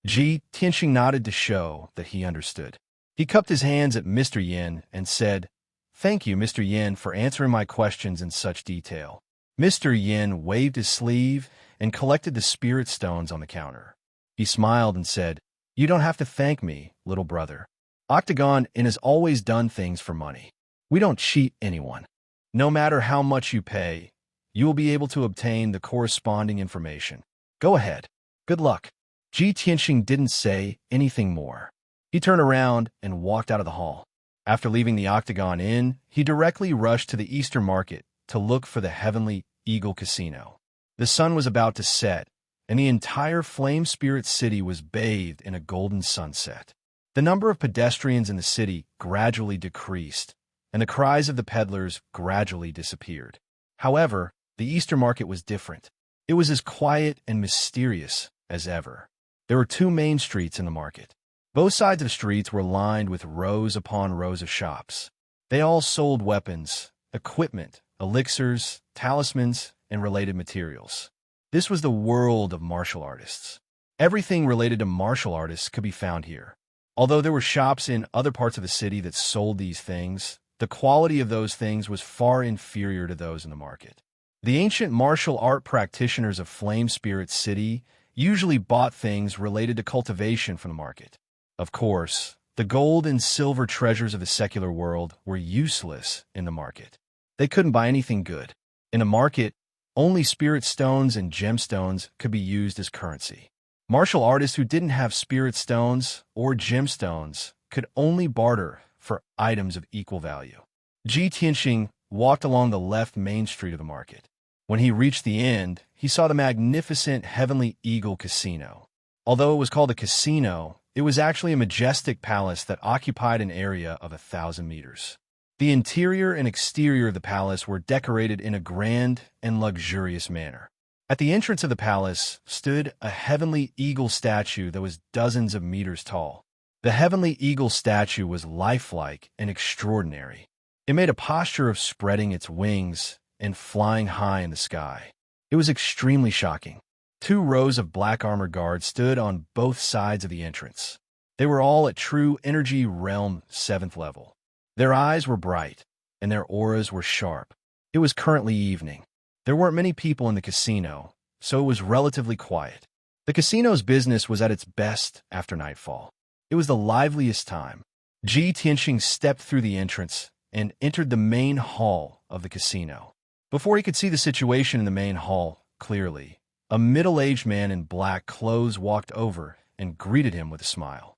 Ji Tianxing nodded to show that he understood. He cupped his hands at Mr. Yin and said, "Thank you, Mr. Yin, for answering my questions in such detail." Mr. Yin waved his sleeve and collected the spirit stones on the counter. He smiled and said, "You don't have to thank me, little brother. Octagon Inn has always done things for money. We don't cheat anyone. No matter how much you pay, you will be able to obtain the corresponding information. Go ahead. Good luck." Ji Tianxing didn't say anything more. He turned around and walked out of the hall. After leaving the Octagon Inn, he directly rushed to the Eastern Market to look for the Heavenly Eagle Casino. The sun was about to set, and the entire flame spirit city was bathed in a golden sunset. The number of pedestrians in the city gradually decreased, and the cries of the peddlers gradually disappeared. However, the Easter market was different. It was as quiet and mysterious as ever. There were two main streets in the market. Both sides of the streets were lined with rows upon rows of shops. They all sold weapons, equipment, elixirs, talismans, and related materials. This was the world of martial artists. Everything related to martial artists could be found here. Although there were shops in other parts of the city that sold these things, the quality of those things was far inferior to those in the market. The ancient martial art practitioners of Flame Spirit City usually bought things related to cultivation from the market. Of course, the gold and silver treasures of the secular world were useless in the market. They couldn't buy anything good. In the market, only spirit stones and gemstones could be used as currency. Martial artists who didn't have spirit stones or gemstones could only barter for items of equal value. Ji Tianxing walked along the left main street of the market. When he reached the end, he saw the magnificent Heavenly Eagle Casino. Although it was called a casino, it was actually a majestic palace that occupied an area of 1,000 meters. The interior and exterior of the palace were decorated in a grand and luxurious manner. At the entrance of the palace stood a Heavenly Eagle statue that was dozens of meters tall. The Heavenly Eagle statue was lifelike and extraordinary. It made a posture of spreading its wings and flying high in the sky. It was extremely shocking. 2 rows of black armor guards stood on both sides of the entrance. They were all at true energy realm 7th level. Their eyes were bright, and their auras were sharp. It was currently evening. There weren't many people in the casino, so it was relatively quiet. The casino's business was at its best after nightfall. It was the liveliest time. Ji Tianxing stepped through the entrance and entered the main hall of the casino. Before he could see the situation in the main hall clearly, a middle-aged man in black clothes walked over and greeted him with a smile.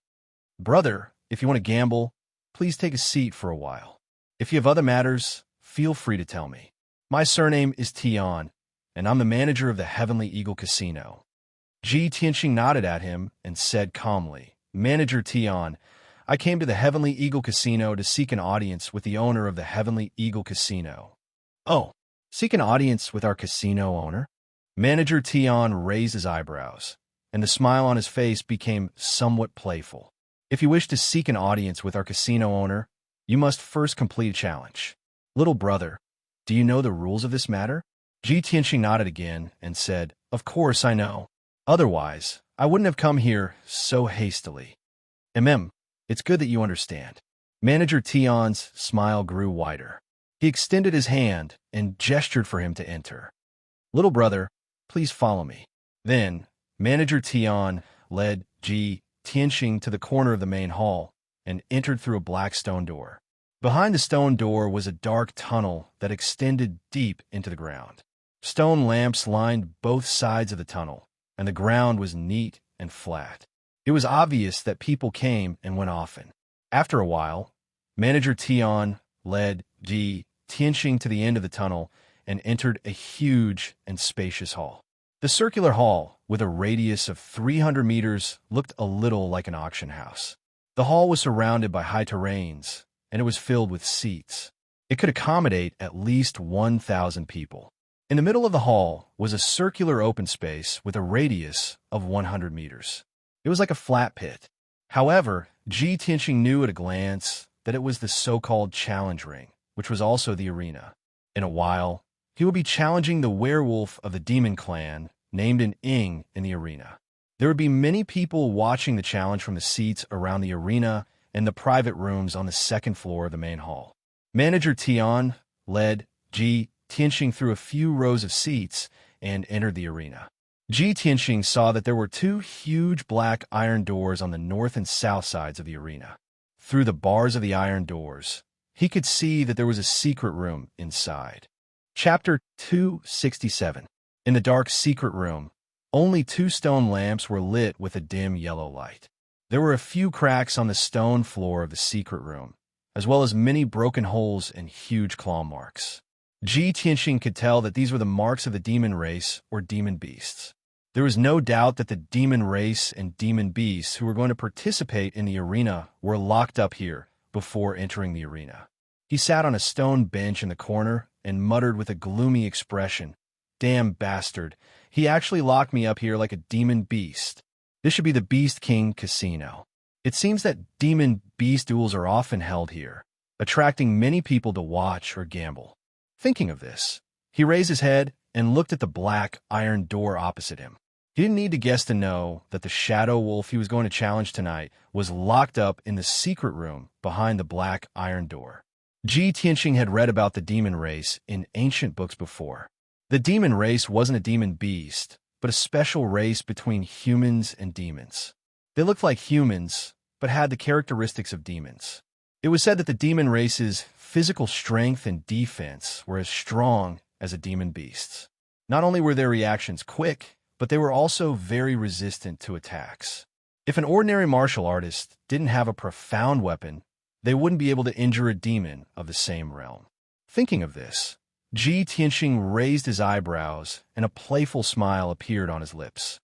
"Brother, if you want to gamble, please take a seat for a while. If you have other matters, feel free to tell me. My surname is Tian, and I'm the manager of the Heavenly Eagle Casino." Ji Tianxing nodded at him and said calmly, "Manager Tian, I came to the Heavenly Eagle Casino to seek an audience with the owner of the Heavenly Eagle Casino." "Oh, seek an audience with our casino owner?" Manager Tian raised his eyebrows, and the smile on his face became somewhat playful. "If you wish to seek an audience with our casino owner, you must first complete a challenge. Little brother, do you know the rules of this matter?" Ji Tianxing nodded again and said, "Of course I know. Otherwise, I wouldn't have come here so hastily." It's good that you understand." Manager Tian's smile grew wider. He extended his hand and gestured for him to enter. "Little brother, please follow me." Then, Manager Tian led Ji Tianxing to the corner of the main hall and entered through a black stone door. Behind the stone door was a dark tunnel that extended deep into the ground. Stone lamps lined both sides of the tunnel, and the ground was neat and flat. It was obvious that people came and went often. After a while, Manager Tian led Ji Tianxing to the end of the tunnel and entered a huge and spacious hall. The circular hall, with a radius of 300 meters, looked a little like an auction house. The hall was surrounded by high terrains, and it was filled with seats. It could accommodate at least 1,000 people. In the middle of the hall was a circular open space with a radius of 100 meters. It was like a flat pit. However, Ji Tianxing knew at a glance that it was the so-called challenge ring, which was also the arena. In a while, he would be challenging the werewolf of the demon clan, named an Ing, in the arena. There would be many people watching the challenge from the seats around the arena and the private rooms on the 2nd floor of the main hall. Manager Tian led Ji Tianxing through a few rows of seats and entered the arena. Ji Tianxing saw that there were 2 huge black iron doors on the north and south sides of the arena. Through the bars of the iron doors, he could see that there was a secret room inside. Chapter 267. In the dark secret room, only 2 stone lamps were lit with a dim yellow light. There were a few cracks on the stone floor of the secret room, as well as many broken holes and huge claw marks. Ji Tianxing could tell that these were the marks of the demon race or demon beasts. There was no doubt that the demon race and demon beasts who were going to participate in the arena were locked up here before entering the arena. He sat on a stone bench in the corner and muttered with a gloomy expression, "Damn bastard, he actually locked me up here like a demon beast. This should be the Beast King Casino." It seems that demon beast duels are often held here, attracting many people to watch or gamble. Thinking of this, he raised his head and looked at the black iron door opposite him. He didn't need to guess to know that the shadow wolf he was going to challenge tonight was locked up in the secret room behind the black iron door. Ji Tianxing had read about the demon race in ancient books before. The demon race wasn't a demon beast, but a special race between humans and demons. They looked like humans, but had the characteristics of demons. It was said that the demon race's physical strength and defense were as strong as a demon beast's. Not only were their reactions quick, but they were also very resistant to attacks. If an ordinary martial artist didn't have a profound weapon, they wouldn't be able to injure a demon of the same realm. Thinking of this, Ji Tianxing raised his eyebrows and a playful smile appeared on his lips.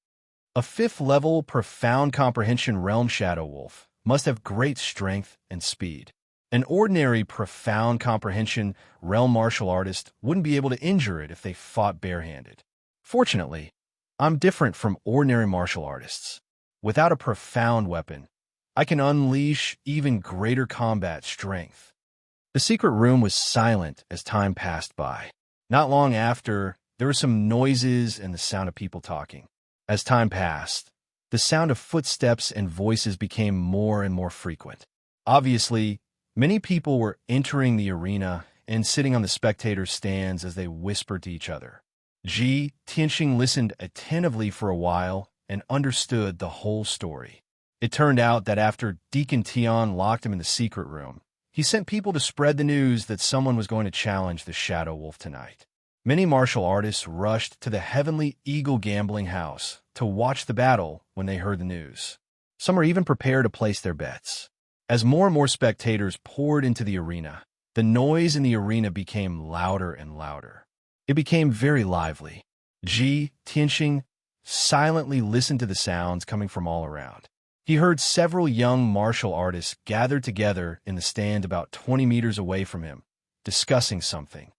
A fifth-level profound comprehension realm shadow wolf must have great strength and speed. An ordinary profound comprehension realm martial artist wouldn't be able to injure it if they fought barehanded. Fortunately, I'm different from ordinary martial artists. Without a profound weapon, I can unleash even greater combat strength. The secret room was silent as time passed by. Not long after, there were some noises and the sound of people talking. As time passed, the sound of footsteps and voices became more and more frequent. Obviously, many people were entering the arena and sitting on the spectators' stands as they whispered to each other. Ji Tianxing listened attentively for a while and understood the whole story. It turned out that after Deacon Tian locked him in the secret room, he sent people to spread the news that someone was going to challenge the Shadow Wolf tonight. Many martial artists rushed to the Heavenly Eagle gambling house to watch the battle when they heard the news. Some were even prepared to place their bets. As more and more spectators poured into the arena, the noise in the arena became louder and louder. It became very lively. Ji Tianxing silently listened to the sounds coming from all around. He heard several young martial artists gathered together in the stand about 20 meters away from him, discussing something.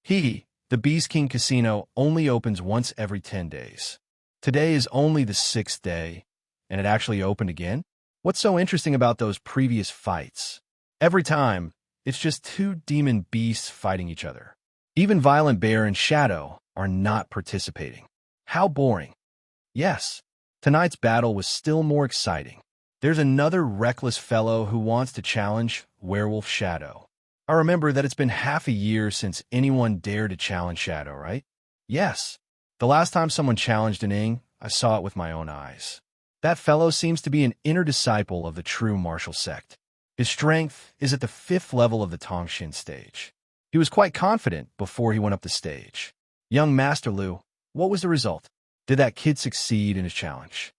The Beast King Casino only opens once every 10 days. Today is only the 6th day, and it actually opened again? What's so interesting about those previous fights? Every time, it's just two demon beasts fighting each other. Even Violent Bear and Shadow are not participating. How boring. Yes, tonight's battle was still more exciting. There's another reckless fellow who wants to challenge Werewolf Shadow. I remember that it's been half a year since anyone dared to challenge Shadow, right? Yes. The last time someone challenged an Ing, I saw it with my own eyes. That fellow seems to be an inner disciple of the true martial sect. His strength is at the 5th level of the Tongshin stage. He was quite confident before he went up the stage. Young Master Lu, what was the result? Did that kid succeed in his challenge?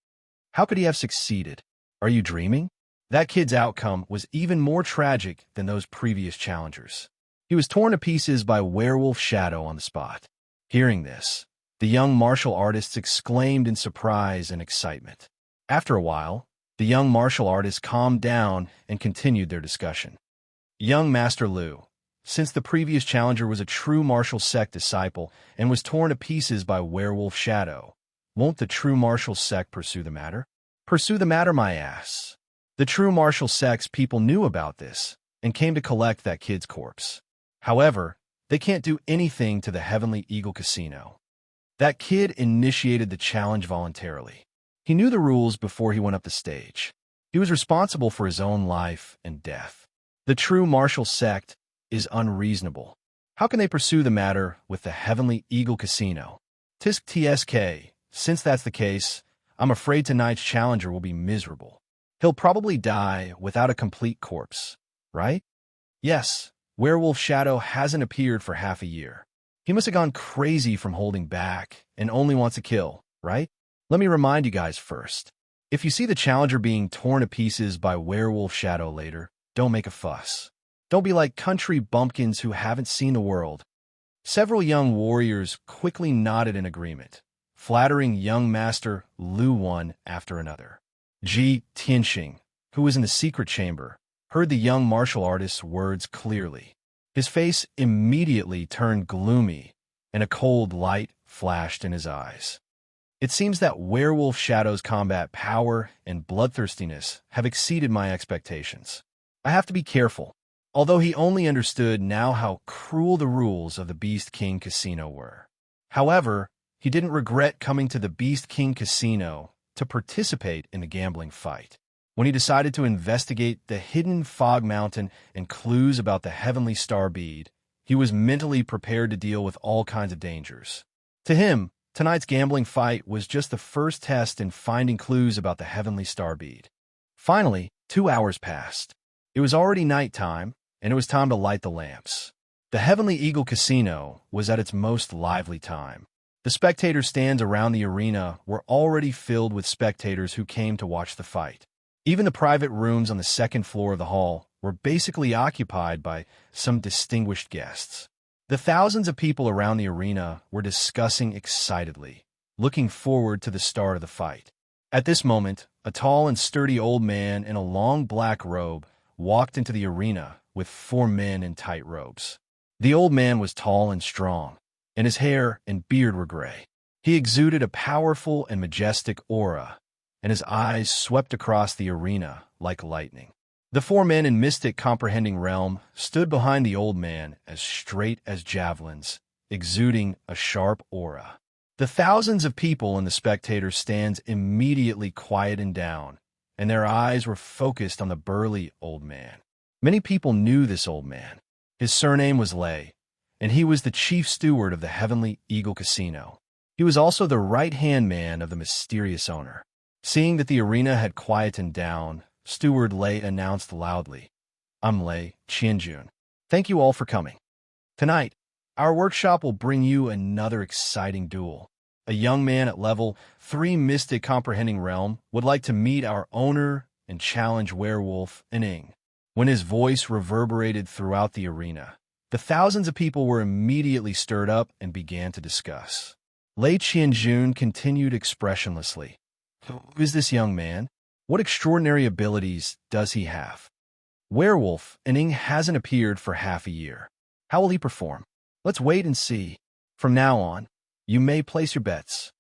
How could he have succeeded? Are you dreaming? That kid's outcome was even more tragic than those previous challengers. He was torn to pieces by Werewolf Shadow on the spot. Hearing this, the young martial artists exclaimed in surprise and excitement. After a while, the young martial artists calmed down and continued their discussion. Young Master Lu, since the previous challenger was a true martial sect disciple and was torn to pieces by Werewolf Shadow, won't the true martial sect pursue the matter? Pursue the matter, my ass. The true martial sect's people knew about this and came to collect that kid's corpse. However, they can't do anything to the Heavenly Eagle Casino. That kid initiated the challenge voluntarily. He knew the rules before he went up the stage. He was responsible for his own life and death. The true martial sect is unreasonable. How can they pursue the matter with the Heavenly Eagle Casino? Tisk TSK, since that's the case, I'm afraid tonight's challenger will be miserable. He'll probably die without a complete corpse, right? Yes, Werewolf Shadow hasn't appeared for half a year. He must have gone crazy from holding back and only wants to kill, right? Let me remind you guys first. If you see the challenger being torn to pieces by Werewolf Shadow later, don't make a fuss. Don't be like country bumpkins who haven't seen the world. Several young warriors quickly nodded in agreement, flattering young master Lu one after another. Ji Tianxing, who was in the secret chamber, heard the young martial artist's words clearly. His face immediately turned gloomy, and a cold light flashed in his eyes. It seems that Werewolf Shadow's combat power and bloodthirstiness have exceeded my expectations. I have to be careful, although he only understood now how cruel the rules of the Beast King Casino were. However, he didn't regret coming to the Beast King Casino to participate in the gambling fight. When he decided to investigate the hidden fog mountain and clues about the heavenly star bead, he was mentally prepared to deal with all kinds of dangers. To him, tonight's gambling fight was just the first test in finding clues about the heavenly star bead. Finally, 2 hours passed. It was already nighttime, and it was time to light the lamps. The Heavenly Eagle Casino was at its most lively time. The spectator stands around the arena were already filled with spectators who came to watch the fight. Even the private rooms on the second floor of the hall were basically occupied by some distinguished guests. The thousands of people around the arena were discussing excitedly, looking forward to the start of the fight. At this moment, a tall and sturdy old man in a long black robe walked into the arena with 4 men in tight robes. The old man was tall and strong, and his hair and beard were gray. He exuded a powerful and majestic aura, and his eyes swept across the arena like lightning. The 4 men in mystic comprehending realm stood behind the old man as straight as javelins, exuding a sharp aura. The thousands of people in the spectator stands immediately quieted down, and their eyes were focused on the burly old man. Many people knew this old man. His surname was Lei, and he was the chief steward of the Heavenly Eagle Casino. He was also the right-hand man of the mysterious owner. Seeing that the arena had quietened down, Steward Lei announced loudly, "I'm Lei Qianjun. Thank you all for coming. Tonight, our workshop will bring you another exciting duel. A young man at level 3 Mystic Comprehending Realm would like to meet our owner and challenge Werewolf Ning." When his voice reverberated throughout the arena, the thousands of people were immediately stirred up and began to discuss. Lei Qianjun continued expressionlessly. "Who is this young man? What extraordinary abilities does he have? Werewolf Ning hasn't appeared for half a year. How will he perform? Let's wait and see. From now on, you may place your bets."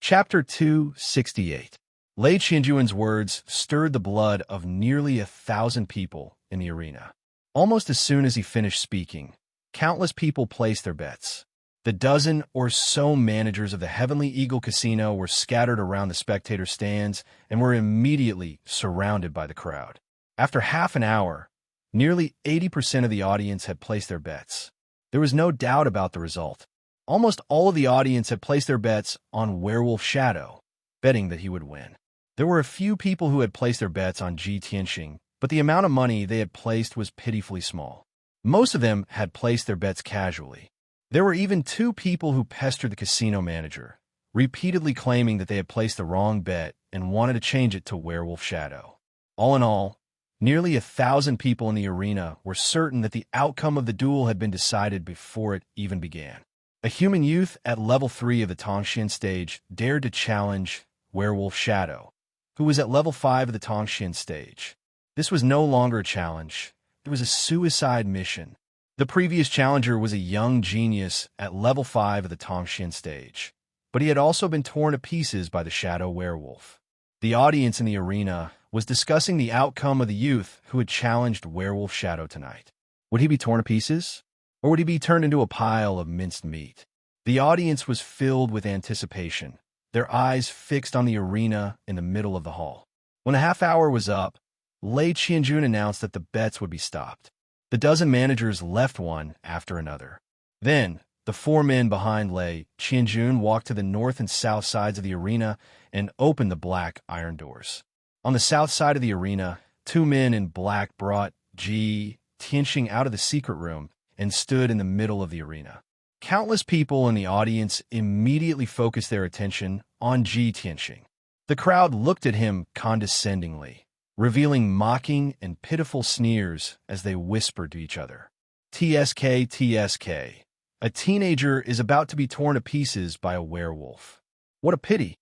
Chapter 268. Lei Qianjun's words stirred the blood of nearly 1,000 people in the arena. Almost as soon as he finished speaking, countless people placed their bets. The dozen or so managers of the Heavenly Eagle Casino were scattered around the spectator stands and were immediately surrounded by the crowd. After half an hour, nearly 80% of the audience had placed their bets. There was no doubt about the result. Almost all of the audience had placed their bets on Werewolf Shadow, betting that he would win. There were a few people who had placed their bets on Ji Tianxing, but the amount of money they had placed was pitifully small. Most of them had placed their bets casually. There were even 2 people who pestered the casino manager, repeatedly claiming that they had placed the wrong bet and wanted to change it to Werewolf Shadow. All in all, nearly 1,000 people in the arena were certain that the outcome of the duel had been decided before it even began. A human youth at level 3 of the Tongxian stage dared to challenge Werewolf Shadow, who was at level 5 of the Tongxian stage. This was no longer a challenge. It was a suicide mission. The previous challenger was a young genius at level 5 of the Tongxian stage, but he had also been torn to pieces by the Shadow Werewolf. The audience in the arena was discussing the outcome of the youth who had challenged Werewolf Shadow tonight. Would he be torn to pieces, or would he be turned into a pile of minced meat? The audience was filled with anticipation, their eyes fixed on the arena in the middle of the hall. When the half hour was up, Lei Qianjun announced that the bets would be stopped. The dozen managers left one after another. Then, the 4 men behind Lei Qianjun walked to the north and south sides of the arena and opened the black iron doors. On the south side of the arena, 2 men in black brought Ji Tianxing out of the secret room and stood in the middle of the arena. Countless people in the audience immediately focused their attention on Ji Tianxing. The crowd looked at him condescendingly, revealing mocking and pitiful sneers as they whispered to each other. "TSK, TSK. A teenager is about to be torn to pieces by a werewolf. What a pity.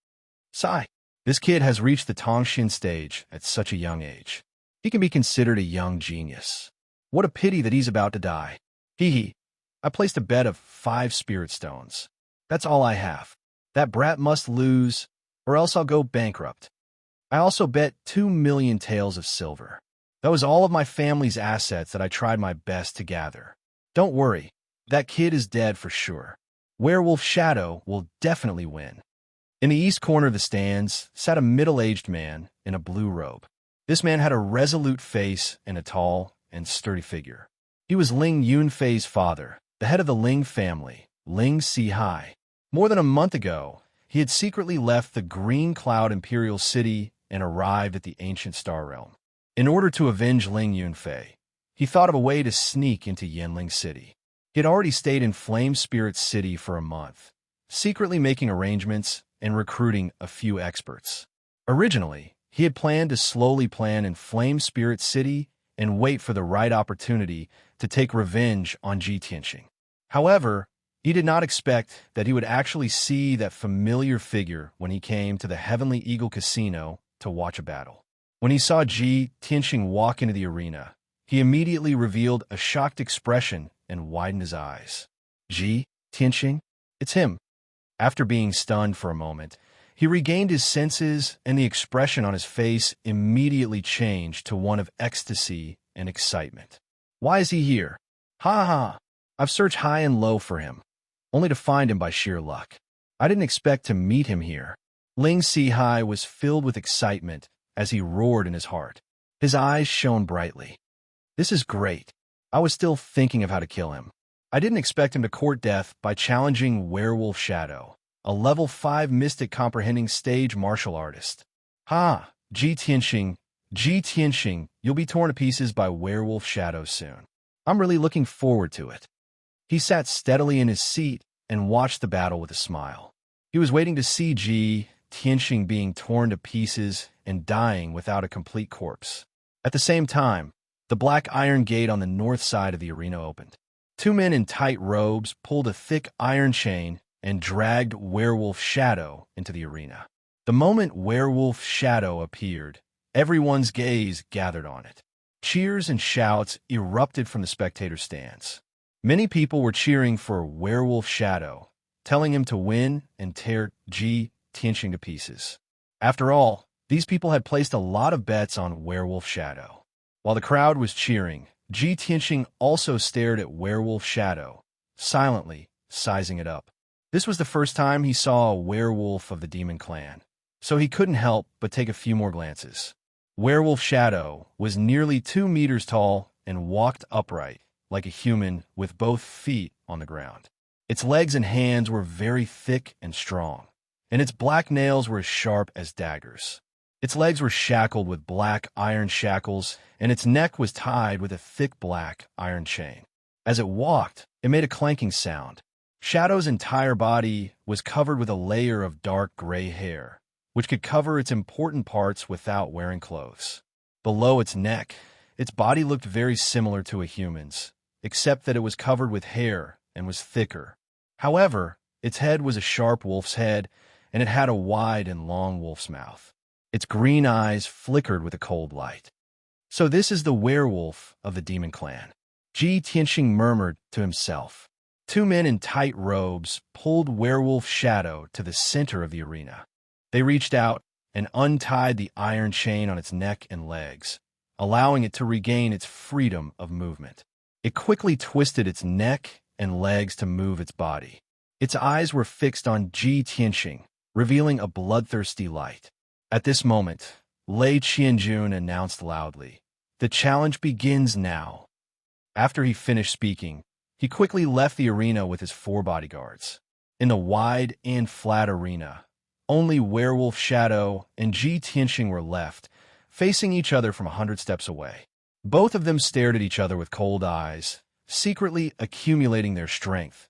Sigh. This kid has reached the Tongshin stage at such a young age. He can be considered a young genius. What a pity that he's about to die. Hee hee. I placed a bet of 5 spirit stones. That's all I have. That brat must lose, or else I'll go bankrupt. I also bet 2 million taels of silver. That was all of my family's assets that I tried my best to gather. Don't worry, that kid is dead for sure. Werewolf Shadow will definitely win. In the east corner of the stands sat a middle-aged man in a blue robe. This man had a resolute face and a tall and sturdy figure. He was Ling Yunfei's father, the head of the Ling family, Ling Si-hai. More than a month ago, he had secretly left the Green Cloud Imperial City and arrived at the ancient Star Realm. In order to avenge Ling Yunfei, he thought of a way to sneak into Yanling City. He had already stayed in Flame Spirit City for a month, secretly making arrangements and recruiting a few experts. Originally, he had planned to slowly plan in Flame Spirit City and wait for the right opportunity to take revenge on Ji Tianxing. However, he did not expect that he would actually see that familiar figure when he came to the Heavenly Eagle Casino to watch a battle. When he saw Ji Tianxing walk into the arena, he immediately revealed a shocked expression and widened his eyes. Ji Tianxing? It's him. After being stunned for a moment, he regained his senses and the expression on his face immediately changed to one of ecstasy and excitement. Why is he here? Ha ha! I've searched high and low for him, only to find him by sheer luck. I didn't expect to meet him here. Ling Si-hai was filled with excitement as he roared in his heart. His eyes shone brightly. This is great. I was still thinking of how to kill him. I didn't expect him to court death by challenging Werewolf Shadow, a level 5 mystic comprehending stage martial artist. Ha! Ji Tianxing, you'll be torn to pieces by Werewolf Shadow soon. I'm really looking forward to it. He sat steadily in his seat and watched the battle with a smile. He was waiting to see Ji Tianxing being torn to pieces and dying without a complete corpse. At the same time, the black iron gate on the north side of the arena opened. 2 men in tight robes pulled a thick iron chain and dragged Werewolf Shadow into the arena. The moment Werewolf Shadow appeared, everyone's gaze gathered on it. Cheers and shouts erupted from the spectator stands. Many people were cheering for Werewolf Shadow, telling him to win and tear Ji Tianxing to pieces. After all, these people had placed a lot of bets on Werewolf Shadow. While the crowd was cheering, Ji Tianxing also stared at Werewolf Shadow, silently sizing it up. This was the first time he saw a werewolf of the demon clan, so he couldn't help but take a few more glances. Werewolf Shadow was nearly 2 meters tall and walked upright, like a human with both feet on the ground. Its legs and hands were very thick and strong, and its black nails were as sharp as daggers. Its legs were shackled with black iron shackles, and its neck was tied with a thick black iron chain. As it walked, it made a clanking sound. Shadow's entire body was covered with a layer of dark gray hair, which could cover its important parts without wearing clothes. Below its neck, its body looked very similar to a human's, except that it was covered with hair and was thicker. However, its head was a sharp wolf's head, and it had a wide and long wolf's mouth. Its green eyes flickered with a cold light. So this is the werewolf of the demon clan, Ji Tianxing murmured to himself. 2 men in tight robes pulled Werewolf Shadow to the center of the arena. They reached out and untied the iron chain on its neck and legs, allowing it to regain its freedom of movement. It quickly twisted its neck and legs to move its body. Its eyes were fixed on Ji Tianxing, revealing a bloodthirsty light. At this moment, Lei Qianjun announced loudly, "The challenge begins now." After he finished speaking, he quickly left the arena with his 4 bodyguards. In the wide and flat arena, only Werewolf Shadow and Ji Tianxing were left, facing each other from 100 steps away. Both of them stared at each other with cold eyes, secretly accumulating their strength,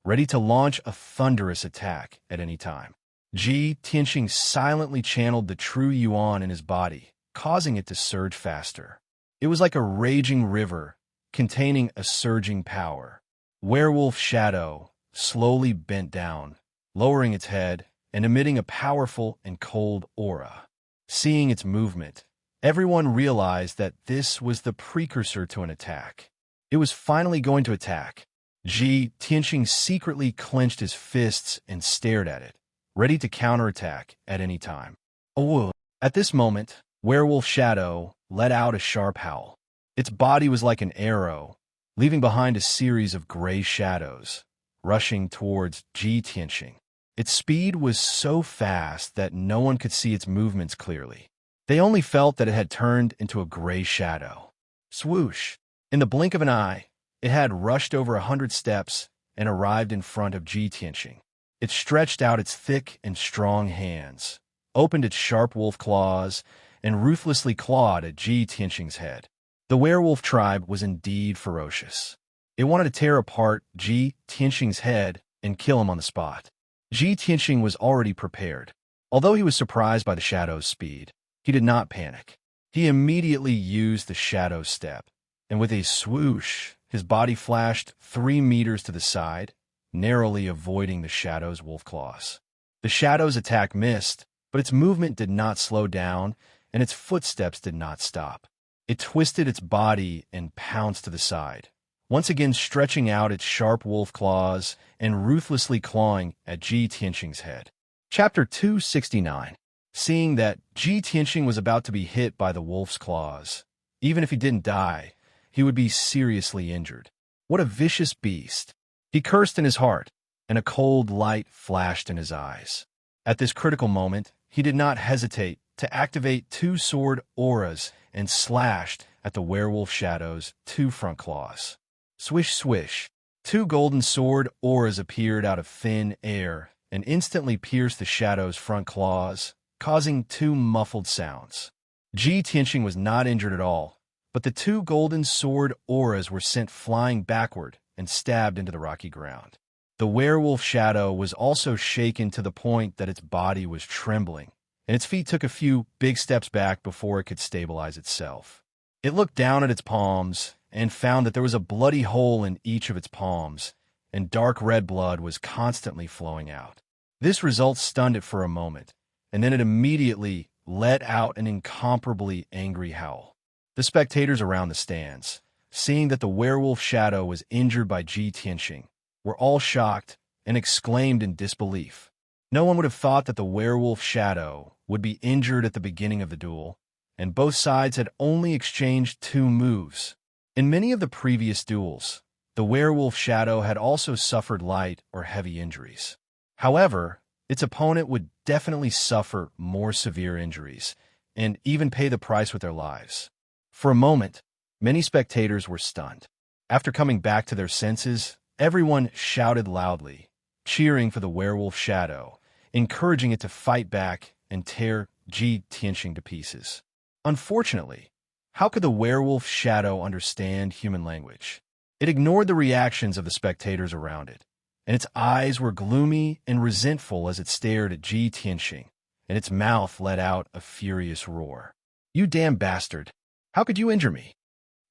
ready to launch a thunderous attack at any time. Ji Tianxing silently channeled the true yuan in his body, causing it to surge faster. It was like a raging river, containing a surging power. Werewolf Shadow slowly bent down, lowering its head and emitting a powerful and cold aura. Seeing its movement, everyone realized that this was the precursor to an attack. It was finally going to attack. Tianxing secretly clenched his fists and stared at it, ready to counterattack at any time. Oh! At this moment, Werewolf Shadow let out a sharp howl. Its body was like an arrow, leaving behind a series of gray shadows, rushing towards Tianxing. Its speed was so fast that no one could see its movements clearly. They only felt that it had turned into a gray shadow. Swoosh! In the blink of an eye, it had rushed over 100 steps and arrived in front of Tianxing. It stretched out its thick and strong hands, opened its sharp wolf claws, and ruthlessly clawed at Tianxing's head. The werewolf tribe was indeed ferocious. It wanted to tear apart Tianxing's head and kill him on the spot. Tianxing was already prepared. Although he was surprised by the shadow's speed, he did not panic. He immediately used the shadow step, and with a swoosh, his body flashed 3 meters to the side, narrowly avoiding the shadow's wolf claws. The shadow's attack missed, but its movement did not slow down, and its footsteps did not stop. It twisted its body and pounced to the side, once again stretching out its sharp wolf claws and ruthlessly clawing at Tianxing's head. Chapter 269. Seeing that Tianxing was about to be hit by the wolf's claws, even if he didn't die, he would be seriously injured. What a vicious beast! He cursed in his heart, and a cold light flashed in his eyes. At this critical moment, he did not hesitate to activate 2 sword auras and slashed at the werewolf shadow's 2 front claws. Swish, swish. 2 golden sword auras appeared out of thin air and instantly pierced the shadow's front claws, causing 2 muffled sounds. Tianxing was not injured at all, but the 2 golden sword auras were sent flying backward and stabbed into the rocky ground. The werewolf shadow was also shaken to the point that its body was trembling, and its feet took a few big steps back before it could stabilize itself. It looked down at its palms and found that there was a bloody hole in each of its palms, and dark red blood was constantly flowing out. This result stunned it for a moment, and then it immediately let out an incomparably angry howl. The spectators around the stands, seeing that the werewolf shadow was injured by Tianxing, were all shocked and exclaimed in disbelief. No one would have thought that the werewolf shadow would be injured at the beginning of the duel, and both sides had only exchanged 2 moves. In many of the previous duels, the werewolf shadow had also suffered light or heavy injuries. However, its opponent would definitely suffer more severe injuries, and even pay the price with their lives. For a moment, many spectators were stunned. After coming back to their senses, everyone shouted loudly, cheering for the werewolf shadow, encouraging it to fight back and tear Tianxing to pieces. Unfortunately, how could the werewolf shadow understand human language? It ignored the reactions of the spectators around it, and its eyes were gloomy and resentful as it stared at Tianxing, and its mouth let out a furious roar. "You damn bastard! How could you injure me?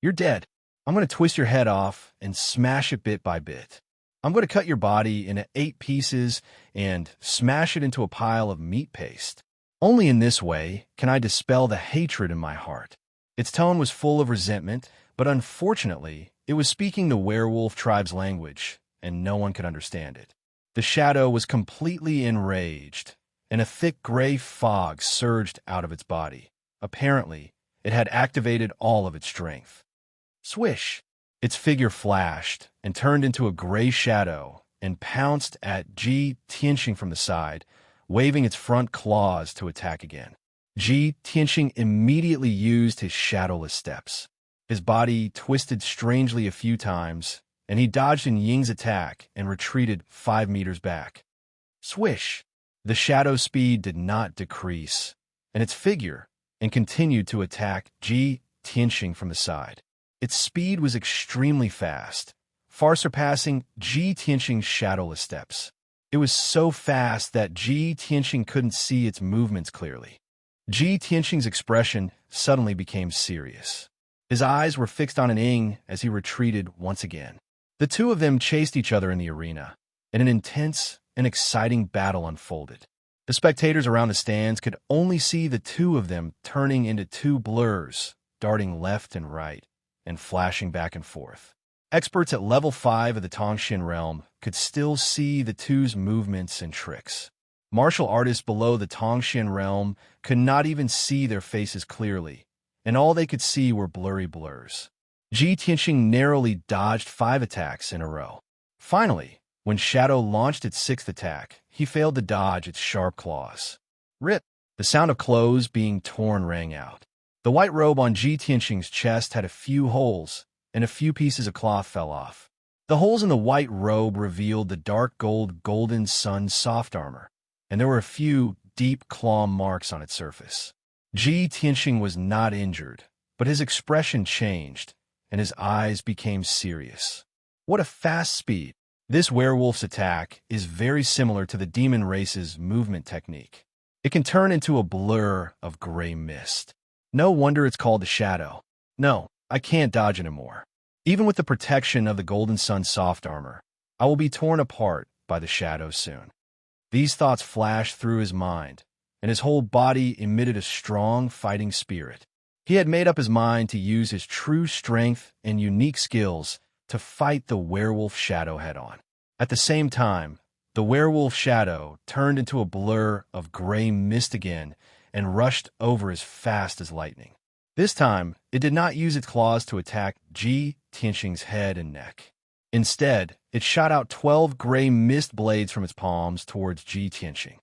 You're dead. I'm going to twist your head off and smash it bit by bit. I'm going to cut your body into 8 pieces and smash it into a pile of meat paste. Only in this way can I dispel the hatred in my heart." Its tone was full of resentment, but unfortunately, it was speaking the werewolf tribe's language, and no one could understand it. The shadow was completely enraged, and a thick gray fog surged out of its body. Apparently, it had activated all of its strength. Swish! Its figure flashed and turned into a gray shadow and pounced at Tianxing from the side, waving its front claws to attack again. Tianxing immediately used his shadowless steps. His body twisted strangely a few times, and he dodged in Ying's attack and retreated 5 meters back. Swish! The shadow speed did not decrease, and its figure, and continued to attack Tianxing from the side. Its speed was extremely fast, far surpassing Tianxing's shadowless steps. It was so fast that Tianxing couldn't see its movements clearly. Tianxing's expression suddenly became serious. His eyes were fixed on Ying as he retreated once again. The 2 of them chased each other in the arena, and an intense and exciting battle unfolded. The spectators around the stands could only see the two of them turning into two blurs, darting left and right, and flashing back and forth. Experts at level 5 of the Tongshin realm could still see the two's movements and tricks. Martial artists below the Tongshin realm could not even see their faces clearly, and all they could see were blurry blurs. Ji Tianxing narrowly dodged 5 attacks in a row. Finally, when Shadow launched its 6th attack, he failed to dodge its sharp claws. Rip! The sound of clothes being torn rang out. The white robe on Ji Tianxing's chest had a few holes, and a few pieces of cloth fell off. The holes in the white robe revealed the dark gold Golden Sun soft armor, and there were a few deep claw marks on its surface. Ji Tianxing was not injured, but his expression changed, and his eyes became serious. What a fast speed! This werewolf's attack is very similar to the demon race's movement technique. It can turn into a blur of gray mist. No wonder it's called the Shadow. No, I can't dodge anymore. Even with the protection of the Golden Sun soft armor, I will be torn apart by the Shadow soon. These thoughts flashed through his mind, and his whole body emitted a strong fighting spirit. He had made up his mind to use his true strength and unique skills to fight the werewolf Shadow head-on. At the same time, the werewolf Shadow turned into a blur of gray mist again and rushed over as fast as lightning. This time, it did not use its claws to attack Ji Tianxing's head and neck. Instead, it shot out 12 gray mist blades from its palms towards Ji Tianxing.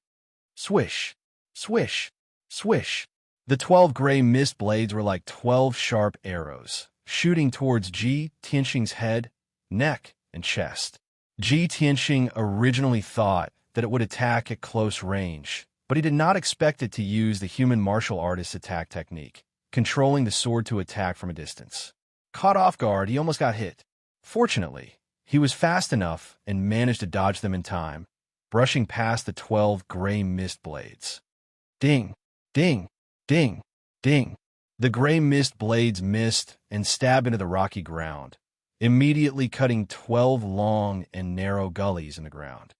Swish! Swish! Swish! The 12 gray mist blades were like 12 sharp arrows, shooting towards Ji Tianxing's head, neck, and chest. Ji Tianxing originally thought that it would attack at close range, but he did not expect it to use the human martial artist's attack technique, controlling the sword to attack from a distance. Caught off guard, he almost got hit. Fortunately, he was fast enough and managed to dodge them in time, brushing past the 12 gray mist blades. Ding! Ding! Ding! Ding! The gray mist blades missed and stabbed into the rocky ground, immediately cutting 12 long and narrow gullies in the ground.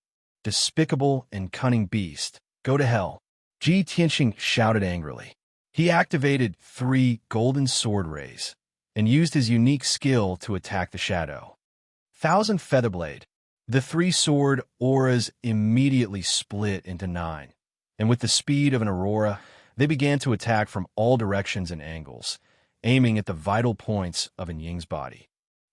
Despicable and cunning beast, go to hell! Ji Tianxing shouted angrily. He activated 3 golden sword rays and used his unique skill to attack the Shadow. Thousand Featherblade. The 3 sword auras immediately split into 9, and with the speed of an aurora, they began to attack from all directions and angles, aiming at the vital points of Ying's body.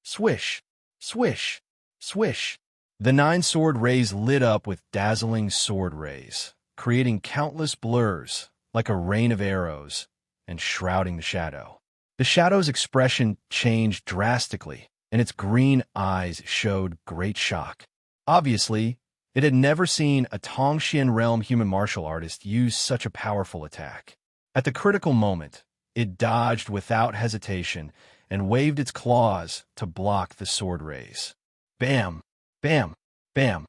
Swish! Swish! Swish! The 9 sword rays lit up with dazzling sword rays, creating countless blurs, like a rain of arrows, and shrouding the Shadow. The Shadow's expression changed drastically, and its green eyes showed great shock. Obviously, it had never seen a Tongshin realm human martial artist use such a powerful attack. At the critical moment, it dodged without hesitation and waved its claws to block the sword rays. Bam! Bam! Bam!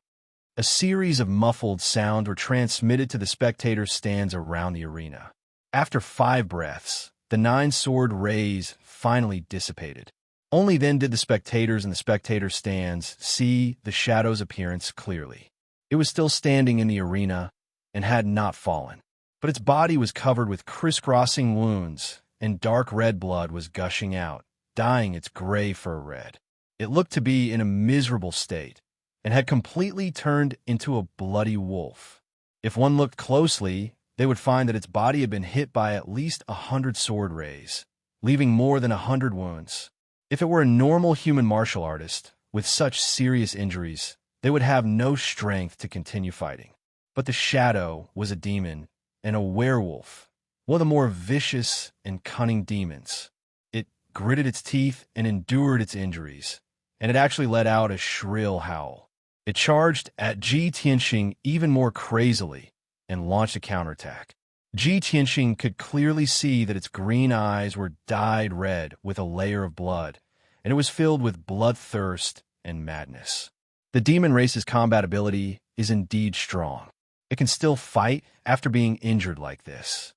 A series of muffled sounds were transmitted to the spectators' stands around the arena. After 5 breaths, the 9 sword rays finally dissipated. Only then did the spectators in the spectator stands see the Shadow's appearance clearly. It was still standing in the arena and had not fallen, but its body was covered with crisscrossing wounds, and dark red blood was gushing out, dyeing its gray fur red. It looked to be in a miserable state, and had completely turned into a bloody wolf. If one looked closely, they would find that its body had been hit by at least 100 sword rays, leaving more than 100 wounds. If it were a normal human martial artist, with such serious injuries, they would have no strength to continue fighting. But the Shadow was a demon, and a werewolf, one of the more vicious and cunning demons. It gritted its teeth and endured its injuries, and it actually let out a shrill howl. It charged at Ji Tianxing even more crazily and launched a counterattack. Ji Tianxing could clearly see that its green eyes were dyed red with a layer of blood, and it was filled with bloodthirst and madness. The demon race's combat ability is indeed strong. It can still fight after being injured like this.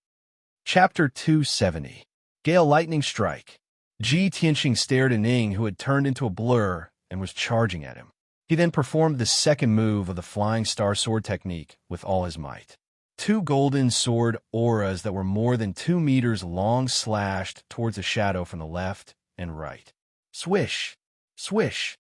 Chapter 270. Gale Lightning Strike. Ji Tianxing stared at Ning, who had turned into a blur and was charging at him. He then performed the second move of the Flying Star Sword technique with all his might. Two golden sword auras that were more than 2 meters long slashed towards the shadow from the left and right. Swish! Swish!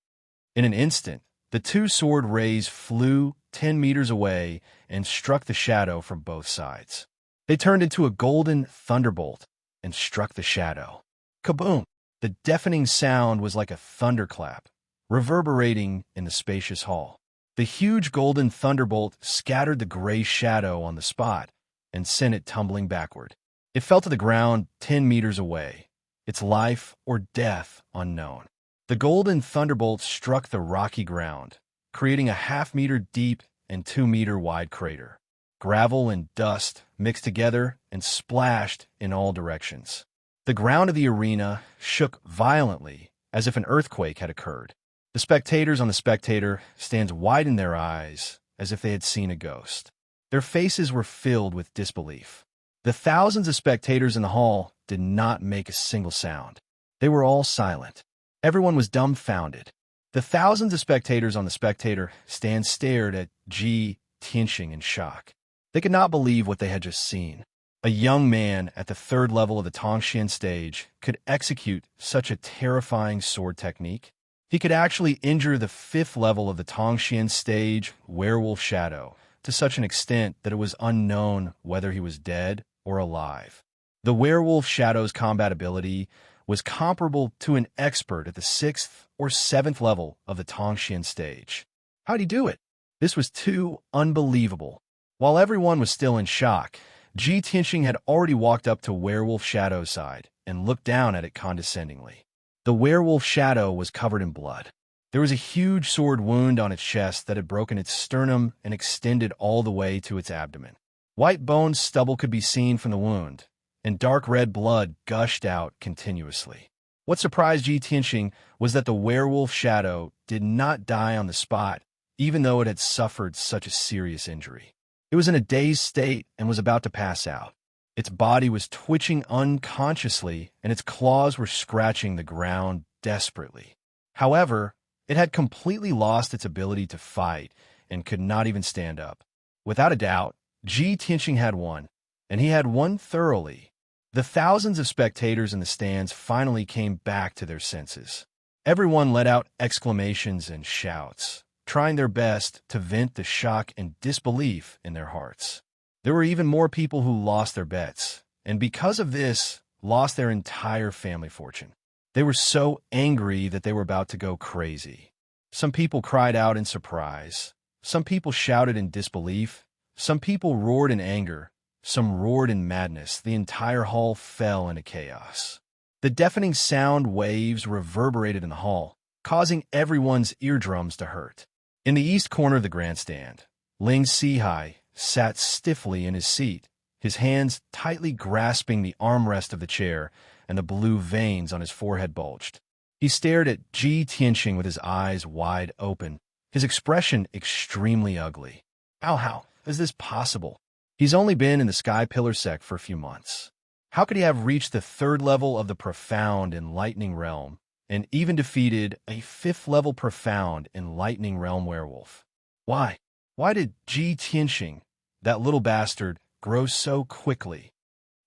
In an instant, the two sword rays flew 10 meters away and struck the shadow from both sides. They turned into a golden thunderbolt and struck the shadow. Kaboom! The deafening sound was like a thunderclap, reverberating in the spacious hall. The huge golden thunderbolt scattered the gray shadow on the spot and sent it tumbling backward. It fell to the ground 10 meters away, its life or death unknown. The golden thunderbolt struck the rocky ground, creating a half-meter deep and 2-meter wide crater. Gravel and dust mixed together and splashed in all directions. The ground of the arena shook violently as if an earthquake had occurred. The spectators on the spectator stands widened their eyes as if they had seen a ghost. Their faces were filled with disbelief. The thousands of spectators in the hall did not make a single sound. They were all silent. Everyone was dumbfounded. The thousands of spectators on the spectator stand stared at Ji Tianxing in shock. They could not believe what they had just seen. A young man at the third level of the Tongxian stage could execute such a terrifying sword technique. He could actually injure the fifth level of the Tongxian stage, Werewolf Shadow, to such an extent that it was unknown whether he was dead or alive. The Werewolf Shadow's combat ability was comparable to an expert at the 6th or 7th level of the Tongxian stage. How'd he do it? This was too unbelievable. While everyone was still in shock, Ji Tianxing had already walked up to Werewolf Shadow's side and looked down at it condescendingly. The Werewolf Shadow was covered in blood. There was a huge sword wound on its chest that had broken its sternum and extended all the way to its abdomen. White bone stubble could be seen from the wound, and dark red blood gushed out continuously. What surprised Ji Tianxing was that the Werewolf Shadow did not die on the spot, even though it had suffered such a serious injury. It was in a dazed state and was about to pass out. Its body was twitching unconsciously, and its claws were scratching the ground desperately. However, it had completely lost its ability to fight and could not even stand up. Without a doubt, Ji Tianxing had won, and he had won thoroughly. The thousands of spectators in the stands finally came back to their senses. Everyone let out exclamations and shouts, trying their best to vent the shock and disbelief in their hearts. There were even more people who lost their bets, and because of this, lost their entire family fortune. They were so angry that they were about to go crazy. Some people cried out in surprise. Some people shouted in disbelief. Some people roared in anger. Some roared in madness. The entire hall fell into chaos. The deafening sound waves reverberated in the hall, causing everyone's eardrums to hurt. In the east corner of the grandstand, Ling Sihai sat stiffly in his seat, his hands tightly grasping the armrest of the chair, and the blue veins on his forehead bulged. He stared at Ji Tianxing with his eyes wide open, his expression extremely ugly. How is this possible? He's only been in the Sky Pillar sect for a few months. How could he have reached the third level of the Profound Enlightening Realm, and even defeated a 5th level Profound Enlightening Realm werewolf? Why? Why did Ji Tianxing, that little bastard, grow so quickly?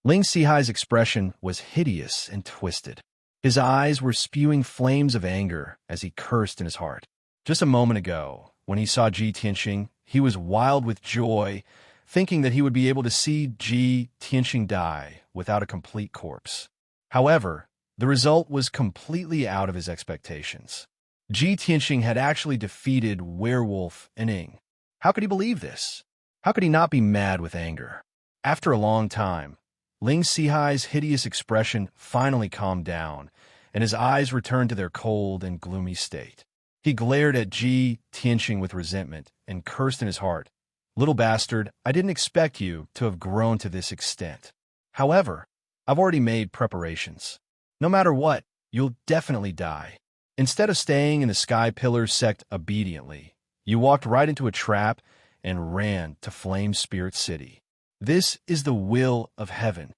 Ling Sihai's expression was hideous and twisted. His eyes were spewing flames of anger as he cursed in his heart. Just a moment ago, when he saw Ji Tianxing, he was wild with joy, thinking that he would be able to see Ji Tianxing die without a complete corpse. However, the result was completely out of his expectations. Ji Tianxing had actually defeated Werewolf Ning. How could he believe this? How could he not be mad with anger? After a long time, Ling Sihai's hideous expression finally calmed down, and his eyes returned to their cold and gloomy state. He glared at Ji Tianxing with resentment and cursed in his heart. Little bastard, I didn't expect you to have grown to this extent. However, I've already made preparations. No matter what, you'll definitely die. Instead of staying in the Sky Pillar sect obediently, you walked right into a trap and ran to Flame Spirit City. This is the will of heaven.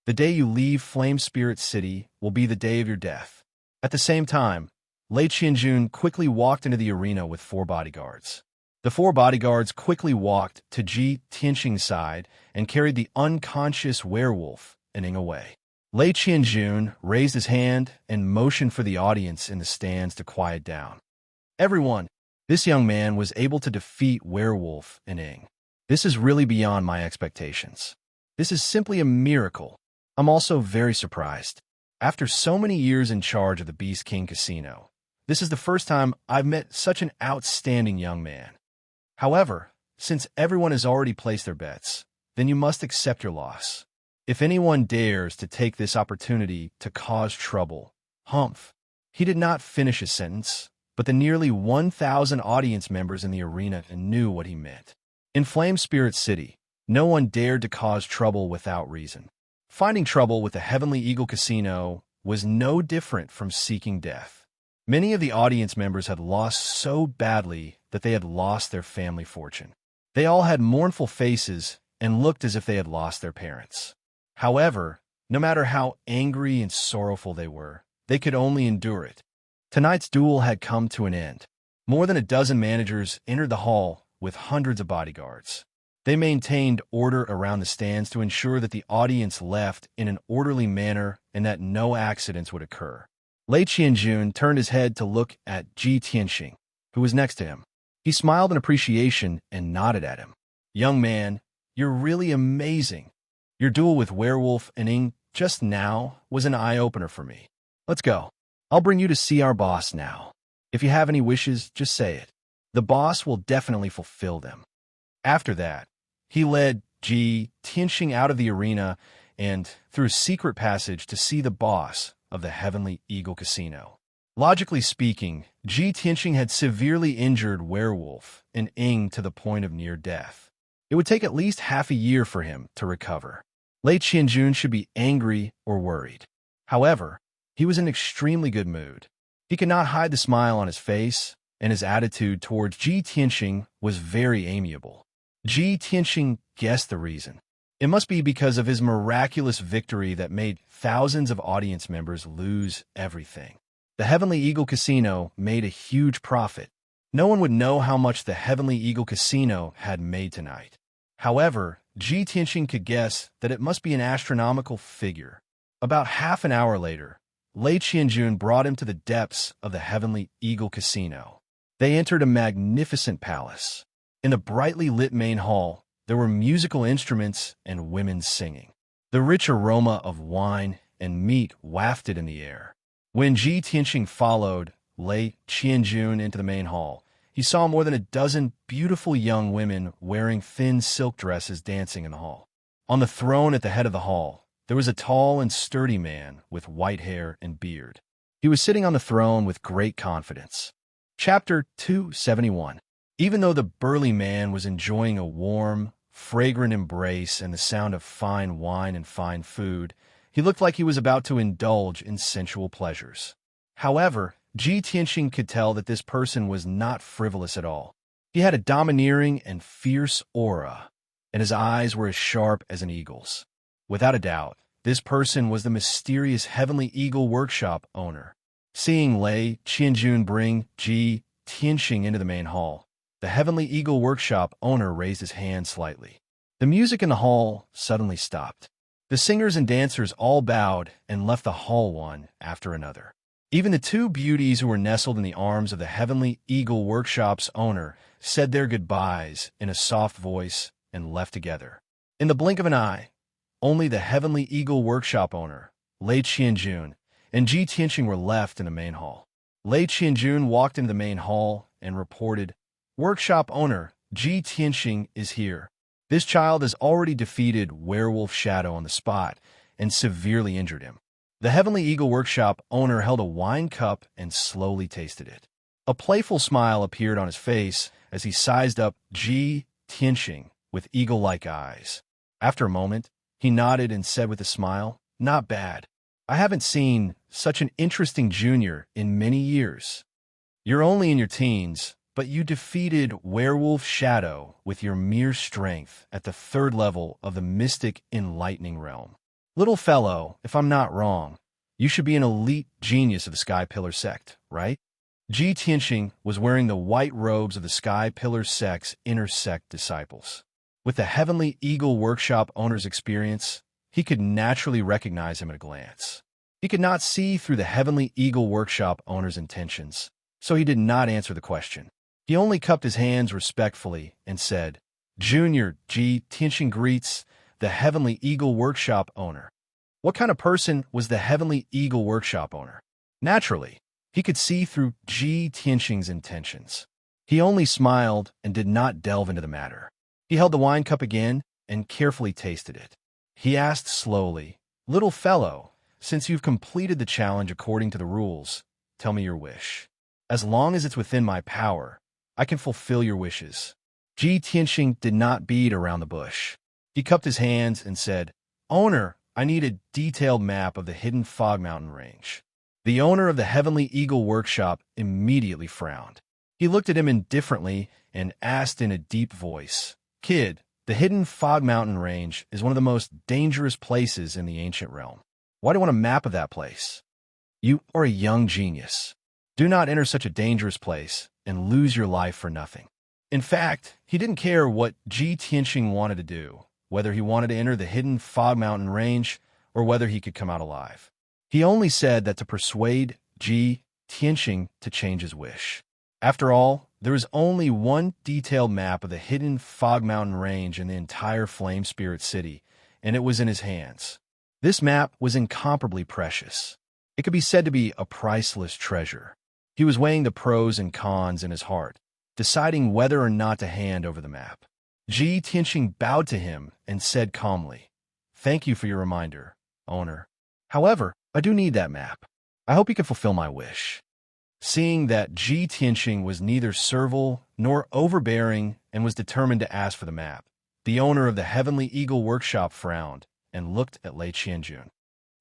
The day you leave Flame Spirit City will be the day of your death. At the same time, Lei Qianjun quickly walked into the arena with 4 bodyguards. The four bodyguards quickly walked to Ji Tianxing's side and carried the unconscious werewolf and Ing away. Lei Qianjun raised his hand and motioned for the audience in the stands to quiet down. Everyone, this young man was able to defeat Werewolf and Ing. This is really beyond my expectations. This is simply a miracle. I'm also very surprised. After so many years in charge of the Beast King Casino, this is the first time I've met such an outstanding young man. However, since everyone has already placed their bets, then you must accept your loss. If anyone dares to take this opportunity to cause trouble, humph. He did not finish his sentence, but the nearly 1,000 audience members in the arena knew what he meant. In Flame Spirit City, no one dared to cause trouble without reason. Finding trouble with the Heavenly Eagle Casino was no different from seeking death. Many of the audience members had lost so badly that they had lost their family fortune. They all had mournful faces and looked as if they had lost their parents. However, no matter how angry and sorrowful they were, they could only endure it. Tonight's duel had come to an end. More than a dozen managers entered the hall with hundreds of bodyguards. They maintained order around the stands to ensure that the audience left in an orderly manner and that no accidents would occur. Lei Qianjun turned his head to look at Ji Tianxing, who was next to him. He smiled in appreciation and nodded at him. "Young man, you're really amazing. Your duel with Werewolf and Ing just now was an eye-opener for me. Let's go. I'll bring you to see our boss now. If you have any wishes, just say it. The boss will definitely fulfill them." After that, he led Ji Tianxing out of the arena and through a secret passage to see the boss of the Heavenly Eagle Casino. Logically speaking, Ji Tianxing had severely injured Werewolf and Ing to the point of near death. It would take at least half a year for him to recover. Lei Qianjun should be angry or worried. However, he was in extremely good mood. He could not hide the smile on his face, and his attitude towards Ji Tianxing was very amiable. Ji Tianxing guessed the reason. It must be because of his miraculous victory that made thousands of audience members lose everything. The Heavenly Eagle Casino made a huge profit. No one would know how much the Heavenly Eagle Casino had made tonight. However, Ji Tianxing could guess that it must be an astronomical figure. About half an hour later, Lei Qianjun brought him to the depths of the Heavenly Eagle Casino. They entered a magnificent palace. In the brightly lit main hall, there were musical instruments and women singing. The rich aroma of wine and meat wafted in the air. When Ji Tianxing followed Lei Qianjun into the main hall, he saw more than a dozen beautiful young women wearing thin silk dresses dancing in the hall. On the throne at the head of the hall, there was a tall and sturdy man with white hair and beard. He was sitting on the throne with great confidence. Chapter 271. Even though the burly man was enjoying a warm, fragrant embrace and the sound of fine wine and fine food, he looked like he was about to indulge in sensual pleasures. However, Ji Tianxing could tell that this person was not frivolous at all. He had a domineering and fierce aura, and his eyes were as sharp as an eagle's. Without a doubt, this person was the mysterious Heavenly Eagle Workshop owner. Seeing Lei Qianjun bring Ji Tianxing into the main hall, the Heavenly Eagle Workshop owner raised his hand slightly. The music in the hall suddenly stopped. The singers and dancers all bowed and left the hall one after another. Even the two beauties who were nestled in the arms of the Heavenly Eagle Workshop's owner said their goodbyes in a soft voice and left together. In the blink of an eye, only the Heavenly Eagle Workshop owner, Lei Qianjun, and Ji Tianxing were left in the main hall. Lei Qianjun walked into the main hall and reported, "Workshop owner, Ji Tianxing is here. This child has already defeated Werewolf Shadow on the spot and severely injured him." The Heavenly Eagle Workshop owner held a wine cup and slowly tasted it. A playful smile appeared on his face as he sized up Ji Tianxing with eagle-like eyes. After a moment, he nodded and said with a smile, "Not bad. I haven't seen such an interesting junior in many years. You're only in your teens, but you defeated Werewolf Shadow with your mere strength at the 3rd level of the Mystic Enlightening Realm. Little fellow, if I'm not wrong, you should be an elite genius of the Sky Pillar sect, right?" Ji Tianxing was wearing the white robes of the Sky Pillar sect's inner sect disciples. With the Heavenly Eagle Workshop owner's experience, he could naturally recognize him at a glance. He could not see through the Heavenly Eagle Workshop owner's intentions, so he did not answer the question. He only cupped his hands respectfully and said, "Junior Ji Tianxing greets the Heavenly Eagle Workshop owner." What kind of person was the Heavenly Eagle Workshop owner? Naturally, he could see through Ji Tianxing's intentions. He only smiled and did not delve into the matter. He held the wine cup again and carefully tasted it. He asked slowly, "Little fellow, since you've completed the challenge according to the rules, tell me your wish. As long as it's within my power, I can fulfill your wishes." Ji Tianxing did not beat around the bush. He cupped his hands and said, "Owner, I need a detailed map of the hidden Fog Mountain range." The owner of the Heavenly Eagle Workshop immediately frowned. He looked at him indifferently and asked in a deep voice, "Kid, the hidden Fog Mountain range is one of the most dangerous places in the ancient realm. Why do you want a map of that place? You are a young genius. Do not enter such a dangerous place and lose your life for nothing." In fact, he didn't care what Ji Tianxing wanted to do, whether he wanted to enter the hidden Fog Mountain range or whether he could come out alive. He only said that to persuade Ji Tianxing to change his wish. After all, there is only one detailed map of the hidden Fog Mountain range in the entire Flame Spirit City, and it was in his hands. This map was incomparably precious. It could be said to be a priceless treasure. He was weighing the pros and cons in his heart, deciding whether or not to hand over the map. Ji Tianxing bowed to him and said calmly, "Thank you for your reminder, owner. However, I do need that map. I hope you can fulfill my wish." Seeing that Ji Tianxing was neither servile nor overbearing and was determined to ask for the map, the owner of the Heavenly Eagle Workshop frowned and looked at Lei Qianjun.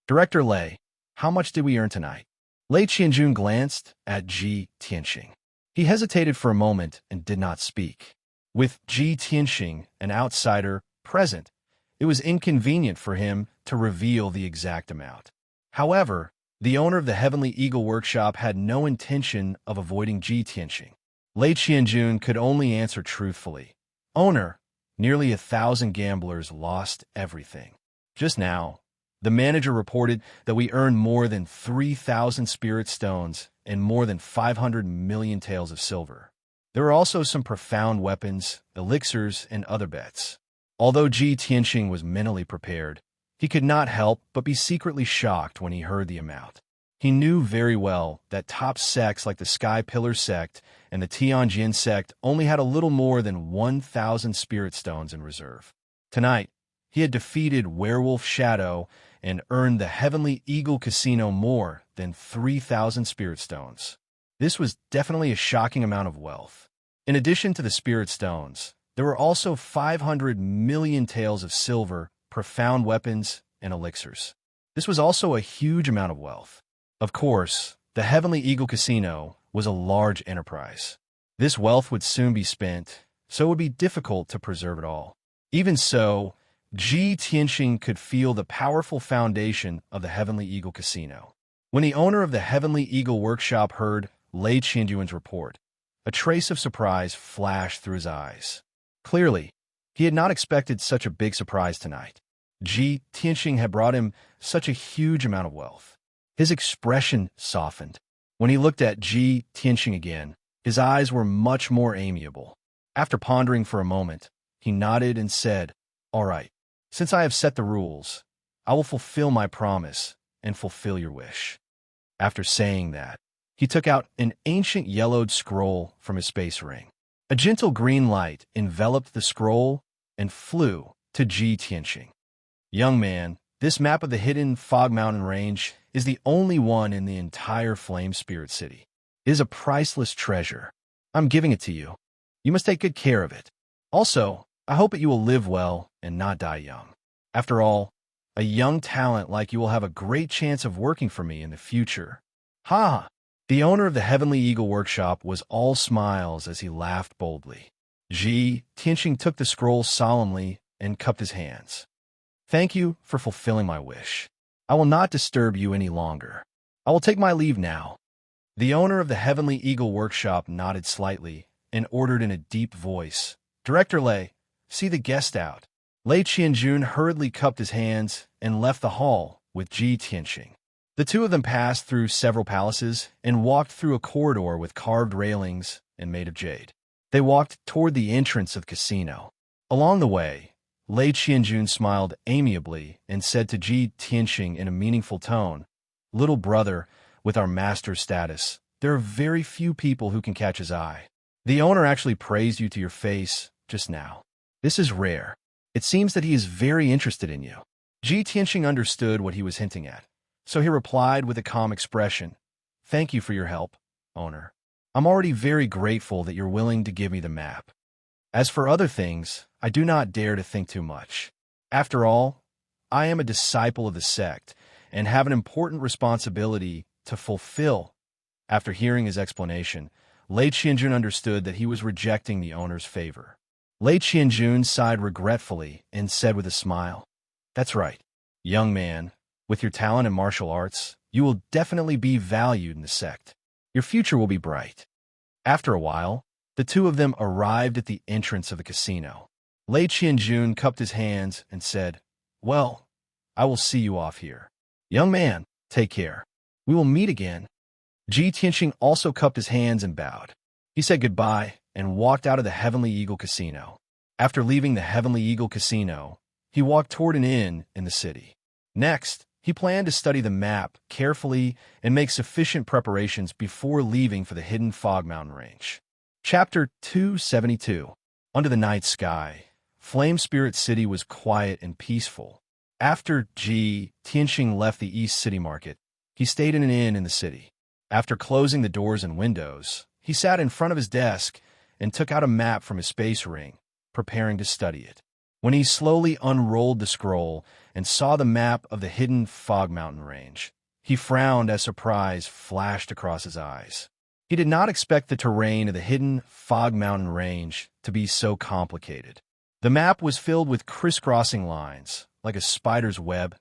"Director Lei, how much did we earn tonight?" Lei Qianjun glanced at Ji Tianxing. He hesitated for a moment and did not speak. With Ji Tianxing, an outsider, present, it was inconvenient for him to reveal the exact amount. However, the owner of the Heavenly Eagle Workshop had no intention of avoiding Ji Tianxing. Lei Qianjun could only answer truthfully, "Owner, nearly 1,000 gamblers lost everything. Just now, the manager reported that we earned more than 3,000 spirit stones and more than 500 million taels of silver. There were also some profound weapons, elixirs, and other bets." Although Ji Tianxing was mentally prepared, he could not help but be secretly shocked when he heard the amount. He knew very well that top sects like the Sky Pillar sect and the Tianjin sect only had a little more than 1,000 spirit stones in reserve. Tonight, he had defeated Werewolf Shadow and earned the Heavenly Eagle Casino more than 3,000 spirit stones. This was definitely a shocking amount of wealth. In addition to the spirit stones, there were also 500 million taels of silver, profound weapons, and elixirs. This was also a huge amount of wealth. Of course, the Heavenly Eagle Casino was a large enterprise. This wealth would soon be spent, so it would be difficult to preserve it all. Even so, Ji Tianxing could feel the powerful foundation of the Heavenly Eagle Casino. When the owner of the Heavenly Eagle Workshop heard Lei Qianjun's report, a trace of surprise flashed through his eyes. Clearly, he had not expected such a big surprise tonight. Ji Tianxing had brought him such a huge amount of wealth. His expression softened. When he looked at Ji Tianxing again, his eyes were much more amiable. After pondering for a moment, he nodded and said, "All right, since I have set the rules, I will fulfill my promise and fulfill your wish." After saying that, he took out an ancient yellowed scroll from his space ring. A gentle green light enveloped the scroll and flew to Ji Tianxing. "Young man, this map of the hidden Fog Mountain range is the only one in the entire Flame Spirit City. It is a priceless treasure. I'm giving it to you. You must take good care of it. Also, I hope that you will live well and not die young. After all, a young talent like you will have a great chance of working for me in the future." Ha! The owner of the Heavenly Eagle Workshop was all smiles as he laughed boldly. Ji Tianxing took the scroll solemnly and cupped his hands. "Thank you for fulfilling my wish. I will not disturb you any longer. I will take my leave now." The owner of the Heavenly Eagle Workshop nodded slightly and ordered in a deep voice, "Director Lei, see the guest out." Lei Qianjun hurriedly cupped his hands and left the hall with Ji Tianxing. The two of them passed through several palaces and walked through a corridor with carved railings and made of jade. They walked toward the entrance of the casino. Along the way, Lei Qianjun smiled amiably and said to Ji Tianxing in a meaningful tone, "Little brother, with our master's status, there are very few people who can catch his eye. The owner actually praised you to your face just now. This is rare. It seems that he is very interested in you." Ji Tianxing understood what he was hinting at, so he replied with a calm expression, "Thank you for your help, owner. I'm already very grateful that you're willing to give me the map. As for other things, I do not dare to think too much. After all, I am a disciple of the sect and have an important responsibility to fulfill." After hearing his explanation, Lei Qianjun understood that he was rejecting the owner's favor. Lei Qianjun sighed regretfully and said with a smile, "That's right, young man. With your talent in martial arts, you will definitely be valued in the sect. Your future will be bright." After a while, the two of them arrived at the entrance of the casino. Lei Qianjun cupped his hands and said, "Well, I will see you off here. Young man, take care. We will meet again." Ji Tianxing also cupped his hands and bowed. He said goodbye and walked out of the Heavenly Eagle Casino. After leaving the Heavenly Eagle Casino, he walked toward an inn in the city. Next, he planned to study the map carefully and make sufficient preparations before leaving for the hidden Fog Mountain Range. Chapter 272. Under the night sky, Flame Spirit City was quiet and peaceful. After Ji Tianxing left the East City Market, he stayed in an inn in the city. After closing the doors and windows, he sat in front of his desk and took out a map from his space ring, preparing to study it. When he slowly unrolled the scroll and saw the map of the hidden Fog Mountain Range, he frowned as surprise flashed across his eyes. He did not expect the terrain of the hidden Fog Mountain Range to be so complicated. The map was filled with crisscrossing lines, like a spider's web,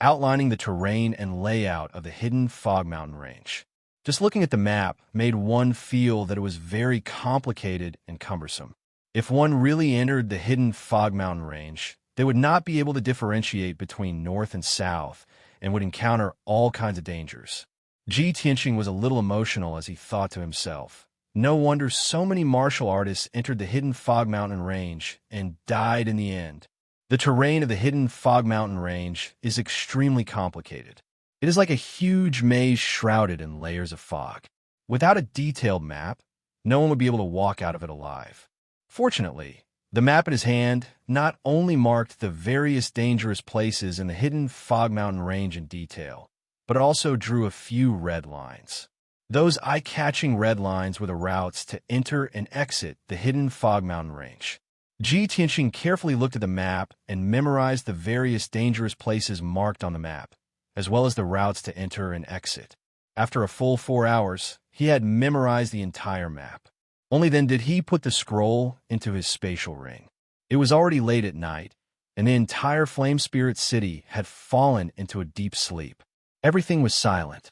outlining the terrain and layout of the hidden Fog Mountain Range. Just looking at the map made one feel that it was very complicated and cumbersome. If one really entered the hidden Fog Mountain Range, they would not be able to differentiate between north and south and would encounter all kinds of dangers. Ji Tianxing was a little emotional as he thought to himself, "No wonder so many martial artists entered the hidden Fog Mountain Range and died in the end." The terrain of the hidden Fog Mountain Range is extremely complicated. It is like a huge maze shrouded in layers of fog. Without a detailed map, no one would be able to walk out of it alive. Fortunately, the map in his hand not only marked the various dangerous places in the hidden Fog Mountain Range in detail, but it also drew a few red lines. Those eye-catching red lines were the routes to enter and exit the hidden Fog Mountain Range. Ji Tianxing carefully looked at the map and memorized the various dangerous places marked on the map, as well as the routes to enter and exit. After a full 4 hours, he had memorized the entire map. Only then did he put the scroll into his spatial ring. It was already late at night, and the entire Flame Spirit City had fallen into a deep sleep. Everything was silent.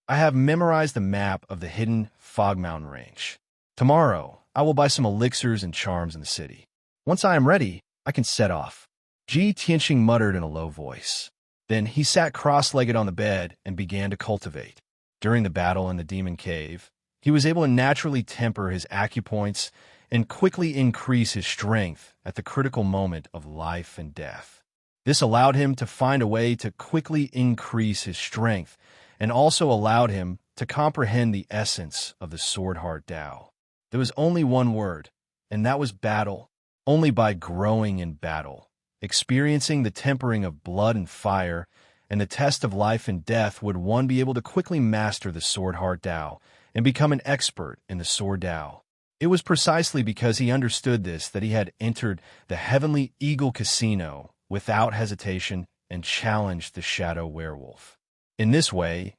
"I have memorized the map of the hidden Fog Mountain Range. Tomorrow, I will buy some elixirs and charms in the city. Once I am ready, I can set off." Ji Tianxing muttered in a low voice. Then he sat cross-legged on the bed and began to cultivate. During the battle in the Demon Cave, he was able to naturally temper his acupoints and quickly increase his strength at the critical moment of life and death. This allowed him to find a way to quickly increase his strength and also allowed him to comprehend the essence of the Sword Heart Tao. There was only one word, and that was battle. Only by growing in battle, experiencing the tempering of blood and fire, and the test of life and death would one be able to quickly master the Sword Heart Tao and become an expert in the Sword Tao. It was precisely because he understood this that he had entered the Heavenly Eagle Casino without hesitation and challenged the Shadow Werewolf. In this way,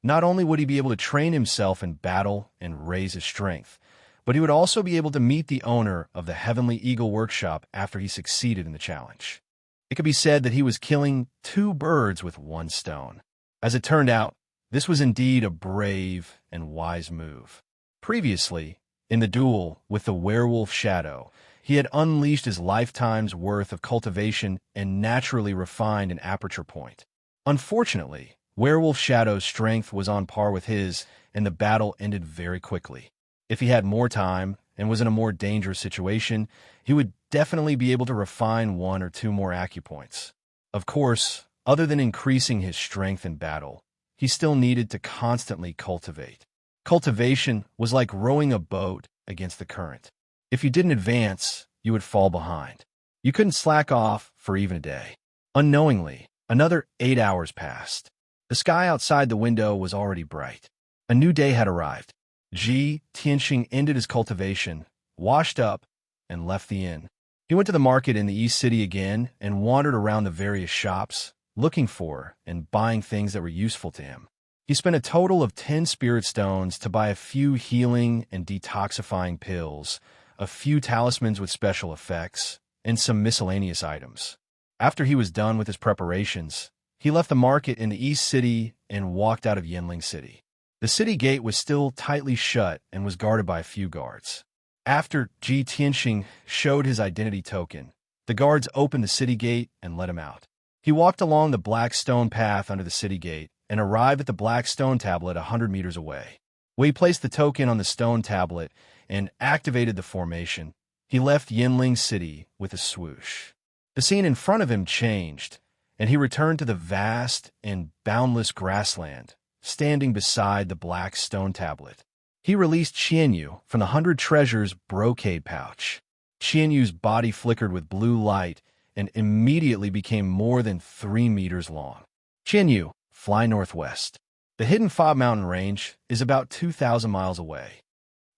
not only would he be able to train himself in battle and raise his strength, but he would also be able to meet the owner of the Heavenly Eagle Workshop after he succeeded in the challenge. It could be said that he was killing 2 birds with 1 stone. As it turned out, This was indeed a brave and wise move. Previously, in the duel with the werewolf shadow, he had unleashed his lifetime's worth of cultivation and naturally refined an aperture point. Unfortunately, werewolf shadow's strength was on par with his, and the battle ended very quickly. If he had more time and was in a more dangerous situation, he would definitely be able to refine one or two more acupoints. Of course, other than increasing his strength in battle, he still needed to constantly cultivate. Cultivation was like rowing a boat against the current. If you didn't advance, you would fall behind. You couldn't slack off for even a day. Unknowingly, another 8 hours passed. The sky outside the window was already bright. A new day had arrived. Ji Tianxing ended his cultivation, washed up, and left the inn. He went to the market in the East City again and wandered around the various shops, looking for and buying things that were useful to him. He spent a total of 10 spirit stones to buy a few healing and detoxifying pills, a few talismans with special effects, and some miscellaneous items. After he was done with his preparations, he left the market in the East City and walked out of Yinling City. The city gate was still tightly shut and was guarded by a few guards. After Ji Tianxing showed his identity token, the guards opened the city gate and let him out. He walked along the black stone path under the city gate and arrived at the black stone tablet 100 meters away. When he placed the token on the stone tablet and activated the formation, he left Yinling City with a swoosh. The scene in front of him changed, and he returned to the vast and boundless grassland, standing beside the black stone tablet. He released Qianyu from the 100 Treasures brocade pouch. Qianyu's body flickered with blue light and immediately became more than 3 meters long. Qianyu, fly northwest. The hidden Fog Mountain Range is about 2,000 miles away.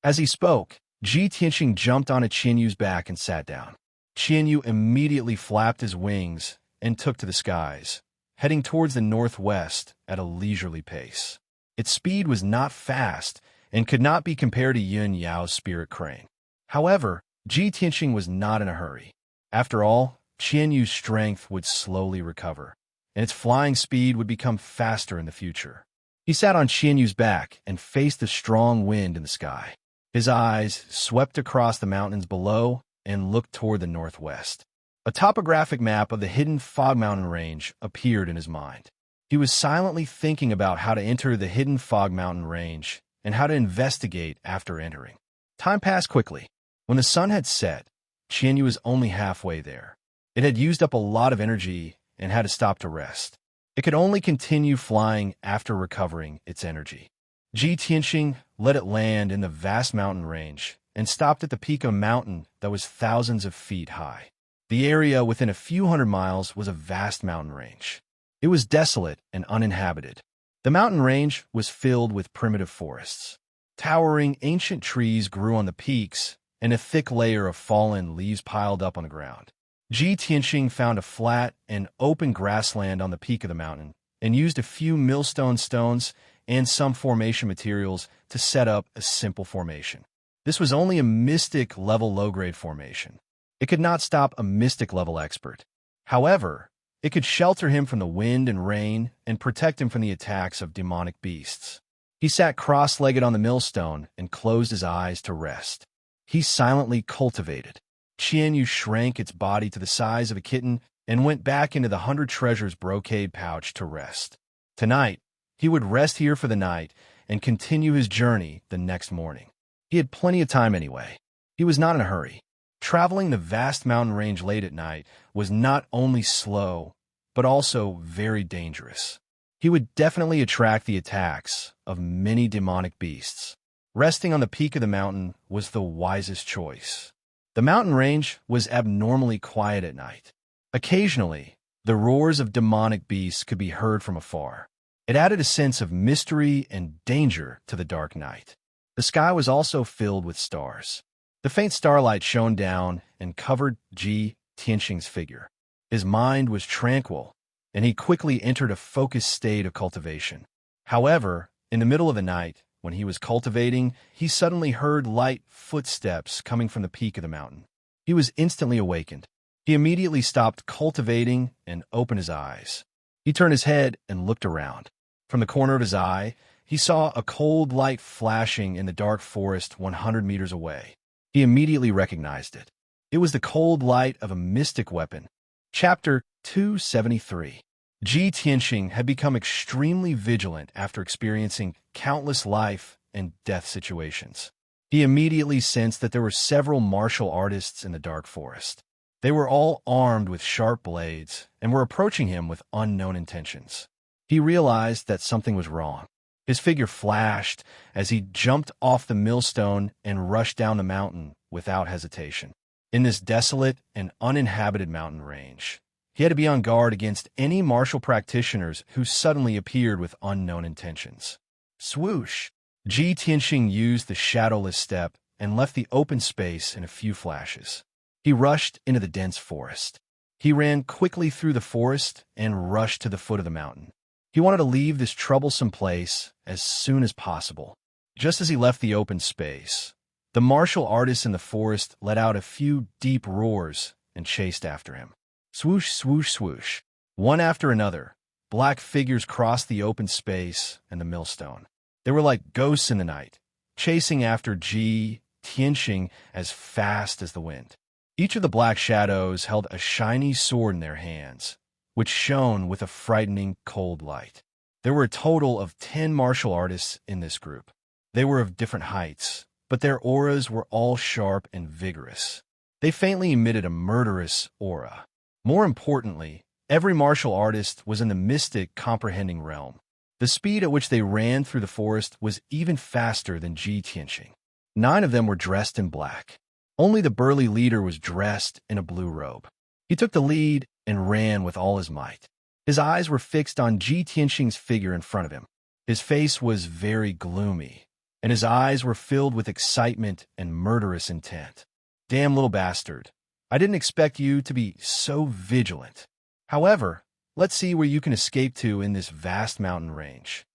As he spoke, Ji Tianxing jumped onto Qianyu's back and sat down. Qianyu immediately flapped his wings and took to the skies, heading towards the northwest at a leisurely pace. Its speed was not fast and could not be compared to Yun Yao's spirit crane. However, Ji Tianxing was not in a hurry. After all, Qianyu's strength would slowly recover, and its flying speed would become faster in the future. He sat on Qianyu's back and faced the strong wind in the sky. His eyes swept across the mountains below and looked toward the northwest. A topographic map of the hidden Fog Mountain Range appeared in his mind. He was silently thinking about how to enter the hidden Fog Mountain Range and how to investigate after entering. Time passed quickly. When the sun had set, Qianyu was only halfway there. It had used up a lot of energy and had to stop to rest. It could only continue flying after recovering its energy. Ji Tianxing let it land in the vast mountain range and stopped at the peak of a mountain that was thousands of feet high. The area within a few hundred miles was a vast mountain range. It was desolate and uninhabited. The mountain range was filled with primitive forests. Towering ancient trees grew on the peaks, and a thick layer of fallen leaves piled up on the ground. Ji Tianxing found a flat and open grassland on the peak of the mountain and used a few millstone stones and some formation materials to set up a simple formation. This was only a mystic level low-grade formation. It could not stop a mystic level expert. However, it could shelter him from the wind and rain and protect him from the attacks of demonic beasts. He sat cross-legged on the millstone and closed his eyes to rest. He silently cultivated. Qianyu shrank its body to the size of a kitten and went back into the 100 Treasures brocade pouch to rest. Tonight, he would rest here for the night and continue his journey the next morning. He had plenty of time anyway. He was not in a hurry. Traveling the vast mountain range late at night was not only slow, but also very dangerous. He would definitely attract the attacks of many demonic beasts. Resting on the peak of the mountain was the wisest choice. The mountain range was abnormally quiet at night. Occasionally, the roars of demonic beasts could be heard from afar. It added a sense of mystery and danger to the dark night. The sky was also filled with stars. The faint starlight shone down and covered Ji Tianxing's figure. His mind was tranquil, and he quickly entered a focused state of cultivation. However, in the middle of the night, when he was cultivating, he suddenly heard light footsteps coming from the peak of the mountain. He was instantly awakened. He immediately stopped cultivating and opened his eyes. He turned his head and looked around. From the corner of his eye, he saw a cold light flashing in the dark forest 100 meters away. He immediately recognized it. It was the cold light of a mystic weapon. Chapter 273. Ji Tianxing had become extremely vigilant after experiencing countless life and death situations. He immediately sensed that there were several martial artists in the dark forest. They were all armed with sharp blades and were approaching him with unknown intentions. He realized that something was wrong. His figure flashed as he jumped off the millstone and rushed down the mountain without hesitation. In this desolate and uninhabited mountain range, he had to be on guard against any martial practitioners who suddenly appeared with unknown intentions. Swoosh! Ji Tianxing used the shadowless step and left the open space in a few flashes. He rushed into the dense forest. He ran quickly through the forest and rushed to the foot of the mountain. He wanted to leave this troublesome place as soon as possible. Just as he left the open space, the martial artists in the forest let out a few deep roars and chased after him. Swoosh, swoosh, swoosh. One after another, black figures crossed the open space and the millstone. They were like ghosts in the night, chasing after Ji Tianxing as fast as the wind. Each of the black shadows held a shiny sword in their hands, which shone with a frightening cold light. There were a total of 10 martial artists in this group. They were of different heights, but their auras were all sharp and vigorous. They faintly emitted a murderous aura. More importantly, every martial artist was in the mystic comprehending realm. The speed at which they ran through the forest was even faster than Ji Tianxing. 9 of them were dressed in black. Only the burly leader was dressed in a blue robe. He took the lead and ran with all his might. His eyes were fixed on Ji Tianxing's figure in front of him. His face was very gloomy, and his eyes were filled with excitement and murderous intent. Damn little bastard. I didn't expect you to be so vigilant. However, let's see where you can escape to in this vast mountain range.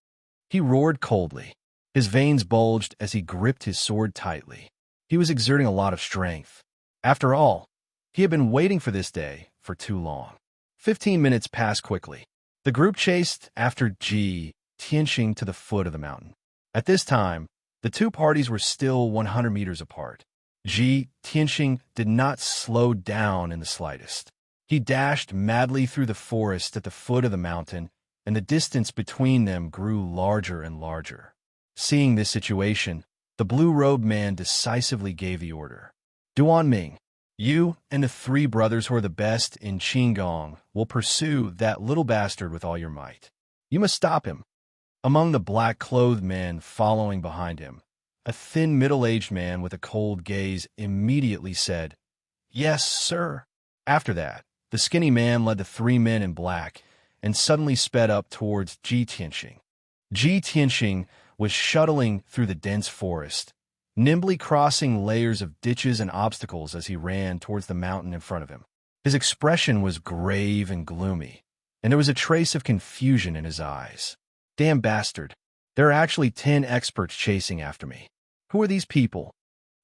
He roared coldly. His veins bulged as he gripped his sword tightly. He was exerting a lot of strength. After all, he had been waiting for this day for too long. 15 minutes passed quickly. The group chased after Ji Tianxing to the foot of the mountain. At this time, the two parties were still 100 meters apart. Ji Tianxing did not slow down in the slightest. He dashed madly through the forest at the foot of the mountain, and the distance between them grew larger and larger. Seeing this situation, the blue-robed man decisively gave the order. Duan Ming, you and the 3 brothers who are the best in Qinggong will pursue that little bastard with all your might. You must stop him. Among the black-clothed men following behind him, a thin middle-aged man with a cold gaze immediately said, "Yes, sir." After that, the skinny man led the 3 men in black and suddenly sped up towards Ji Tianxing. Ji Tianxing was shuttling through the dense forest, nimbly crossing layers of ditches and obstacles as he ran towards the mountain in front of him. His expression was grave and gloomy, and there was a trace of confusion in his eyes. Damn bastard. There are actually 10 experts chasing after me. Who are these people?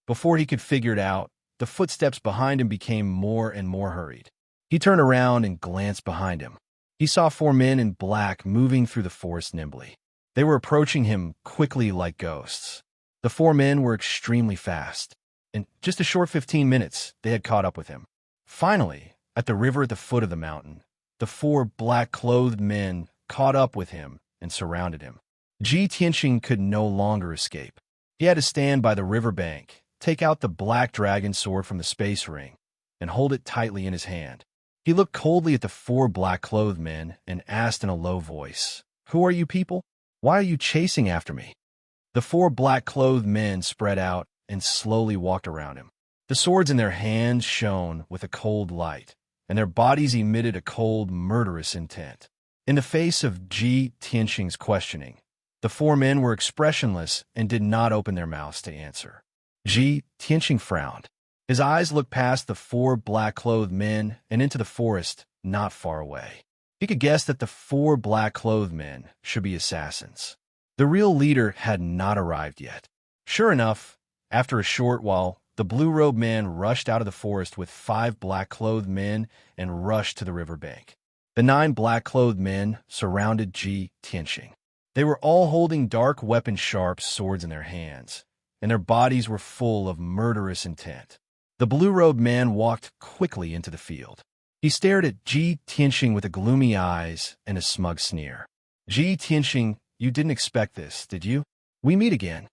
Before he could figure it out, the footsteps behind him became more and more hurried. He turned around and glanced behind him. He saw 4 men in black moving through the forest nimbly. They were approaching him quickly like ghosts. The 4 men were extremely fast. In just a short 15 minutes, they had caught up with him. Finally, at the river at the foot of the mountain, the 4 black-clothed men caught up with him and surrounded him. Ji Tianxing could no longer escape. He had to stand by the river bank, take out the black dragon sword from the space ring, and hold it tightly in his hand. He looked coldly at the 4 black-clothed men and asked in a low voice, "Who are you people? Why are you chasing after me?" The 4 black-clothed men spread out and slowly walked around him. The swords in their hands shone with a cold light, and their bodies emitted a cold, murderous intent. In the face of Ji Tianxing's questioning, the 4 men were expressionless and did not open their mouths to answer. Ji Tianxing frowned. His eyes looked past the 4 black-clothed men and into the forest not far away. He could guess that the 4 black-clothed men should be assassins. The real leader had not arrived yet. Sure enough, after a short while, the blue-robed man rushed out of the forest with 5 black-clothed men and rushed to the river bank. The 9 black-clothed men surrounded Ji Tianxing. They were all holding dark weapon-sharp swords in their hands, and their bodies were full of murderous intent. The blue-robed man walked quickly into the field. He stared at Ji Tianxing with gloomy eyes and a smug sneer. Ji Tianxing, you didn't expect this, did you? We meet again.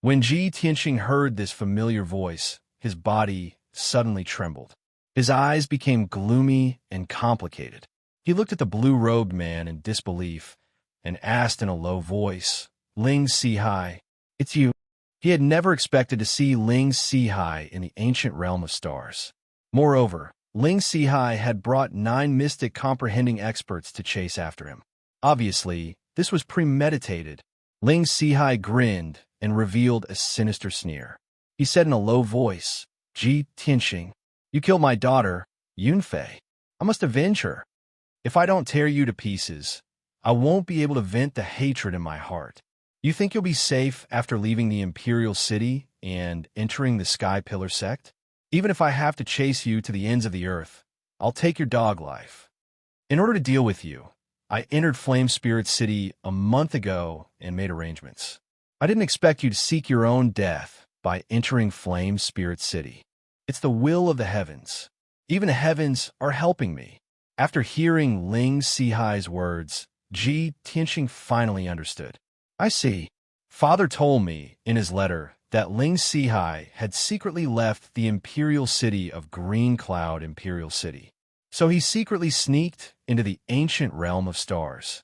When Ji Tianxing heard this familiar voice, his body suddenly trembled. His eyes became gloomy and complicated. He looked at the blue-robed man in disbelief and asked in a low voice, Ling Sihai, it's you. He had never expected to see Ling Sihai in the ancient realm of stars. Moreover, Ling Sihai had brought 9 mystic comprehending experts to chase after him. Obviously, this was premeditated. Ling Sihai grinned and revealed a sinister sneer. He said in a low voice, Ji Tianxing, you killed my daughter, Yunfei. I must avenge her. If I don't tear you to pieces, I won't be able to vent the hatred in my heart. You think you'll be safe after leaving the Imperial City and entering the Sky Pillar sect? Even if I have to chase you to the ends of the earth, I'll take your dog life. In order to deal with you, I entered Flame Spirit City a month ago and made arrangements. I didn't expect you to seek your own death by entering Flame Spirit City. It's the will of the heavens. Even the heavens are helping me. After hearing Ling Sihai's words, Ji Tianxing finally understood. I see. Father told me in his letter that Ling Sihai had secretly left the Imperial City of Green Cloud Imperial City. So he secretly sneaked into the ancient realm of stars.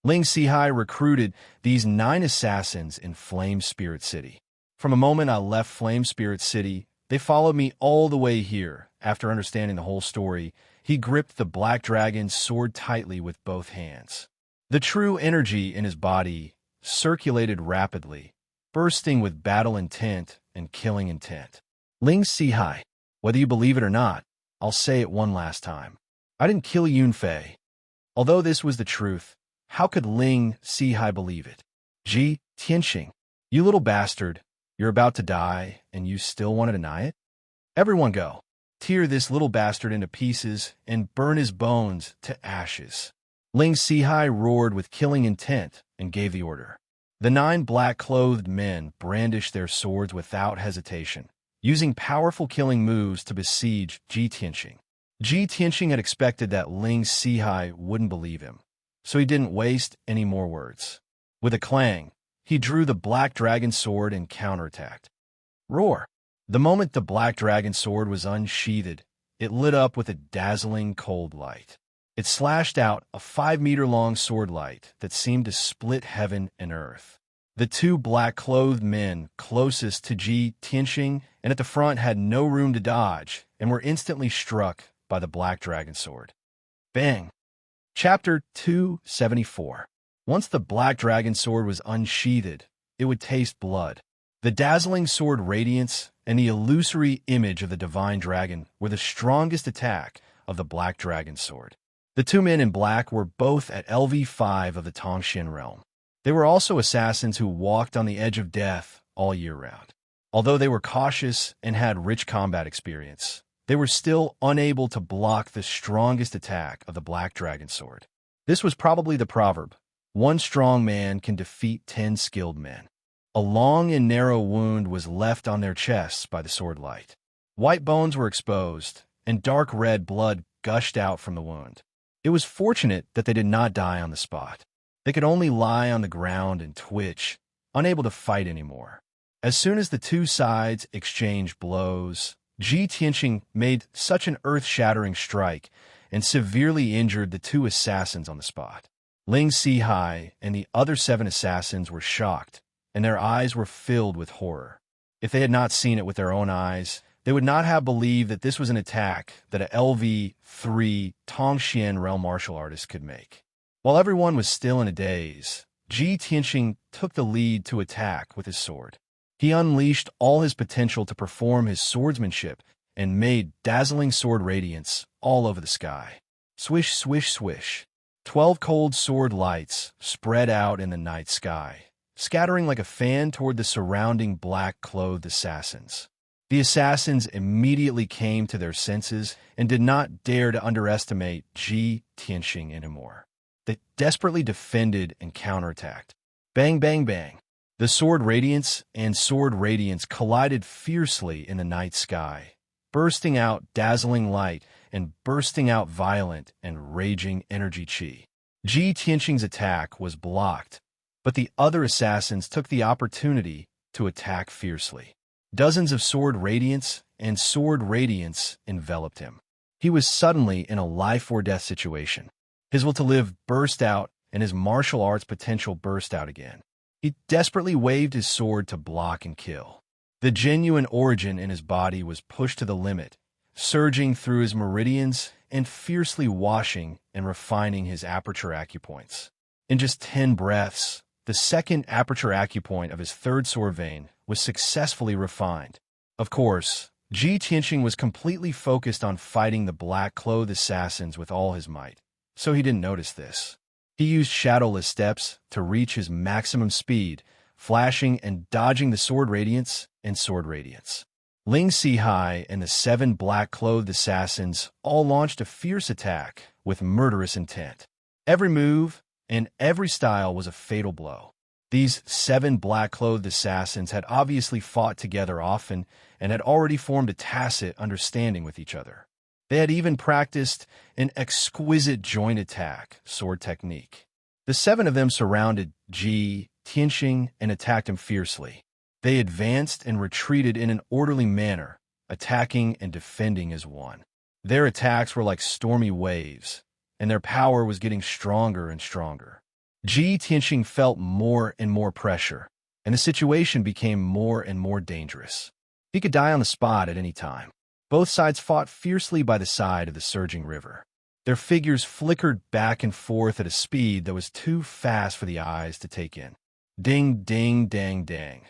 Ling Sihai recruited these 9 assassins in Flame Spirit City. From the moment I left Flame Spirit City, they followed me all the way here. After understanding the whole story, he gripped the black dragon's sword tightly with both hands. The true energy in his body circulated rapidly, bursting with battle intent and killing intent. Ling Sihai, whether you believe it or not, I'll say it one last time. I didn't kill Yunfei. Although this was the truth, how could Ling Sihai believe it? Ji Tianxing, you little bastard, you're about to die and you still want to deny it? Everyone go. Tear this little bastard into pieces and burn his bones to ashes. Ling Sihai roared with killing intent and gave the order. The 9 black-clothed men brandished their swords without hesitation, using powerful killing moves to besiege Ji Tianxing. Ji Tianxing had expected that Ling Sihai wouldn't believe him, so he didn't waste any more words. With a clang, he drew the black dragon sword and counterattacked. Roar! The moment the black dragon sword was unsheathed, it lit up with a dazzling cold light. It slashed out a 5-meter-long sword light that seemed to split heaven and earth. The 2 black-clothed men closest to Ji Tianxing and at the front had no room to dodge and were instantly struck by the black dragon sword. Bang! Chapter 274. Once the black dragon sword was unsheathed, it would taste blood. The dazzling sword radiance and the illusory image of the divine dragon were the strongest attack of the black dragon sword. The 2 men in black were both at LV5 of the Tongxian realm. They were also assassins who walked on the edge of death all year round. Although they were cautious and had rich combat experience, they were still unable to block the strongest attack of the black dragon sword. This was probably the proverb, one strong man can defeat 10 skilled men. A long and narrow wound was left on their chests by the sword light. White bones were exposed, and dark red blood gushed out from the wound. It was fortunate that they did not die on the spot. They could only lie on the ground and twitch, unable to fight anymore. As soon as the 2 sides exchanged blows, Ji Tianxing made such an earth-shattering strike and severely injured the 2 assassins on the spot. Ling Sihai and the other 7 assassins were shocked, and their eyes were filled with horror. If they had not seen it with their own eyes, they would not have believed that this was an attack that a LV3 Tongxian realm martial artist could make. While everyone was still in a daze, Ji Tianxing took the lead to attack with his sword. He unleashed all his potential to perform his swordsmanship and made dazzling sword radiance all over the sky. Swish, swish, swish. 12 cold sword lights spread out in the night sky, scattering like a fan toward the surrounding black-clothed assassins. The assassins immediately came to their senses and did not dare to underestimate Ji Tianxing anymore. They desperately defended and counterattacked. Bang, bang, bang. The sword radiance and sword radiance collided fiercely in the night sky, bursting out dazzling light and bursting out violent and raging energy chi. Ji Tianqing's attack was blocked, but the other assassins took the opportunity to attack fiercely. Dozens of sword radiance and sword radiance enveloped him. He was suddenly in a life-or-death situation. His will to live burst out, and his martial arts potential burst out again. He desperately waved his sword to block and kill. The genuine origin in his body was pushed to the limit, surging through his meridians and fiercely washing and refining his aperture acupoints. In just 10 breaths, the second aperture acupoint of his third sword vein was successfully refined. Of course, Ji Tianqing was completely focused on fighting the black-clothed assassins with all his might, so he didn't notice this. He used shadowless steps to reach his maximum speed, flashing and dodging the sword radiance and sword radiance. Ling Sihai and the 7 black-clothed assassins all launched a fierce attack with murderous intent. Every move and every style was a fatal blow. These 7 black-clothed assassins had obviously fought together often and had already formed a tacit understanding with each other. They had even practiced an exquisite joint attack sword technique. The 7 of them surrounded Ji Tianqing and attacked him fiercely. They advanced and retreated in an orderly manner, attacking and defending as one. Their attacks were like stormy waves, and their power was getting stronger and stronger. Ji Tianqing felt more and more pressure, and the situation became more and more dangerous. He could die on the spot at any time. Both sides fought fiercely by the side of the surging river. Their figures flickered back and forth at a speed that was too fast for the eyes to take in. Ding, ding, dang, dang.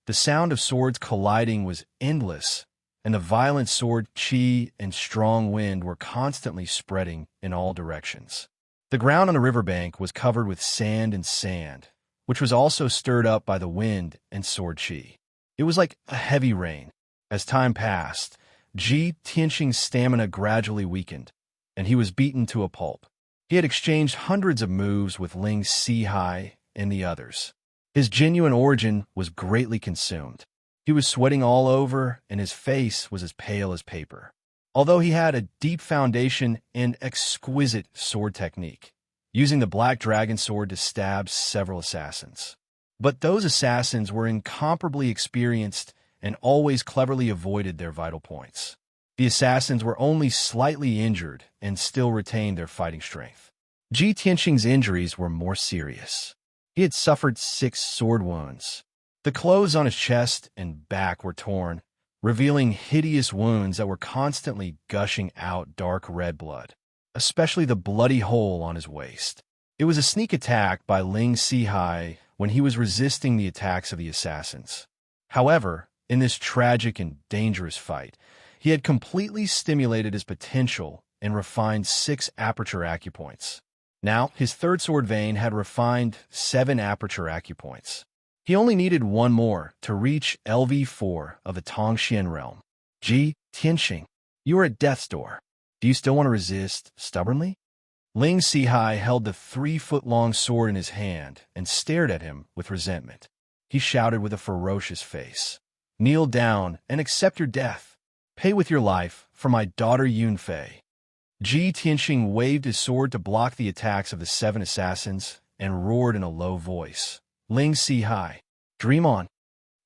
The sound of swords colliding was endless, and the violent sword chi and strong wind were constantly spreading in all directions. The ground on the riverbank was covered with sand, which was also stirred up by the wind and sword chi. It was like a heavy rain. As time passed, Ji Tianqing's stamina gradually weakened, and he was beaten to a pulp. He had exchanged hundreds of moves with Ling Sihai and the others. His genuine origin was greatly consumed. He was sweating all over, and his face was as pale as paper. Although he had a deep foundation in exquisite sword technique, using the black dragon sword to stab several assassins. But those assassins were incomparably experienced and always cleverly avoided their vital points. The assassins were only slightly injured and still retained their fighting strength. Ji Tianqing's injuries were more serious. He had suffered 6 sword wounds. The clothes on his chest and back were torn, revealing hideous wounds that were constantly gushing out dark red blood, especially the bloody hole on his waist. It was a sneak attack by Ling Sihai when he was resisting the attacks of the assassins. However, in this tragic and dangerous fight, he had completely stimulated his potential and refined 6 aperture acupoints. Now, his third sword vein had refined 7 aperture acupoints. He only needed 1 more to reach LV4 of the Tongxian realm. Ji Tianqing, you are at death's door. Do you still want to resist stubbornly? Ling Sihai held the 3-foot-long sword in his hand and stared at him with resentment. He shouted with a ferocious face, "Kneel down and accept your death. Pay with your life for my daughter Yunfei." Ji Tianqing waved his sword to block the attacks of the 7 assassins and roared in a low voice, "Ling Sihai, dream on."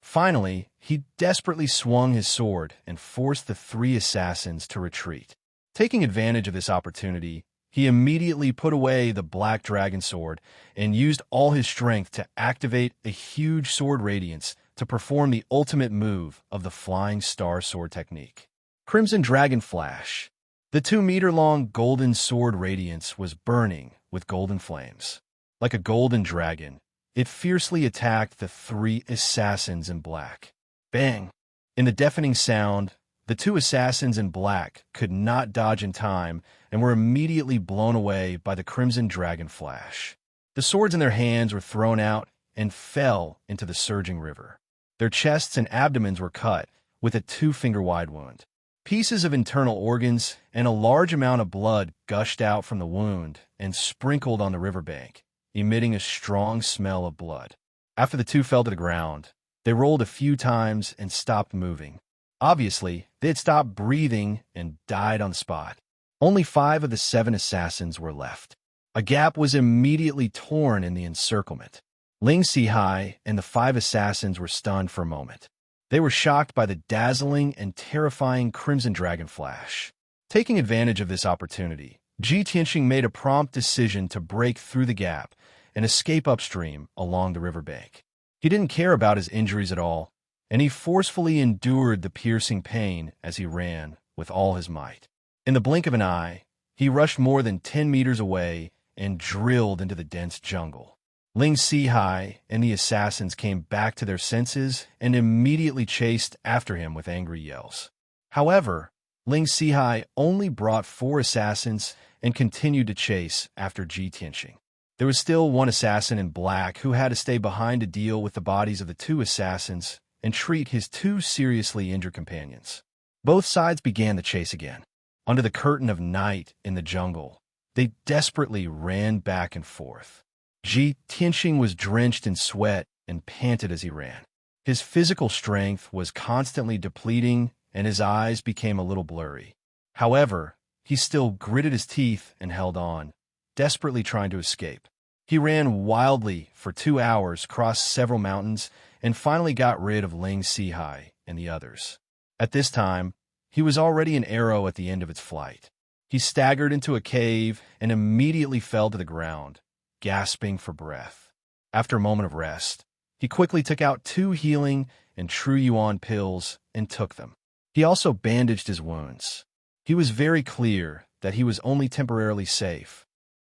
Finally, he desperately swung his sword and forced the 3 assassins to retreat. Taking advantage of this opportunity, he immediately put away the black dragon sword and used all his strength to activate a huge sword radiance to perform the ultimate move of the flying star sword technique. Crimson Dragon Flash. The 2-meter-long golden sword radiance was burning with golden flames. Like a golden dragon, it fiercely attacked the 3 assassins in black. Bang! In the deafening sound, the 2 assassins in black could not dodge in time and were immediately blown away by the Crimson Dragon Flash. The swords in their hands were thrown out and fell into the surging river. Their chests and abdomens were cut with a 2-finger-wide wound. Pieces of internal organs and a large amount of blood gushed out from the wound and sprinkled on the riverbank, emitting a strong smell of blood. After the two fell to the ground, they rolled a few times and stopped moving. Obviously, they had stopped breathing and died on the spot. Only 5 of the 7 assassins were left. A gap was immediately torn in the encirclement. Ling Sihai and the 5 assassins were stunned for a moment. They were shocked by the dazzling and terrifying Crimson Dragon flash. Taking advantage of this opportunity, Ji Tianxing made a prompt decision to break through the gap and escape upstream along the riverbank. He didn't care about his injuries at all, and he forcefully endured the piercing pain as he ran with all his might. In the blink of an eye, he rushed more than 10 meters away and drilled into the dense jungle. Ling Sihai and the assassins came back to their senses and immediately chased after him with angry yells. However, Ling Sihai only brought 4 assassins and continued to chase after Ji Tianxing. There was still one assassin in black who had to stay behind to deal with the bodies of the 2 assassins and treat his 2 seriously injured companions. Both sides began the chase again. Under the curtain of night in the jungle, they desperately ran back and forth. Ji Tianxing was drenched in sweat and panted as he ran. His physical strength was constantly depleting, and his eyes became a little blurry. However, he still gritted his teeth and held on, desperately trying to escape. He ran wildly for 2 hours, crossed several mountains, and finally got rid of Ling Sihai and the others. At this time, he was already an arrow at the end of its flight. He staggered into a cave and immediately fell to the ground, gasping for breath. After a moment of rest, he quickly took out 2 healing and true yuan pills and took them. He also bandaged his wounds. He was very clear that he was only temporarily safe.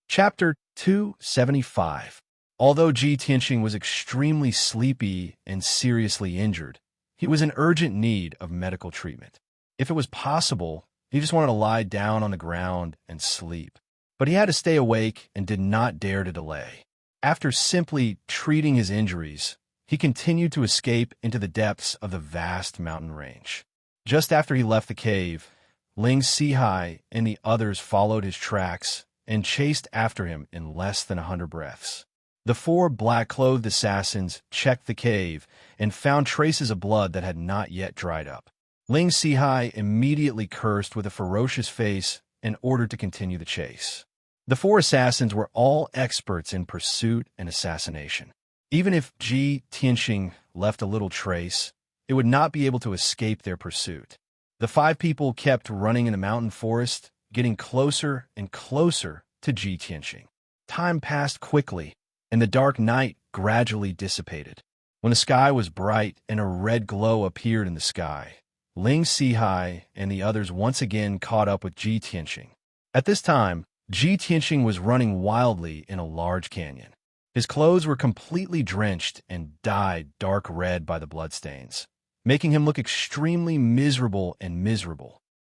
Chapter 275. Although Ji Tianxing was extremely sleepy and seriously injured, he was in urgent need of medical treatment. If it was possible, he just wanted to lie down on the ground and sleep. But he had to stay awake and did not dare to delay. After simply treating his injuries, he continued to escape into the depths of the vast mountain range. Just after he left the cave, Ling Sihai and the others followed his tracks and chased after him in less than 100 breaths. The 4 black-clothed assassins checked the cave and found traces of blood that had not yet dried up. Ling Sihai immediately cursed with a ferocious face and ordered to continue the chase. The 4 assassins were all experts in pursuit and assassination. Even if Ji Tianxing left a little trace, it would not be able to escape their pursuit. The 5 people kept running in the mountain forest, getting closer and closer to Ji Tianxing. Time passed quickly, and the dark night gradually dissipated. When the sky was bright and a red glow appeared in the sky, Ling Sihai and the others once again caught up with Ji Tianxing. At this time, Ji Tianxing was running wildly in a large canyon. His clothes were completely drenched and dyed dark red by the bloodstains, making him look extremely miserable.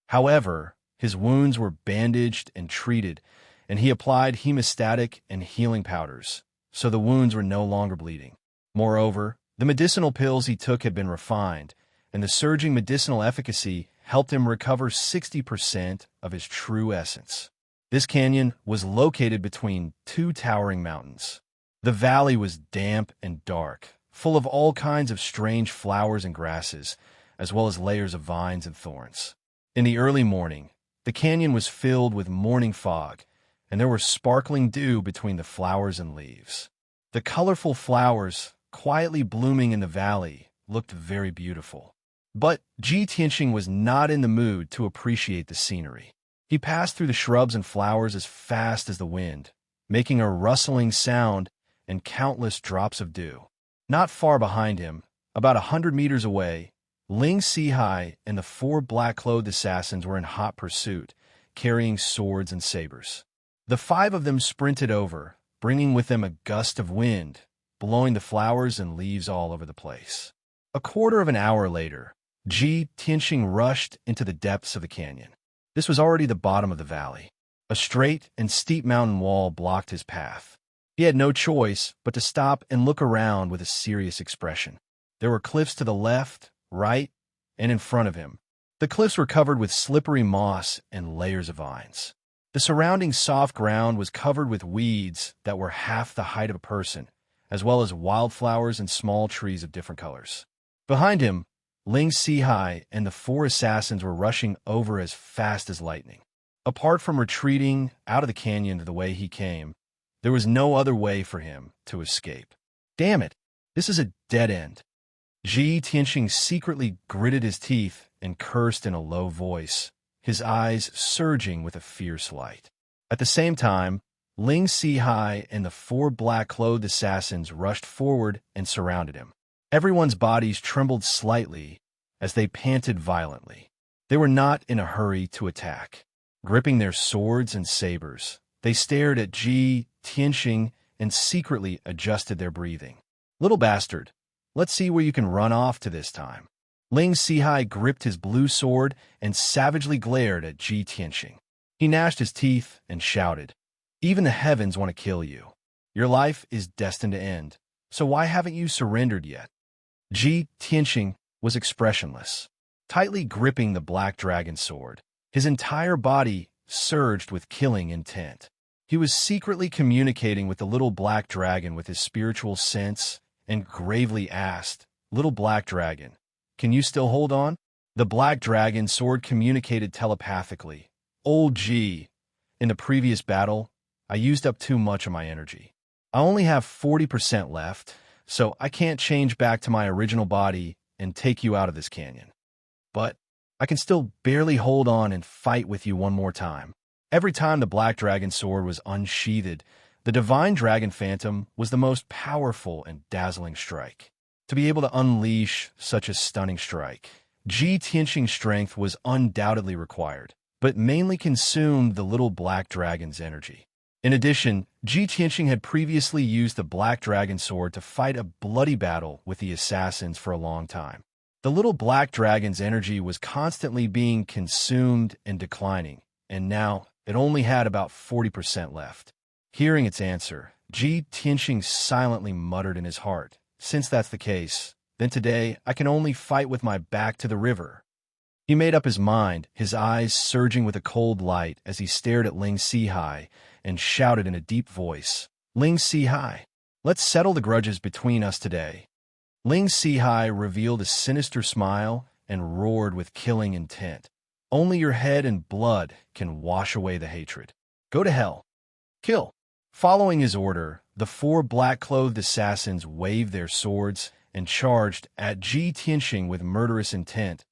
However, his wounds were bandaged and treated, and he applied hemostatic and healing powders, so the wounds were no longer bleeding. Moreover, the medicinal pills he took had been refined, and the surging medicinal efficacy helped him recover 60% of his true essence. This canyon was located between 2 towering mountains. The valley was damp and dark, full of all kinds of strange flowers and grasses, as well as layers of vines and thorns. In the early morning, the canyon was filled with morning fog, and there was sparkling dew between the flowers and leaves. The colorful flowers, quietly blooming in the valley, looked very beautiful. But Ji Tianxing was not in the mood to appreciate the scenery. He passed through the shrubs and flowers as fast as the wind, making a rustling sound and countless drops of dew. Not far behind him, about 100 meters away, Ling Sihai and the 4 black-clothed assassins were in hot pursuit, carrying swords and sabers. The 5 of them sprinted over, bringing with them a gust of wind, blowing the flowers and leaves all over the place. A quarter of an hour later, Ji Tianxing rushed into the depths of the canyon. This was already the bottom of the valley. A straight and steep mountain wall blocked his path. He had no choice but to stop and look around with a serious expression. There were cliffs to the left, right, and in front of him, The cliffs were covered with slippery moss and layers of vines. The surrounding soft ground was covered with weeds that were half the height of a person, as well as wildflowers and small trees of different colors. Behind him, Ling Sihai and the four assassins were rushing over as fast as lightning. Apart from retreating out of the canyon the way he came, there was no other way for him to escape. Damn it, this is a dead end. Ji Tianxing secretly gritted his teeth and cursed in a low voice, his eyes surging with a fierce light. At the same time, Ling Sihai and the four black-clothed assassins rushed forward and surrounded him. Everyone's bodies trembled slightly as they panted violently. They were not in a hurry to attack. Gripping their swords and sabers, they stared at Ji Tianxing and secretly adjusted their breathing. Little bastard, let's see where you can run off to this time. Ling Sihai gripped his blue sword and savagely glared at Ji Tianxing. He gnashed his teeth and shouted, "Even the heavens want to kill you. Your life is destined to end, so why haven't you surrendered yet?" Ji Tianxing was expressionless, tightly gripping the black dragon sword. His entire body surged with killing intent. He was secretly communicating with the little black dragon with his spiritual sense and gravely asked, "Little black dragon, can you still hold on?" The black dragon sword communicated telepathically. "Old G, in the previous battle, I used up too much of my energy. I only have 40% left, so I can't change back to my original body and take you out of this canyon. But I can still barely hold on and fight with you one more time." Every time the black dragon sword was unsheathed, the divine dragon phantom was the most powerful and dazzling strike. To be able to unleash such a stunning strike, Ji Tianxing's strength was undoubtedly required, but mainly consumed the little black dragon's energy. In addition, Ji Tianxing had previously used the black dragon sword to fight a bloody battle with the assassins for a long time. The little black dragon's energy was constantly being consumed and declining, and now it only had about 40% left. Hearing its answer, Ji Tianxing silently muttered in his heart, "Since that's the case, then today I can only fight with my back to the river." He made up his mind, his eyes surging with a cold light as he stared at Ling Sihai and shouted in a deep voice, "Ling Sihai, let's settle the grudges between us today." Ling Sihai revealed a sinister smile and roared with killing intent. "Only your head and blood can wash away the hatred. Go to hell. Kill." Following his order, the four black-clothed assassins waved their swords and charged at Ji Tianxing with murderous intent,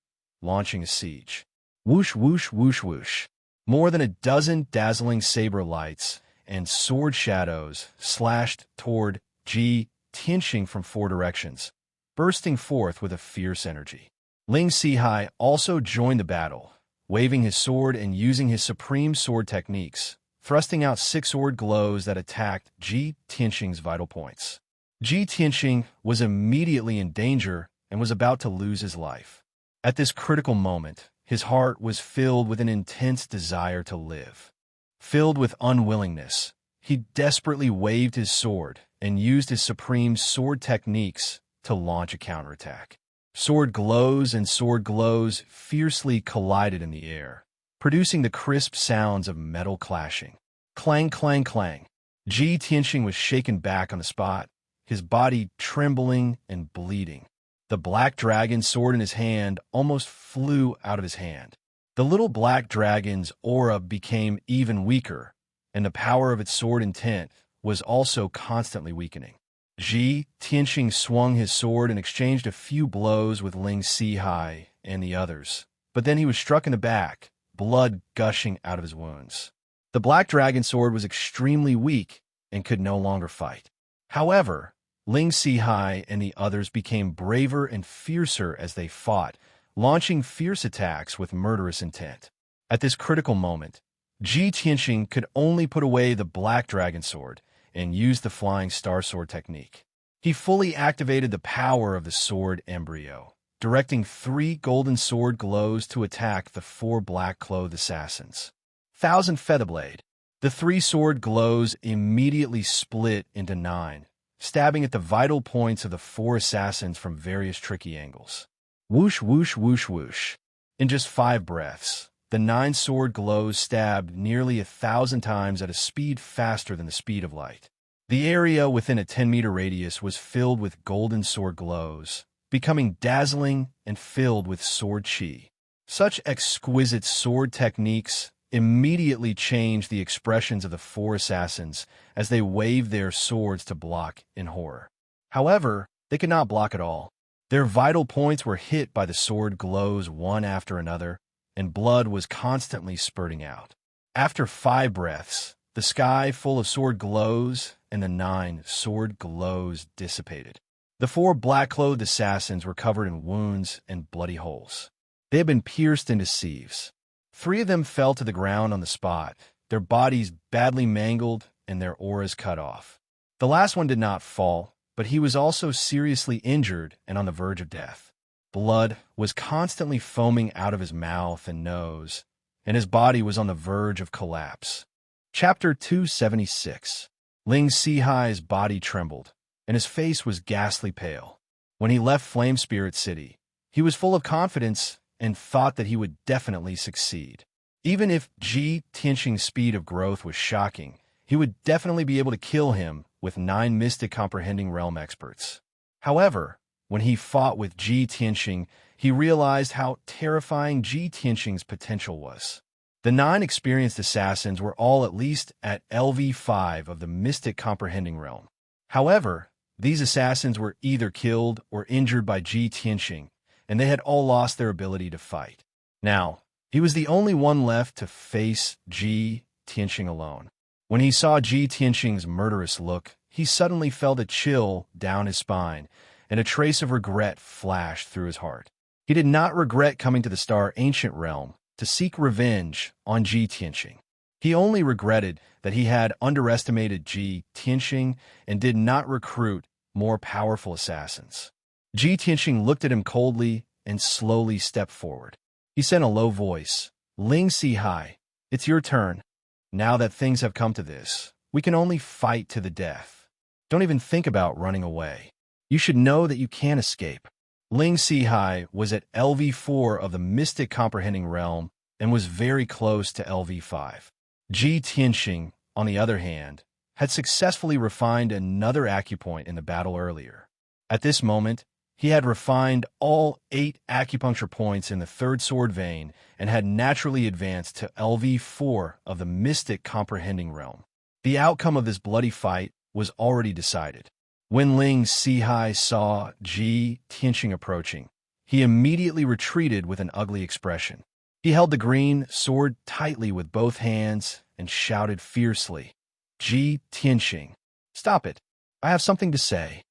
launching a siege. Whoosh, whoosh, whoosh, whoosh. More than a dozen dazzling saber lights and sword shadows slashed toward Ji Tianxing from four directions, bursting forth with a fierce energy. Ling Sihai also joined the battle, waving his sword and using his supreme sword techniques, thrusting out six sword glows that attacked Ji Tianxing's vital points. Ji Tianxing was immediately in danger and was about to lose his life. At this critical moment, his heart was filled with an intense desire to live. Filled with unwillingness, he desperately waved his sword and used his supreme sword techniques to launch a counterattack. Sword glows and sword glows fiercely collided in the air, producing the crisp sounds of metal clashing. Clang, clang, clang. Ji Tianxing was shaken back on the spot, his body trembling and bleeding. The black dragon sword in his hand almost flew out of his hand. The little black dragon's aura became even weaker, and the power of its sword intent was also constantly weakening. Ji Tianxing swung his sword and exchanged a few blows with Ling Sihai and the others, but then he was struck in the back, blood gushing out of his wounds. The black dragon sword was extremely weak and could no longer fight. However, Ling Sihai and the others became braver and fiercer as they fought, launching fierce attacks with murderous intent. At this critical moment, Ji Tianxing could only put away the black dragon sword and use the flying star sword technique. He fully activated the power of the sword embryo, directing 3 golden sword glows to attack the 4 black-clothed assassins. Thousand Featherblade. The 3 sword glows immediately split into 9, stabbing at the vital points of the 4 assassins from various tricky angles. Whoosh, whoosh, whoosh, whoosh. In just 5 breaths, the 9 sword glows stabbed nearly 1,000 times at a speed faster than the speed of light. The area within a 10-meter radius was filled with golden sword glows, becoming dazzling and filled with sword chi. Such exquisite sword techniques immediately changed the expressions of the 4 assassins as they waved their swords to block in horror. However, they could not block at all. Their vital points were hit by the sword glows one after another, and blood was constantly spurting out. After 5 breaths, the sky full of sword glows and the 9 sword glows dissipated. The 4 black-clothed assassins were covered in wounds and bloody holes. They had been pierced into sieves. 3 of them fell to the ground on the spot, their bodies badly mangled and their auras cut off. The last one did not fall, but he was also seriously injured and on the verge of death. Blood was constantly foaming out of his mouth and nose, and his body was on the verge of collapse. Chapter 276. Ling Sihai's body trembled, and his face was ghastly pale. When he left Flame Spirit City, he was full of confidence and thought that he would definitely succeed. Even if Ji Tianqing's speed of growth was shocking, he would definitely be able to kill him with 9 mystic comprehending realm experts. However, when he fought with Ji Tianqing, he realized how terrifying Ji Tianqing's potential was. The 9 experienced assassins were all at least at LV5 of the mystic comprehending realm. However, these assassins were either killed or injured by Ji Tianqing, and they had all lost their ability to fight. Now, he was the only one left to face Ji Tianqing alone. When he saw Ji Tianqing's murderous look, he suddenly felt a chill down his spine, and a trace of regret flashed through his heart. He did not regret coming to the Star Ancient Realm to seek revenge on Ji Tianqing. He only regretted that he had underestimated Ji Tianqing and did not recruit more powerful assassins. Ji Tianqing looked at him coldly and slowly stepped forward. He said in a low voice, "Ling Sihai, it's your turn. Now that things have come to this, we can only fight to the death. Don't even think about running away. You should know that you can't escape." Ling Sihai was at LV4 of the Mystic Comprehending Realm and was very close to LV5. Ji Tianqing, on the other hand, had successfully refined another acupoint in the battle earlier. At this moment, he had refined all 8 acupuncture points in the 3rd sword vein and had naturally advanced to LV4 of the Mystic Comprehending Realm. The outcome of this bloody fight was already decided. When Ling Sihai saw Ji Tianqing approaching, he immediately retreated with an ugly expression. He held the green sword tightly with both hands and shouted fiercely, "Ji Tianqing, stop it. I have something to say.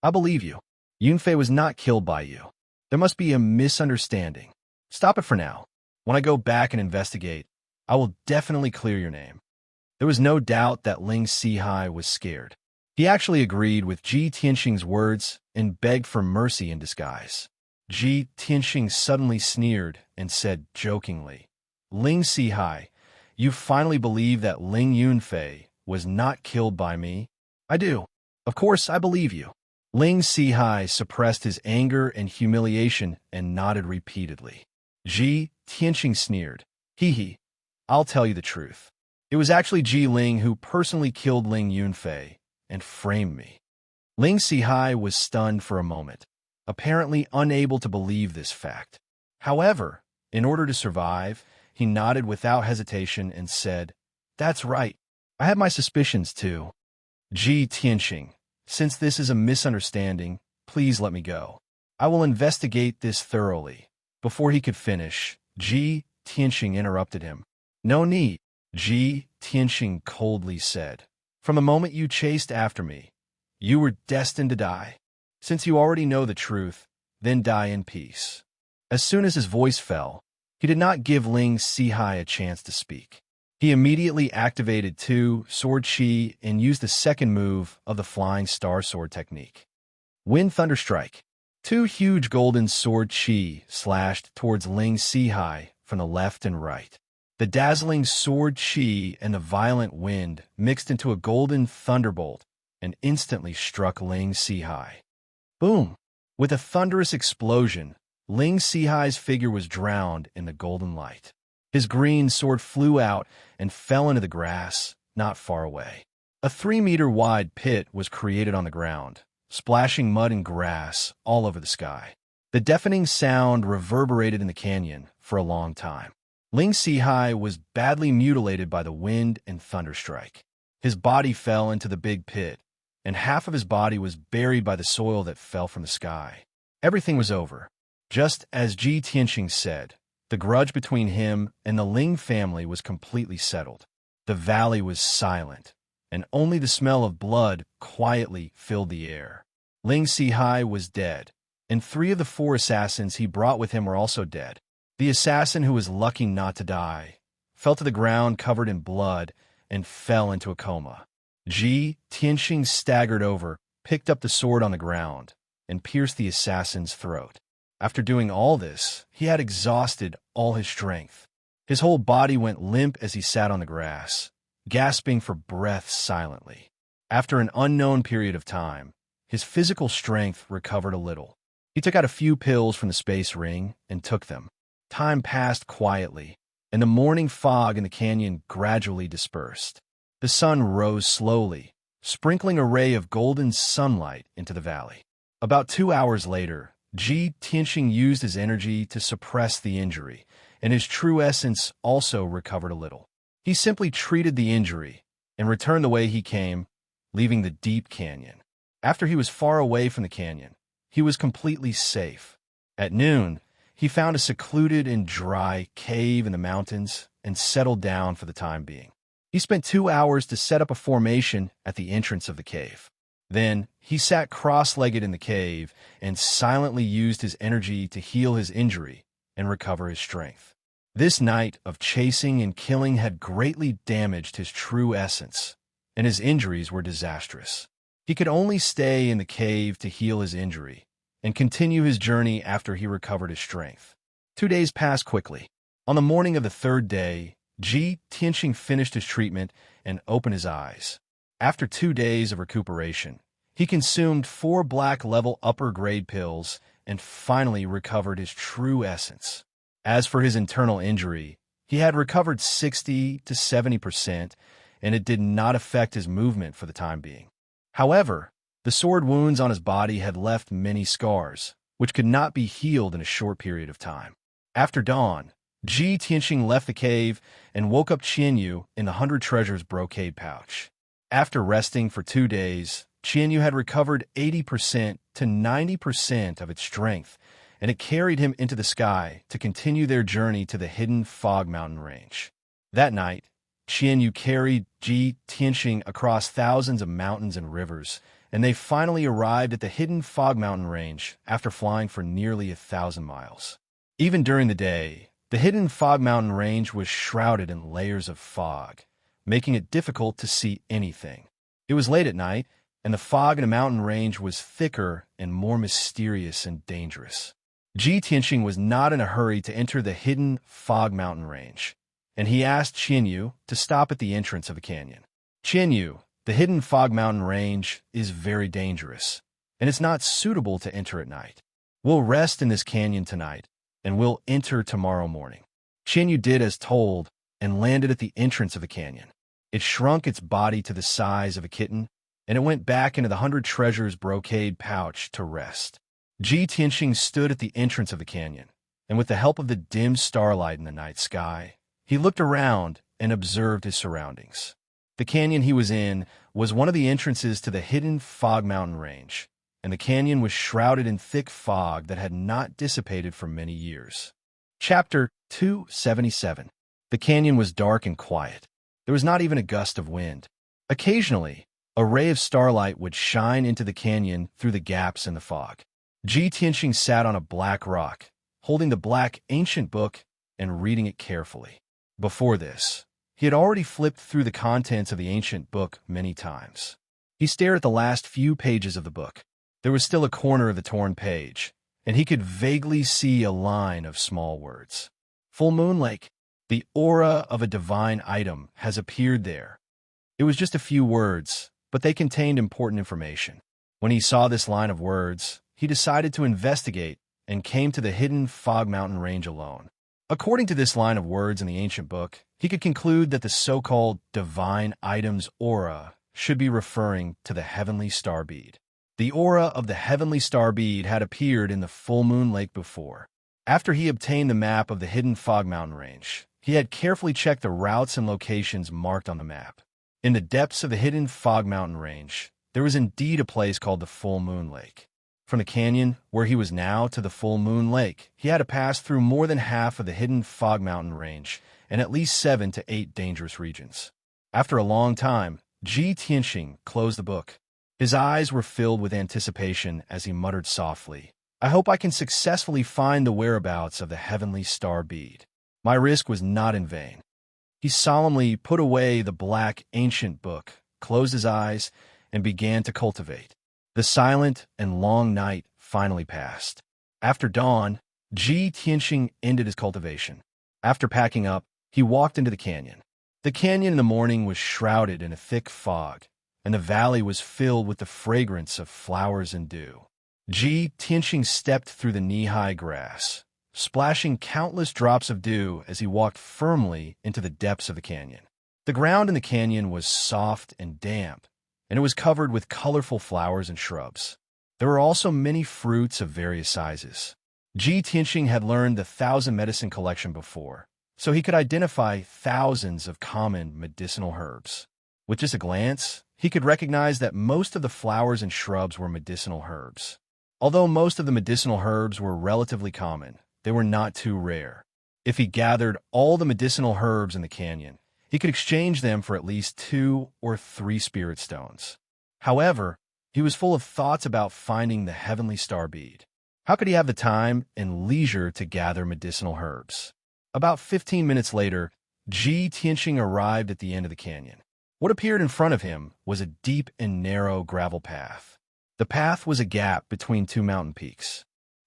I believe you. Yunfei was not killed by you. There must be a misunderstanding. Stop it for now. When I go back and investigate, I will definitely clear your name." There was no doubt that Ling Sihai was scared. He actually agreed with Ji Tianqing's words and begged for mercy in disguise. Ji Tianqing suddenly sneered and said jokingly, "Ling Sihai, you finally believe that Ling Yunfei was not killed by me?" "I do. Of course, I believe you." Ling Sihai suppressed his anger and humiliation and nodded repeatedly. Ji Tianqing sneered, "Hee, I'll tell you the truth. It was actually Ji Ling who personally killed Ling Yunfei and framed me." Ling Sihai was stunned for a moment, apparently unable to believe this fact. However, in order to survive, he nodded without hesitation and said, "That's right. I had my suspicions too. Ji Tianqing, since this is a misunderstanding, please let me go. I will investigate this thoroughly." Before he could finish, Ji Tianqing interrupted him. "No need," Ji Tianqing coldly said. "From the moment you chased after me, you were destined to die. Since you already know the truth, then die in peace." As soon as his voice fell, he did not give Ling Sihai a chance to speak. He immediately activated 2 Sword Chi and used the second move of the Flying Star Sword technique. Wind Thunder Strike. 2 huge golden sword Chi slashed towards Ling Sihai from the left and right. The dazzling sword Chi and the violent wind mixed into a golden thunderbolt and instantly struck Ling Sihai. Boom! With a thunderous explosion, Ling Sihai's figure was drowned in the golden light. His green sword flew out and fell into the grass not far away. A 3-meter-wide pit was created on the ground, splashing mud and grass all over the sky. The deafening sound reverberated in the canyon for a long time. Ling Sihai was badly mutilated by the wind and thunderstrike. His body fell into the big pit, and half of his body was buried by the soil that fell from the sky. Everything was over. Just as Ji Tianxing said, the grudge between him and the Ling family was completely settled. The valley was silent, and only the smell of blood quietly filled the air. Ling Sihai was dead, and 3 of the 4 assassins he brought with him were also dead. The assassin who was lucky not to die fell to the ground covered in blood and fell into a coma. Ji Tianxing staggered over, picked up the sword on the ground, and pierced the assassin's throat. After doing all this, he had exhausted all his strength. His whole body went limp as he sat on the grass, gasping for breath silently. After an unknown period of time, his physical strength recovered a little. He took out a few pills from the space ring and took them. Time passed quietly, and the morning fog in the canyon gradually dispersed. The sun rose slowly, sprinkling a ray of golden sunlight into the valley. About 2 hours later, Ji Tianxing used his energy to suppress the injury, and his true essence also recovered a little. He simply treated the injury and returned the way he came, leaving the deep canyon. After he was far away from the canyon, he was completely safe. At noon, he found a secluded and dry cave in the mountains and settled down for the time being. He spent 2 hours to set up a formation at the entrance of the cave. Then, he sat cross-legged in the cave and silently used his energy to heal his injury and recover his strength. This night of chasing and killing had greatly damaged his true essence, and his injuries were disastrous. He could only stay in the cave to heal his injury and continue his journey after he recovered his strength. 2 days passed quickly. On the morning of the 3rd day, Ji Tianxing finished his treatment and opened his eyes. After 2 days of recuperation, he consumed 4 black-level upper-grade pills and finally recovered his true essence. As for his internal injury, he had recovered 60 to 70%, and it did not affect his movement for the time being. However, the sword wounds on his body had left many scars, which could not be healed in a short period of time. After dawn, Ji Tianxing left the cave and woke up Qianyu in the 100 Treasures brocade pouch. After resting for 2 days, Qianyu had recovered 80% to 90% of its strength, and it carried him into the sky to continue their journey to the hidden Fog Mountain range. That night, Qianyu carried Ji Tianxing across thousands of mountains and rivers, and they finally arrived at the hidden Fog Mountain range after flying for nearly 1,000 miles. Even during the day, the hidden Fog Mountain range was shrouded in layers of fog, making it difficult to see anything. It was late at night, and the fog in the mountain range was thicker and more mysterious and dangerous. Ji Tianxing was not in a hurry to enter the hidden Fog Mountain range, and he asked Qianyu to stop at the entrance of the canyon. Qianyu, the hidden Fog Mountain range is very dangerous, and it's not suitable to enter at night. We'll rest in this canyon tonight, and we'll enter tomorrow morning. Qianyu did as told and landed at the entrance of the canyon. It shrunk its body to the size of a kitten, and it went back into the 100 Treasures brocade pouch to rest. Ji Tianxing stood at the entrance of the canyon, and with the help of the dim starlight in the night sky, he looked around and observed his surroundings. The canyon he was in was one of the entrances to the hidden Fog Mountain range, and the canyon was shrouded in thick fog that had not dissipated for many years. Chapter 277. The canyon was dark and quiet. There was not even a gust of wind. Occasionally, a ray of starlight would shine into the canyon through the gaps in the fog. Ji Tianxing sat on a black rock, holding the black ancient book and reading it carefully. Before this, he had already flipped through the contents of the ancient book many times. He stared at the last few pages of the book. There was still a corner of the torn page, and he could vaguely see a line of small words. Full Moon Lake. The aura of a divine item has appeared there. It was just a few words, but they contained important information. When he saw this line of words, he decided to investigate and came to the hidden Fog Mountain range alone. According to this line of words in the ancient book, he could conclude that the so-called divine item's aura should be referring to the heavenly star bead. The aura of the heavenly star bead had appeared in the full moon lake before. After he obtained the map of the hidden Fog Mountain range, he had carefully checked the routes and locations marked on the map. In the depths of the hidden Fog Mountain range, there was indeed a place called the Full Moon Lake. From the canyon, where he was now, to the Full Moon Lake, he had to pass through more than half of the hidden Fog Mountain range and at least 7 to 8 dangerous regions. After a long time, Ji Tianxing closed the book. His eyes were filled with anticipation as he muttered softly, "I hope I can successfully find the whereabouts of the heavenly star bead. My risk was not in vain." He solemnly put away the black ancient book, closed his eyes, and began to cultivate. The silent and long night finally passed. After dawn, Ji Tianxing ended his cultivation. After packing up, he walked into the canyon. The canyon in the morning was shrouded in a thick fog, and the valley was filled with the fragrance of flowers and dew. Ji Tianxing stepped through the knee-high grass, splashing countless drops of dew as he walked firmly into the depths of the canyon. The ground in the canyon was soft and damp, and it was covered with colorful flowers and shrubs. There were also many fruits of various sizes. Ji Tianxing had learned the Thousand Medicine collection before, so he could identify thousands of common medicinal herbs. With just a glance, he could recognize that most of the flowers and shrubs were medicinal herbs. Although most of the medicinal herbs were relatively common, they were not too rare. If he gathered all the medicinal herbs in the canyon, he could exchange them for at least 2 or 3 spirit stones. However, he was full of thoughts about finding the heavenly star bead. How could he have the time and leisure to gather medicinal herbs? About 15 minutes later, Ji Tianxing arrived at the end of the canyon. What appeared in front of him was a deep and narrow gravel path. The path was a gap between 2 mountain peaks.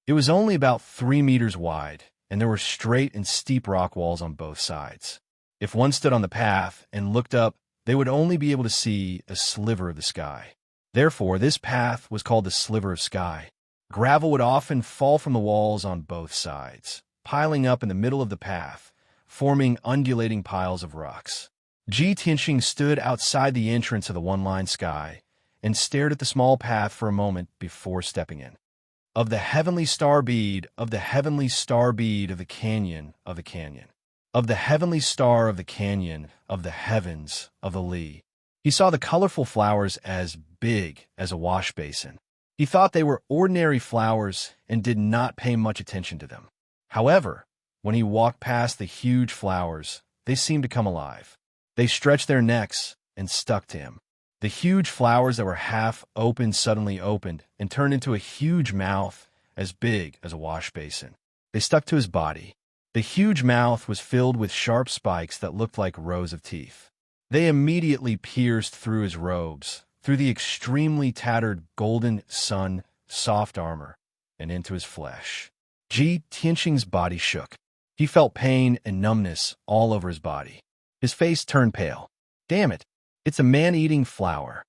It was only about 3 meters wide, and there were straight and steep rock walls on both sides. If one stood on the path and looked up, they would only be able to see a sliver of the sky. Therefore, this path was called the sliver of sky. Gravel would often fall from the walls on both sides, piling up in the middle of the path, forming undulating piles of rocks. Ji Tianxing stood outside the entrance of the one-line sky and stared at the small path for a moment before stepping in. Of the heavenly star bead, of the heavenly star bead of the canyon, of the canyon. Of the heavenly star of the canyon, of the heavens, of the Li. He saw the colorful flowers as big as a wash basin. He thought they were ordinary flowers and did not pay much attention to them. However, when he walked past the huge flowers, they seemed to come alive. They stretched their necks and stuck to him. The huge flowers that were half open suddenly opened and turned into a huge mouth as big as a wash basin. They stuck to his body. The huge mouth was filled with sharp spikes that looked like rows of teeth. They immediately pierced through his robes, through the extremely tattered golden sun soft armor, and into his flesh. Ji Tianxing's body shook. He felt pain and numbness all over his body. His face turned pale. Damn it, it's a man-eating flower.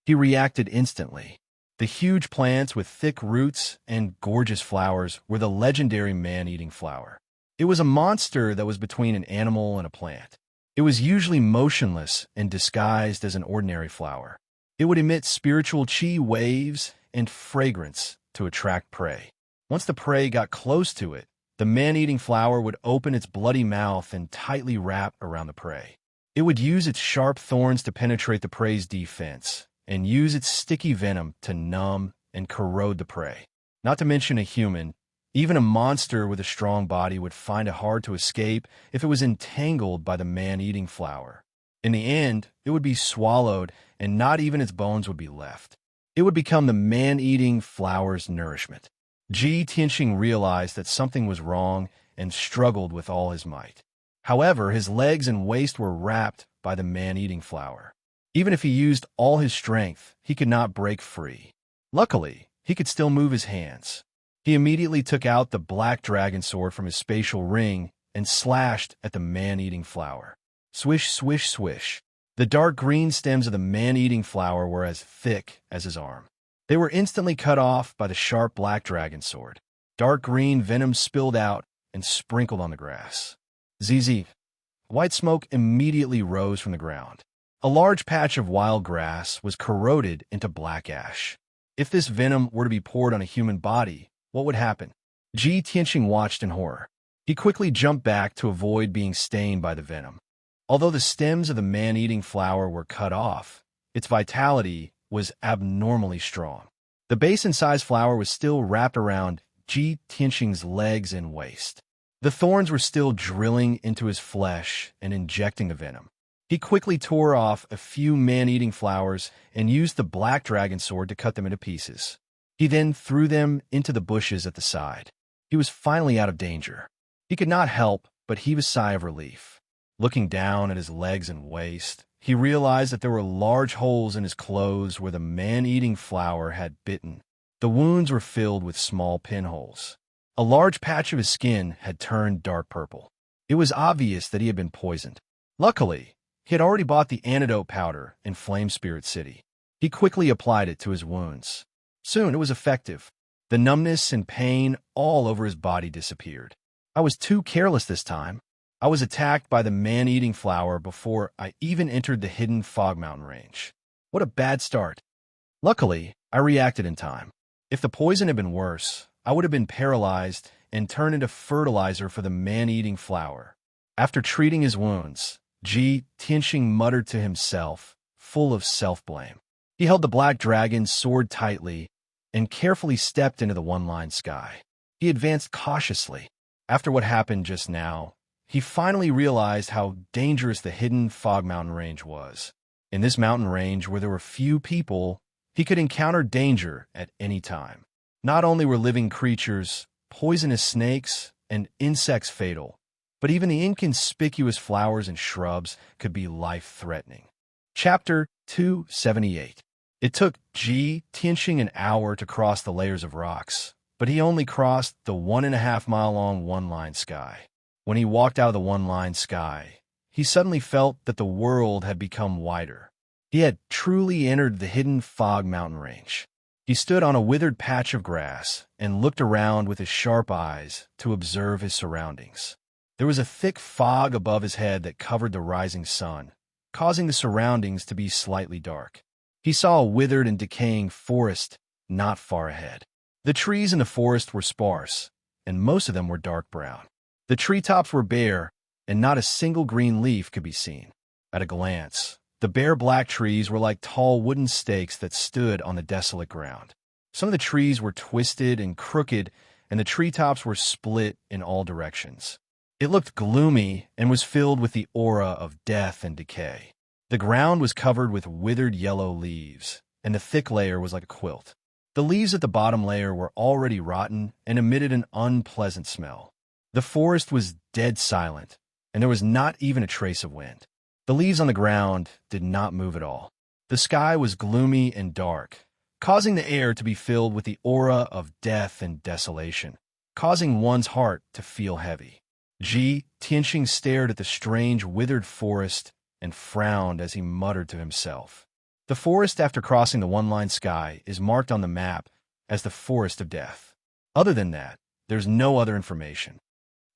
He reacted instantly. The huge plants with thick roots and gorgeous flowers were the legendary man-eating flower. It was a monster that was between an animal and a plant. It was usually motionless and disguised as an ordinary flower. It would emit spiritual chi waves and fragrance to attract prey. Once the prey got close to it, the man-eating flower would open its bloody mouth and tightly wrap around the prey. It would use its sharp thorns to penetrate the prey's defense and use its sticky venom to numb and corrode the prey. Not to mention a human, even a monster with a strong body would find it hard to escape if it was entangled by the man-eating flower. In the end, it would be swallowed and not even its bones would be left. It would become the man-eating flower's nourishment. Ji Tianxing realized that something was wrong and struggled with all his might. However, his legs and waist were wrapped by the man-eating flower. Even if he used all his strength, he could not break free. Luckily, he could still move his hands. He immediately took out the black dragon sword from his spatial ring and slashed at the man-eating flower. Swish, swish, swish. The dark green stems of the man-eating flower were as thick as his arm. They were instantly cut off by the sharp black dragon sword. Dark green venom spilled out and sprinkled on the grass. ZZ. White smoke immediately rose from the ground. A large patch of wild grass was corroded into black ash. If this venom were to be poured on a human body, what would happen? Ji Tianqing watched in horror. He quickly jumped back to avoid being stained by the venom. Although the stems of the man-eating flower were cut off, its vitality was abnormally strong. The basin-sized flower was still wrapped around Ji Tianqing's legs and waist. The thorns were still drilling into his flesh and injecting the venom. He quickly tore off a few man-eating flowers and used the black dragon sword to cut them into pieces. He then threw them into the bushes at the side. He was finally out of danger. He could not help but heave a sigh of relief. Looking down at his legs and waist, he realized that there were large holes in his clothes where the man-eating flower had bitten. The wounds were filled with small pinholes. A large patch of his skin had turned dark purple. It was obvious that he had been poisoned. Luckily, he had already bought the antidote powder in Flame Spirit City. He quickly applied it to his wounds. Soon it was effective. The numbness and pain all over his body disappeared. I was too careless this time. I was attacked by the man-eating flower before I even entered the hidden Fog Mountain range. What a bad start. Luckily, I reacted in time. If the poison had been worse, I would have been paralyzed and turned into fertilizer for the man-eating flower. After treating his wounds, Ji Tianqing muttered to himself, full of self-blame. He held the black dragon's sword tightly and carefully stepped into the one-line sky. He advanced cautiously. After what happened just now, he finally realized how dangerous the hidden Fog Mountain range was. In this mountain range where there were few people, he could encounter danger at any time. Not only were living creatures, poisonous snakes, and insects fatal, but even the inconspicuous flowers and shrubs could be life-threatening. Chapter 278. It took Ji Tianqing an hour to cross the layers of rocks, but he only crossed the 1.5-mile-long one-line sky. When he walked out of the one-line sky, he suddenly felt that the world had become wider. He had truly entered the hidden Fog Mountain range. He stood on a withered patch of grass and looked around with his sharp eyes to observe his surroundings. There was a thick fog above his head that covered the rising sun, causing the surroundings to be slightly dark. He saw a withered and decaying forest not far ahead. The trees in the forest were sparse, and most of them were dark brown. The treetops were bare, and not a single green leaf could be seen. At a glance, the bare black trees were like tall wooden stakes that stood on the desolate ground. Some of the trees were twisted and crooked, and the treetops were split in all directions. It looked gloomy and was filled with the aura of death and decay. The ground was covered with withered yellow leaves, and the thick layer was like a quilt. The leaves at the bottom layer were already rotten and emitted an unpleasant smell. The forest was dead silent, and there was not even a trace of wind. The leaves on the ground did not move at all. The sky was gloomy and dark, causing the air to be filled with the aura of death and desolation, causing one's heart to feel heavy. Ji Tianqing stared at the strange withered forest and frowned as he muttered to himself. The forest after crossing the one-line sky is marked on the map as the Forest of Death. Other than that, there's no other information.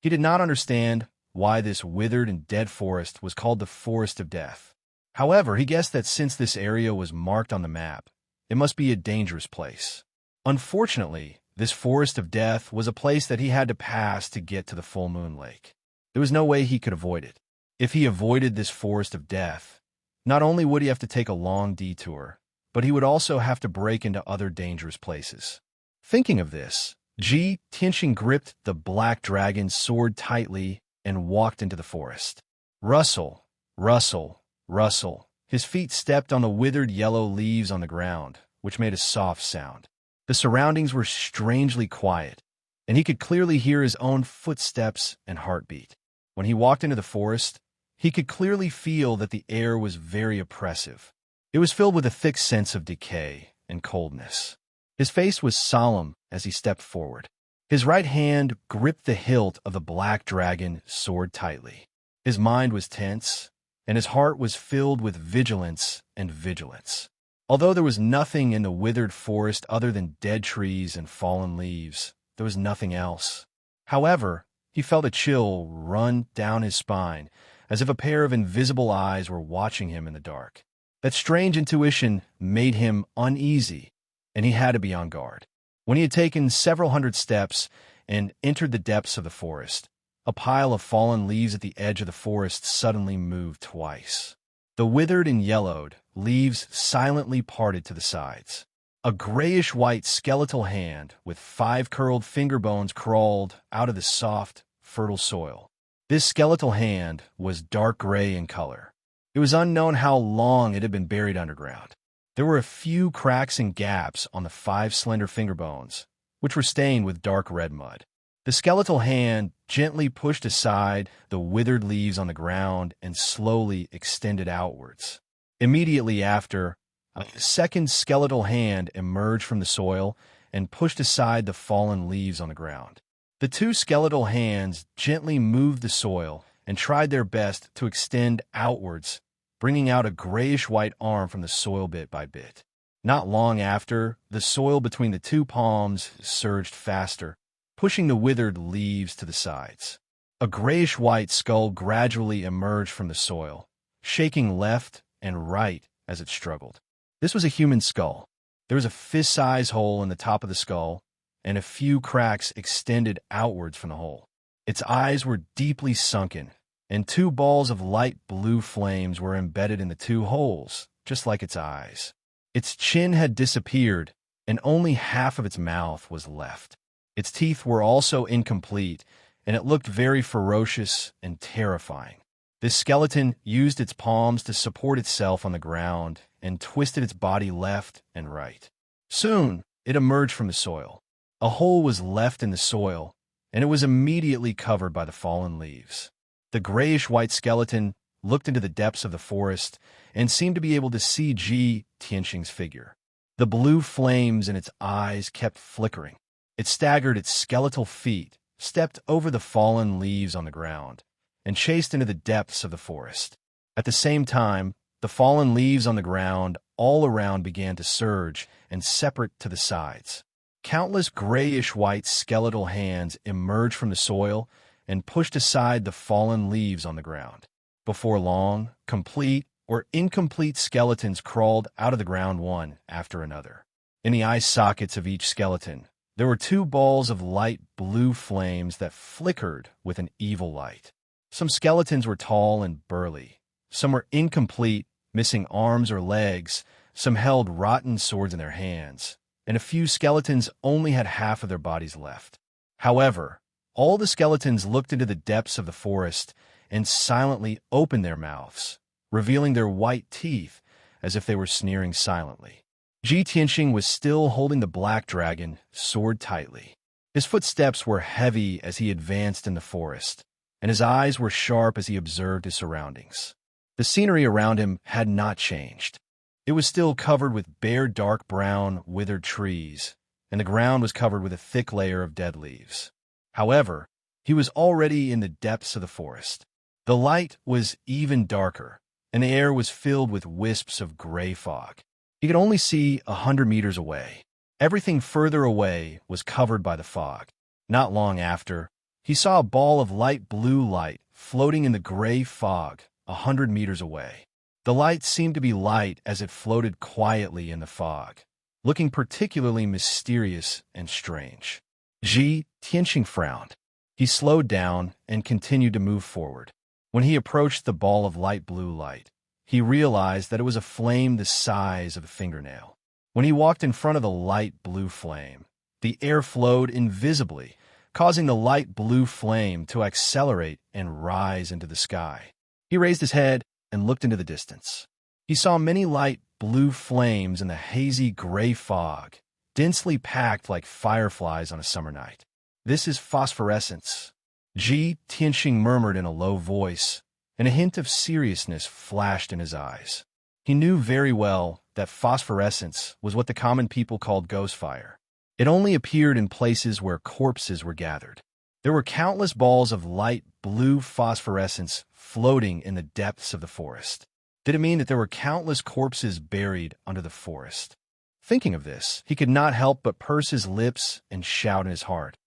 He did not understand why this withered and dead forest was called the Forest of Death. However, he guessed that since this area was marked on the map, it must be a dangerous place. Unfortunately, this Forest of Death was a place that he had to pass to get to the Full Moon Lake. There was no way he could avoid it. If he avoided this Forest of Death, not only would he have to take a long detour, but he would also have to break into other dangerous places. Thinking of this, Ji Tianqing gripped the black dragon's sword tightly and walked into the forest. Rustle, rustle, rustle. His feet stepped on the withered yellow leaves on the ground, which made a soft sound. The surroundings were strangely quiet, and he could clearly hear his own footsteps and heartbeat. When he walked into the forest, he could clearly feel that the air was very oppressive. It was filled with a thick sense of decay and coldness. His face was solemn as he stepped forward. His right hand gripped the hilt of the black dragon sword tightly. His mind was tense, and his heart was filled with vigilance and vigilance. Although there was nothing in the withered forest other than dead trees and fallen leaves, there was nothing else. However, he felt a chill run down his spine, as if a pair of invisible eyes were watching him in the dark. That strange intuition made him uneasy, and he had to be on guard. When he had taken several hundred steps and entered the depths of the forest, a pile of fallen leaves at the edge of the forest suddenly moved twice. The withered and yellowed leaves silently parted to the sides. A grayish-white skeletal hand with 5 curled finger bones crawled out of the soft, fertile soil. This skeletal hand was dark gray in color. It was unknown how long it had been buried underground. There were a few cracks and gaps on the 5 slender finger bones, which were stained with dark red mud. The skeletal hand gently pushed aside the withered leaves on the ground and slowly extended outwards. Immediately after, a second skeletal hand emerged from the soil and pushed aside the fallen leaves on the ground. The 2 skeletal hands gently moved the soil and tried their best to extend outwards, bringing out a grayish-white arm from the soil bit by bit. Not long after, the soil between the 2 palms surged faster, pushing the withered leaves to the sides. A grayish-white skull gradually emerged from the soil, shaking left and right as it struggled. This was a human skull. There was a fist-sized hole in the top of the skull, and a few cracks extended outwards from the hole. Its eyes were deeply sunken, and 2 balls of light blue flames were embedded in the 2 holes, just like its eyes. Its chin had disappeared, and only half of its mouth was left. Its teeth were also incomplete, and it looked very ferocious and terrifying. This skeleton used its palms to support itself on the ground and twisted its body left and right. Soon, it emerged from the soil. A hole was left in the soil, and it was immediately covered by the fallen leaves. The grayish-white skeleton looked into the depths of the forest and seemed to be able to see Ji Tianxing's figure. The blue flames in its eyes kept flickering. It staggered its skeletal feet, stepped over the fallen leaves on the ground, and chased into the depths of the forest. At the same time, the fallen leaves on the ground all around began to surge and separate to the sides. Countless grayish-white skeletal hands emerged from the soil and pushed aside the fallen leaves on the ground. Before long, complete or incomplete skeletons crawled out of the ground one after another. In the eye sockets of each skeleton, there were 2 balls of light blue flames that flickered with an evil light. Some skeletons were tall and burly. Some were incomplete, missing arms or legs. Some held rotten swords in their hands, and a few skeletons only had half of their bodies left. However, all the skeletons looked into the depths of the forest and silently opened their mouths, revealing their white teeth as if they were sneering silently. Ji Tianxing was still holding the black dragon sword tightly. His footsteps were heavy as he advanced in the forest, and his eyes were sharp as he observed his surroundings. The scenery around him had not changed. It was still covered with bare dark brown, withered trees, and the ground was covered with a thick layer of dead leaves. However, he was already in the depths of the forest. The light was even darker, and the air was filled with wisps of gray fog. He could only see 100 meters away. Everything further away was covered by the fog. Not long after, he saw a ball of light blue light floating in the gray fog 100 meters away. The light seemed to be light as it floated quietly in the fog, looking particularly mysterious and strange. Ji Tianxing frowned. He slowed down and continued to move forward. When he approached the ball of light blue light, he realized that it was a flame the size of a fingernail. When he walked in front of the light blue flame, the air flowed invisibly, causing the light blue flame to accelerate and rise into the sky. He raised his head and looked into the distance. He saw many light blue flames in the hazy gray fog, densely packed like fireflies on a summer night. "This is phosphorescence," Ji Tianxing murmured in a low voice, and a hint of seriousness flashed in his eyes. He knew very well that phosphorescence was what the common people called ghost fire. It only appeared in places where corpses were gathered. There were countless balls of light blue phosphorescence floating in the depths of the forest. Did it mean that there were countless corpses buried under the forest? Thinking of this, he could not help but purse his lips and shout in his heart,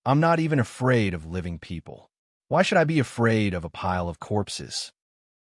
I'm not even afraid of living people. Why should I be afraid of a pile of corpses?